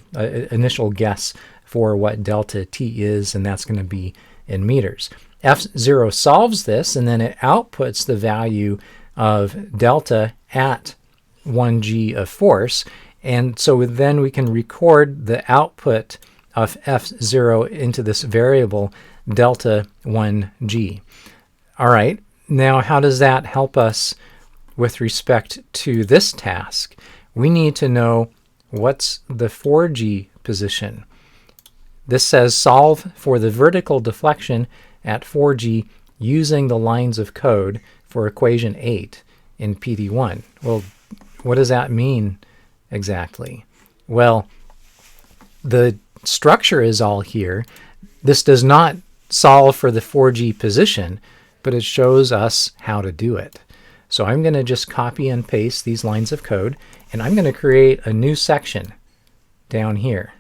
initial guess for what delta T is, and that's going to be in meters. F0 solves this, and then it outputs the value of delta at 1G of force. And so then we can record the output of F0 into this variable delta 1G. All right, now how does that help us with respect to this task? We need to know what's the 4G position. This says solve for the vertical deflection at 4G using the lines of code for equation 8 in PD1. Well, what does that mean exactly? Well, the structure is all here. This does not solve for the 4G position, but it shows us how to do it. So I'm going to just copy and paste these lines of code, and I'm going to create a new section down here.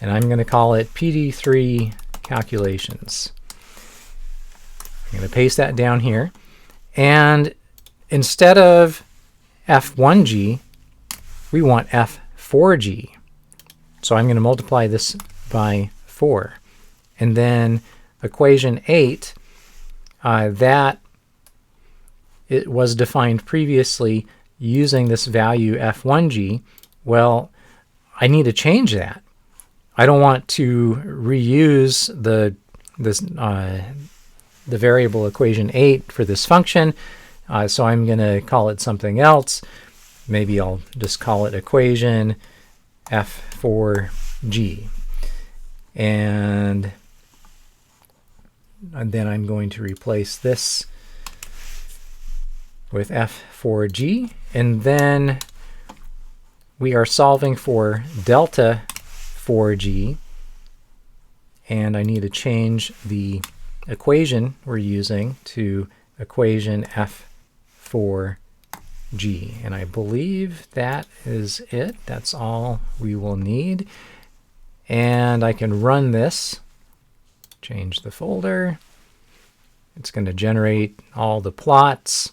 and I'm going to call it PD3 calculations. I'm going to paste that down here. And instead of F1G, we want F4G. So I'm going to multiply this by 4. And then equation 8, that it was defined previously using this value F1G. Well, I need to change that. I don't want to reuse the variable equation 8 for this function, so I'm going to call it something else. Maybe I'll just call it equation F4G. And then I'm going to replace this with F4G, and then we are solving for delta 4G, and I need to change the equation we're using to equation F4G, and I believe that is it. That's all we will need, and I can run this, change the folder. It's going to generate all the plots,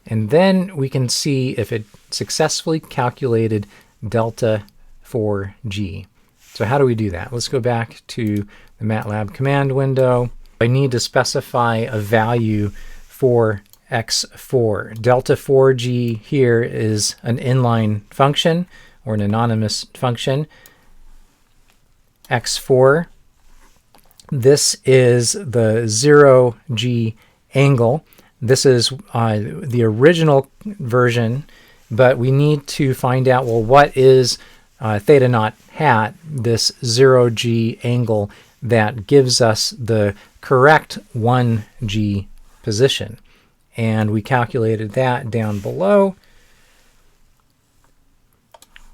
and then we can see if it successfully calculated delta 4G. So how do we do that? Let's go back to the Matlab command window. I need to specify a value for x4. Delta 4G here is an inline function or an anonymous function. x4, this is the 0G angle. This is the original version, but we need to find out, well, what is theta naught hat, this 0G angle that gives us the correct 1G position. And we calculated that down below.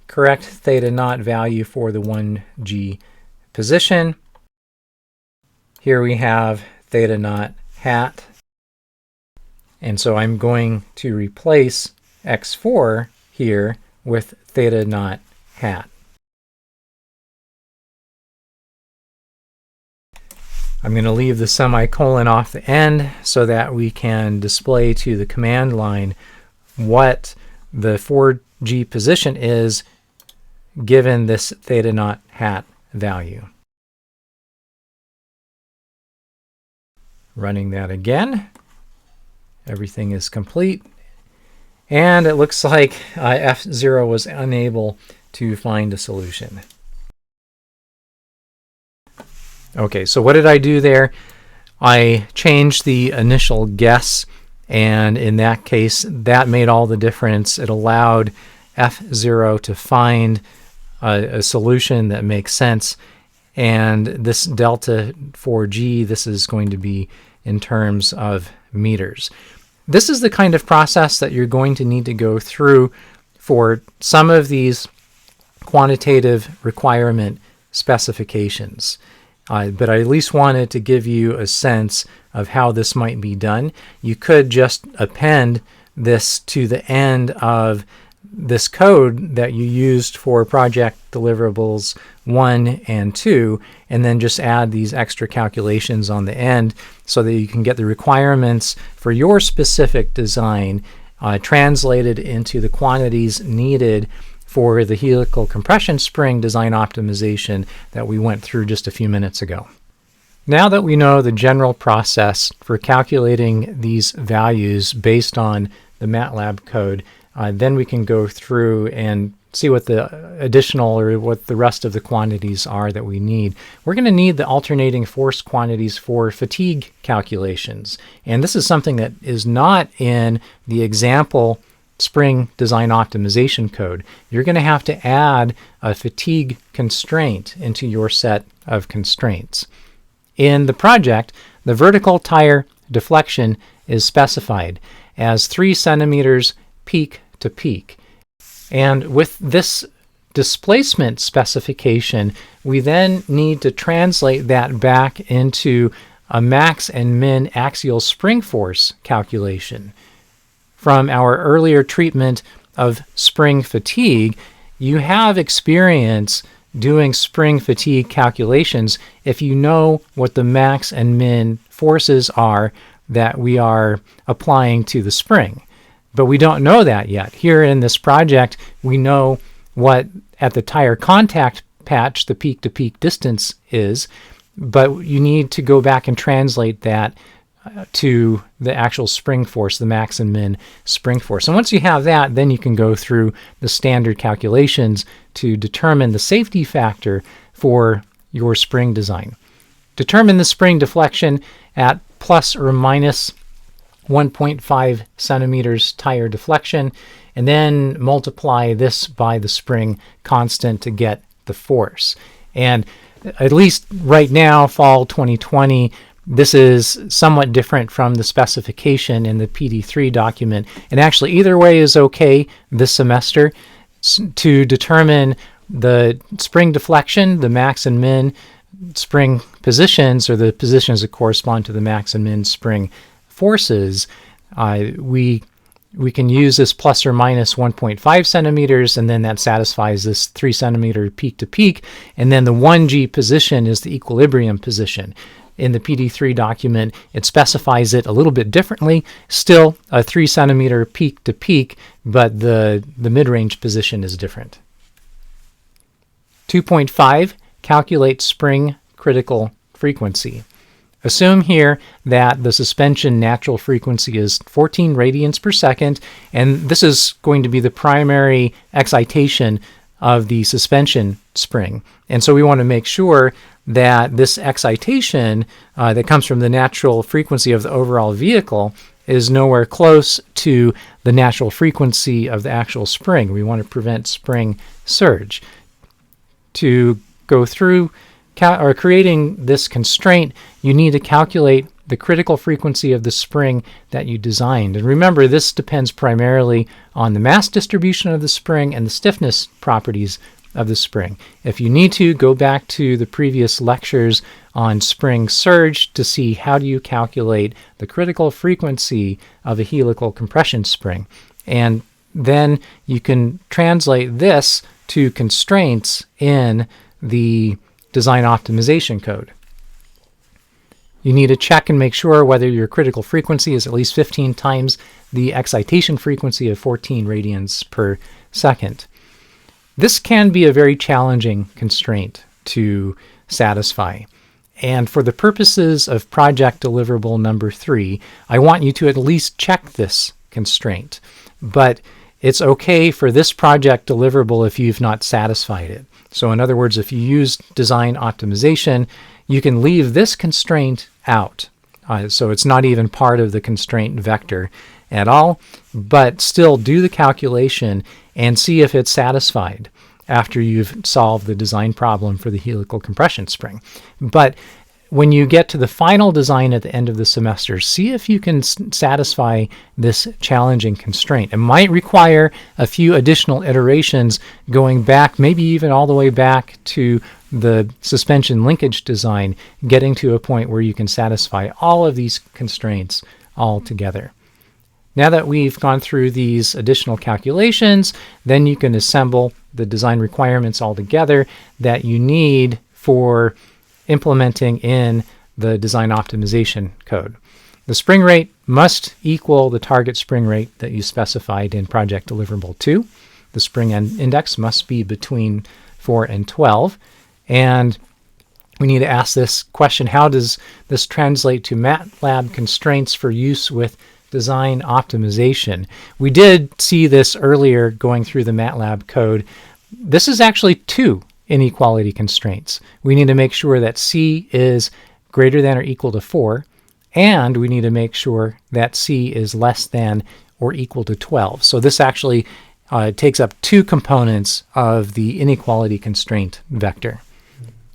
Correct theta naught value for the 1G position. Here we have theta naught hat. And so I'm going to replace x4 here with theta naught hat. I'm going to leave the semicolon off the end so that we can display to the command line what the 4G position is given this theta naught hat value. Running that again. Everything is complete. And it looks like F0 was unable to find a solution. Okay, so what did I do there? I changed the initial guess, and in that case, that made all the difference. It allowed F0 to find a solution that makes sense. And this delta 4G, this is going to be in terms of meters. This is the kind of process that you're going to need to go through for some of these quantitative requirement specifications. But I at least wanted to give you a sense of how this might be done. You could just append this to the end of this code that you used for project deliverables 1 and 2, and then just add these extra calculations on the end so that you can get the requirements for your specific design translated into the quantities needed for the helical compression spring design optimization that we went through just a few minutes ago. Now that we know the general process for calculating these values based on the MATLAB code, then we can go through and see what the additional or what the rest of the quantities are that we need. We're going to need the alternating force quantities for fatigue calculations. And this is something that is not in the example spring design optimization code. You're going to have to add a fatigue constraint into your set of constraints. In the project, the vertical tire deflection is specified as 3 centimeters peak to peak. And with this displacement specification, we then need to translate that back into a max and min axial spring force calculation. From our earlier treatment of spring fatigue, you have experience doing spring fatigue calculations if you know what the max and min forces are that we are applying to the spring. But we don't know that yet. Here in this project, we know what at the tire contact patch the peak-to-peak distance is, but you need to go back and translate that to the actual spring force, the max and min spring force. And once you have that, then you can go through the standard calculations to determine the safety factor for your spring design. Determine the spring deflection at plus or minus 1.5 centimeters tire deflection, and then multiply this by the spring constant to get the force. And at least right now, fall 2020, this is somewhat different from the specification in the PD3 document. And actually, either way is okay this semester. To determine the spring deflection, the max and min spring positions, or the positions that correspond to the max and min spring forces, we can use this plus or minus 1.5 centimeters, and then that satisfies this 3 centimeter peak to peak. And then the 1G position is the equilibrium position. In the PD3 document, it specifies it a little bit differently, still a 3 centimeter peak to peak, but the mid-range position is different. 2.5, calculate spring critical frequency. Assume here that the suspension natural frequency is 14 radians per second, and this is going to be the primary excitation of the suspension spring. And so we want to make sure that this excitation that comes from the natural frequency of the overall vehicle is nowhere close to the natural frequency of the actual spring. We want to prevent spring surge. To go through creating this constraint, you need to calculate the critical frequency of the spring that you designed. And remember, this depends primarily on the mass distribution of the spring and the stiffness properties of the spring. If you need to, go back to the previous lectures on spring surge to see how do you calculate the critical frequency of a helical compression spring. And then you can translate this to constraints in the design optimization code. You need to check and make sure whether your critical frequency is at least 15 times the excitation frequency of 14 radians per second. This can be a very challenging constraint to satisfy. And for the purposes of project deliverable number 3, I want you to at least check this constraint. But it's okay for this project deliverable if you've not satisfied it. So in other words, if you use design optimization, you can leave this constraint out. So it's not even part of the constraint vector at all, but still do the calculation and see if it's satisfied after you've solved the design problem for the helical compression spring. But when you get to the final design at the end of the semester, see if you can satisfy this challenging constraint. It might require a few additional iterations going back, maybe even all the way back to the suspension linkage design, getting to a point where you can satisfy all of these constraints all together. Now that we've gone through these additional calculations, then you can assemble the design requirements all together that you need for implementing in the design optimization code. The spring rate must equal the target spring rate that you specified in project deliverable 2. The spring index must be between 4 and 12. And we need to ask this question: how does this translate to MATLAB constraints for use with design optimization? We did see this earlier going through the MATLAB code. This is actually 2 inequality constraints. We need to make sure that C is greater than or equal to 4, and we need to make sure that C is less than or equal to 12. So this actually takes up 2 components of the inequality constraint vector.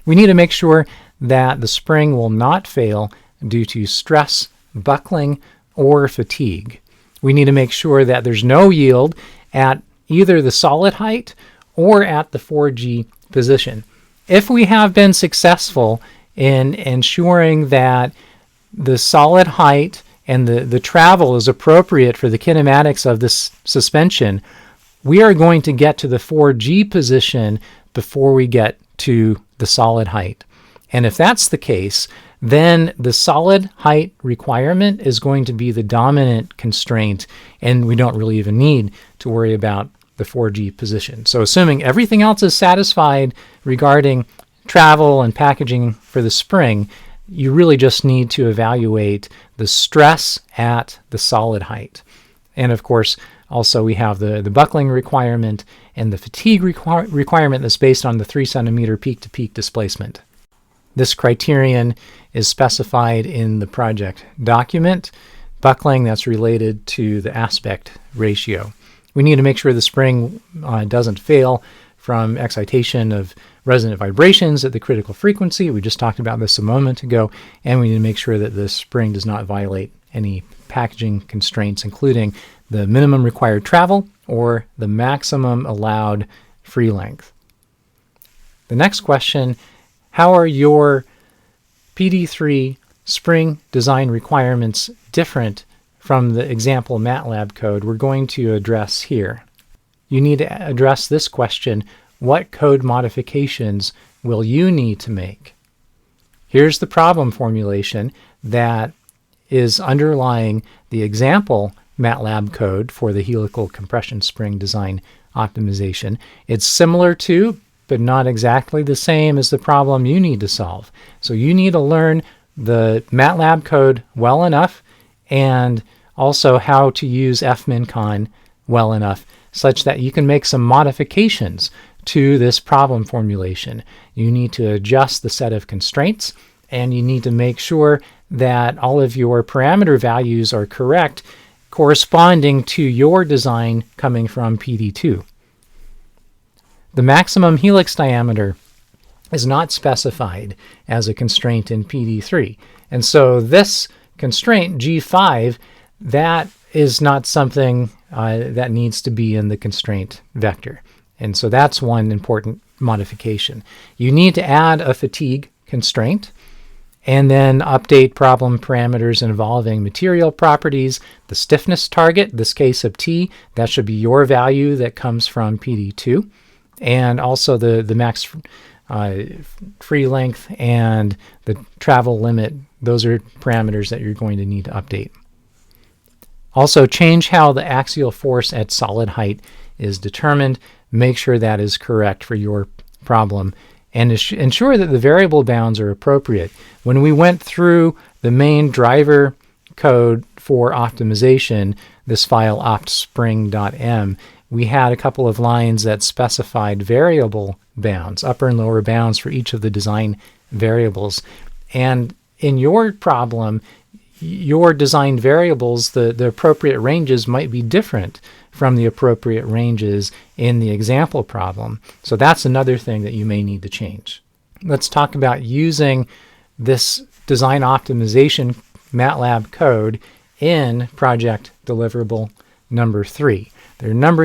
We need to make sure that the spring will not fail due to stress, buckling, or fatigue. We need to make sure that there's no yield at either the solid height or at the 4G position. If we have been successful in ensuring that the solid height and the travel is appropriate for the kinematics of this suspension, we are going to get to the 4G position before we get to the solid height. And if that's the case, then the solid height requirement is going to be the dominant constraint, and we don't really even need to worry about the 4G position. So assuming everything else is satisfied regarding travel and packaging for the spring, you really just need to evaluate the stress at the solid height. And of course, also we have the buckling requirement and the fatigue requirement that's based on the 3 centimeter peak-to-peak displacement. This criterion is specified in the project document. Buckling, that's related to the aspect ratio. We need to make sure the spring doesn't fail from excitation of resonant vibrations at the critical frequency. We just talked about this a moment ago. And we need to make sure that the spring does not violate any packaging constraints, including the minimum required travel or the maximum allowed free length. The next question: how are your PD3 spring design requirements different from the example MATLAB code we're going to address here? You need to address this question: what code modifications will you need to make? Here's the problem formulation that is underlying the example MATLAB code for the helical compression spring design optimization. It's similar to, but not exactly the same as the problem you need to solve. So you need to learn the MATLAB code well enough, and also how to use fmincon well enough, such that you can make some modifications to this problem formulation. You need to adjust the set of constraints, and you need to make sure that all of your parameter values are correct, corresponding to your design coming from PD2. The maximum helix diameter is not specified as a constraint in PD3. And so this constraint, G5, that is not something that needs to be in the constraint vector. And so that's one important modification. You need to add a fatigue constraint, and then update problem parameters involving material properties, the stiffness target, this case of T, that should be your value that comes from PD2, and also the max free length and the travel limit. Those are parameters that you're going to need to update. Also, change how the axial force at solid height is determined. Make sure that is correct for your problem, and ensure that the variable bounds are appropriate. When we went through the main driver code for optimization, this file optspring.m, we had a couple of lines that specified variable bounds, upper and lower bounds for each of the design variables. And in your problem, your design variables, the appropriate ranges might be different from the appropriate ranges in the example problem. So that's another thing that you may need to change. Let's talk about using this design optimization MATLAB code in project deliverable number 3. There are a number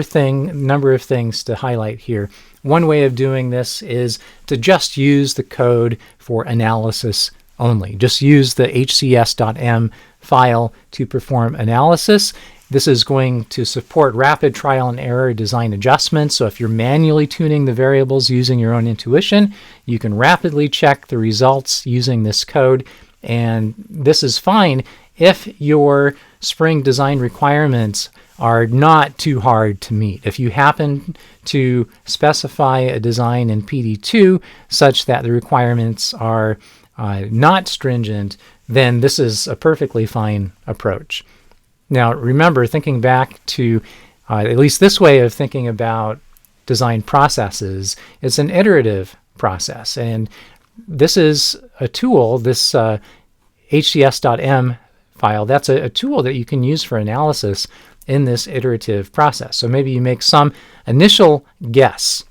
of things to highlight here. One way of doing this is to just use the code for analysis only. Just use the hcs.m file to perform analysis. This is going to support rapid trial and error design adjustments. So if you're manually tuning the variables using your own intuition, you can rapidly check the results using this code. And this is fine if your spring design requirements are not too hard to meet. If you happen to specify a design in PD2 such that the requirements are not stringent, then this is a perfectly fine approach. Now remember, thinking back to at least this way of thinking about design processes, it's an iterative process. And this is a tool, this hcs.m file, that's a tool that you can use for analysis in this iterative process. So maybe you make some initial guess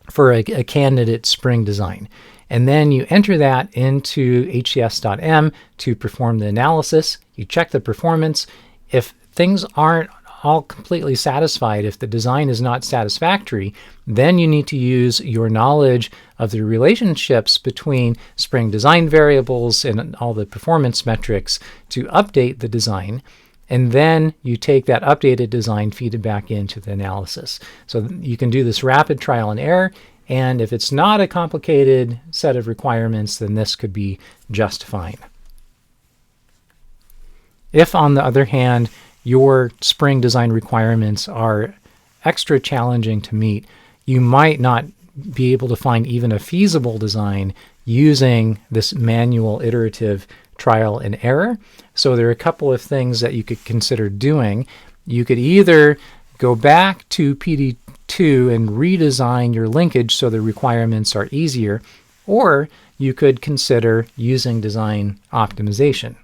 for a candidate spring design, and then you enter that into hcs.m to perform the analysis. You check the performance. If things aren't all completely satisfied, if the design is not satisfactory, then you need to use your knowledge of the relationships between spring design variables and all the performance metrics to update the design. And then you take that updated design, feed it back into the analysis. So you can do this rapid trial and error, And if it's not a complicated set of requirements, then this could be just fine. If, on the other hand, your spring design requirements are extra challenging to meet, you might not be able to find even a feasible design using this manual iterative trial and error. So there are a couple of things that you could consider doing. You could either go back to PD2 and redesign your linkage so the requirements are easier, or you could consider using design optimization.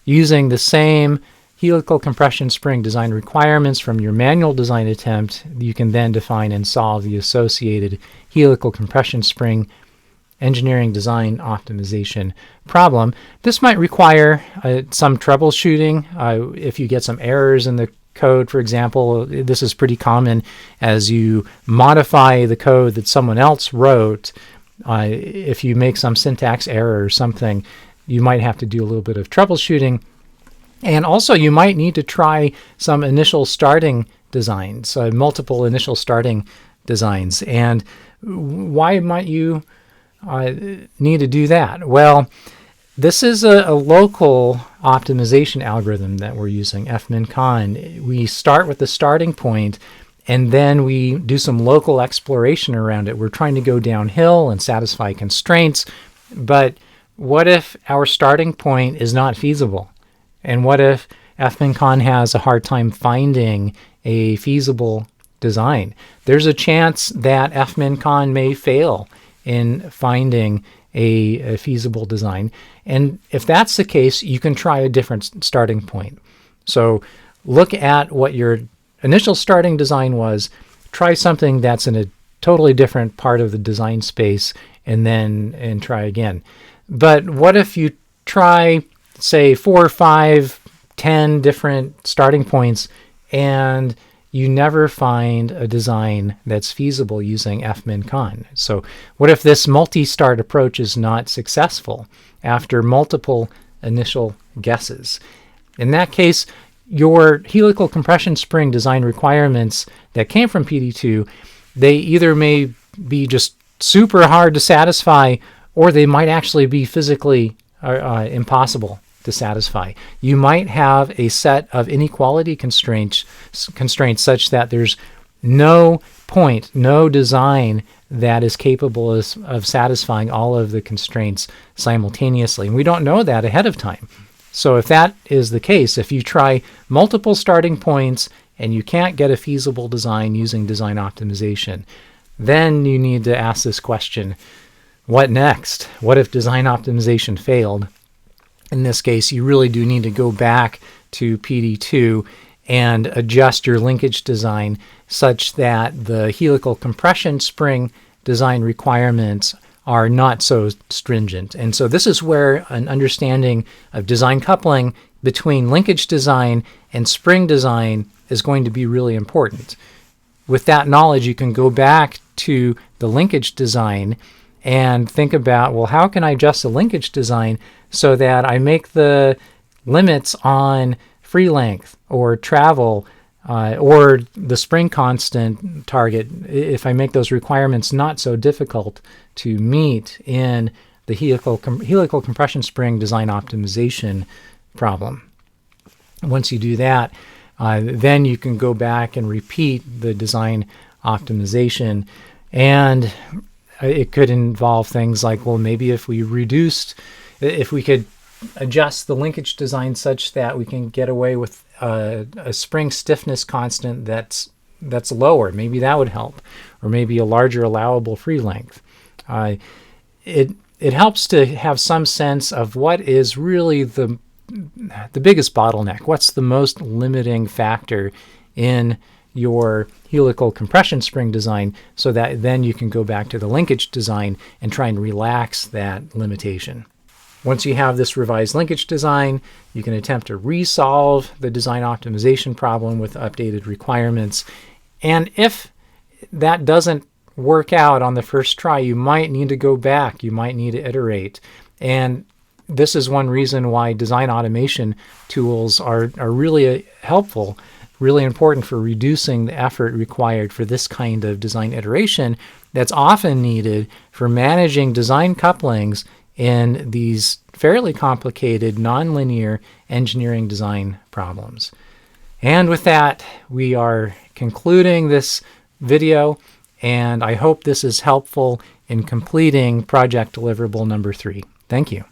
Using the same helical compression spring design requirements from your manual design attempt, you can then define and solve the associated helical compression spring engineering design optimization problem. This might require some troubleshooting. If you get some errors in the code, for example, this is pretty common as you modify the code that someone else wrote. If you make some syntax error or something, you might have to do a little bit of troubleshooting. And also you might need to try some initial starting designs, multiple initial starting designs. And why might you need to do that? Well, this is a local optimization algorithm that we're using, fmin_con. We start with the starting point, and then we do some local exploration around it. We're trying to go downhill and satisfy constraints, but what if our starting point is not feasible? And what if fmin_con has a hard time finding a feasible design? There's a chance that fmin_con may fail in finding a feasible design. And if that's the case, you can try a different starting point. So look at what your initial starting design was, try something that's in a totally different part of the design space, and try again. But what if you try, say, 4, 5, 10 different starting points and you never find a design that's feasible using fmin_con? So what if this multi-start approach is not successful after multiple initial guesses? In that case, your helical compression spring design requirements that came from PD2, they either may be just super hard to satisfy, or they might actually be physically impossible to satisfy. You might have a set of inequality constraints such that there's no design that is capable of satisfying all of the constraints simultaneously. And we don't know that ahead of time. So if that is the case, if you try multiple starting points and you can't get a feasible design using design optimization, then you need to ask this question: what next? What if design optimization failed? In this case, you really do need to go back to PD2 and adjust your linkage design such that the helical compression spring design requirements are not so stringent. And so this is where an understanding of design coupling between linkage design and spring design is going to be really important. With that knowledge, you can go back to the linkage design and think about, well, how can I adjust the linkage design so that I make the limits on free length or travel or the spring constant target, if I make those requirements not so difficult to meet in the helical compression spring design optimization problem. Once you do that, then you can go back and repeat the design optimization. And it could involve things like, well, maybe if we could adjust the linkage design such that we can get away with a spring stiffness constant that's lower, maybe that would help, or maybe a larger allowable free length. It helps to have some sense of what is really the biggest bottleneck, what's the most limiting factor in your helical compression spring design, so that then you can go back to the linkage design and try and relax that limitation. Once you have this revised linkage design, you can attempt to resolve the design optimization problem with updated requirements. And if that doesn't work out on the first try, you might need to go back, you might need to iterate. And this is one reason why design automation tools are really helpful. really important for reducing the effort required for this kind of design iteration that's often needed for managing design couplings in these fairly complicated nonlinear engineering design problems. And with that, we are concluding this video, and I hope this is helpful in completing project deliverable number 3. Thank you.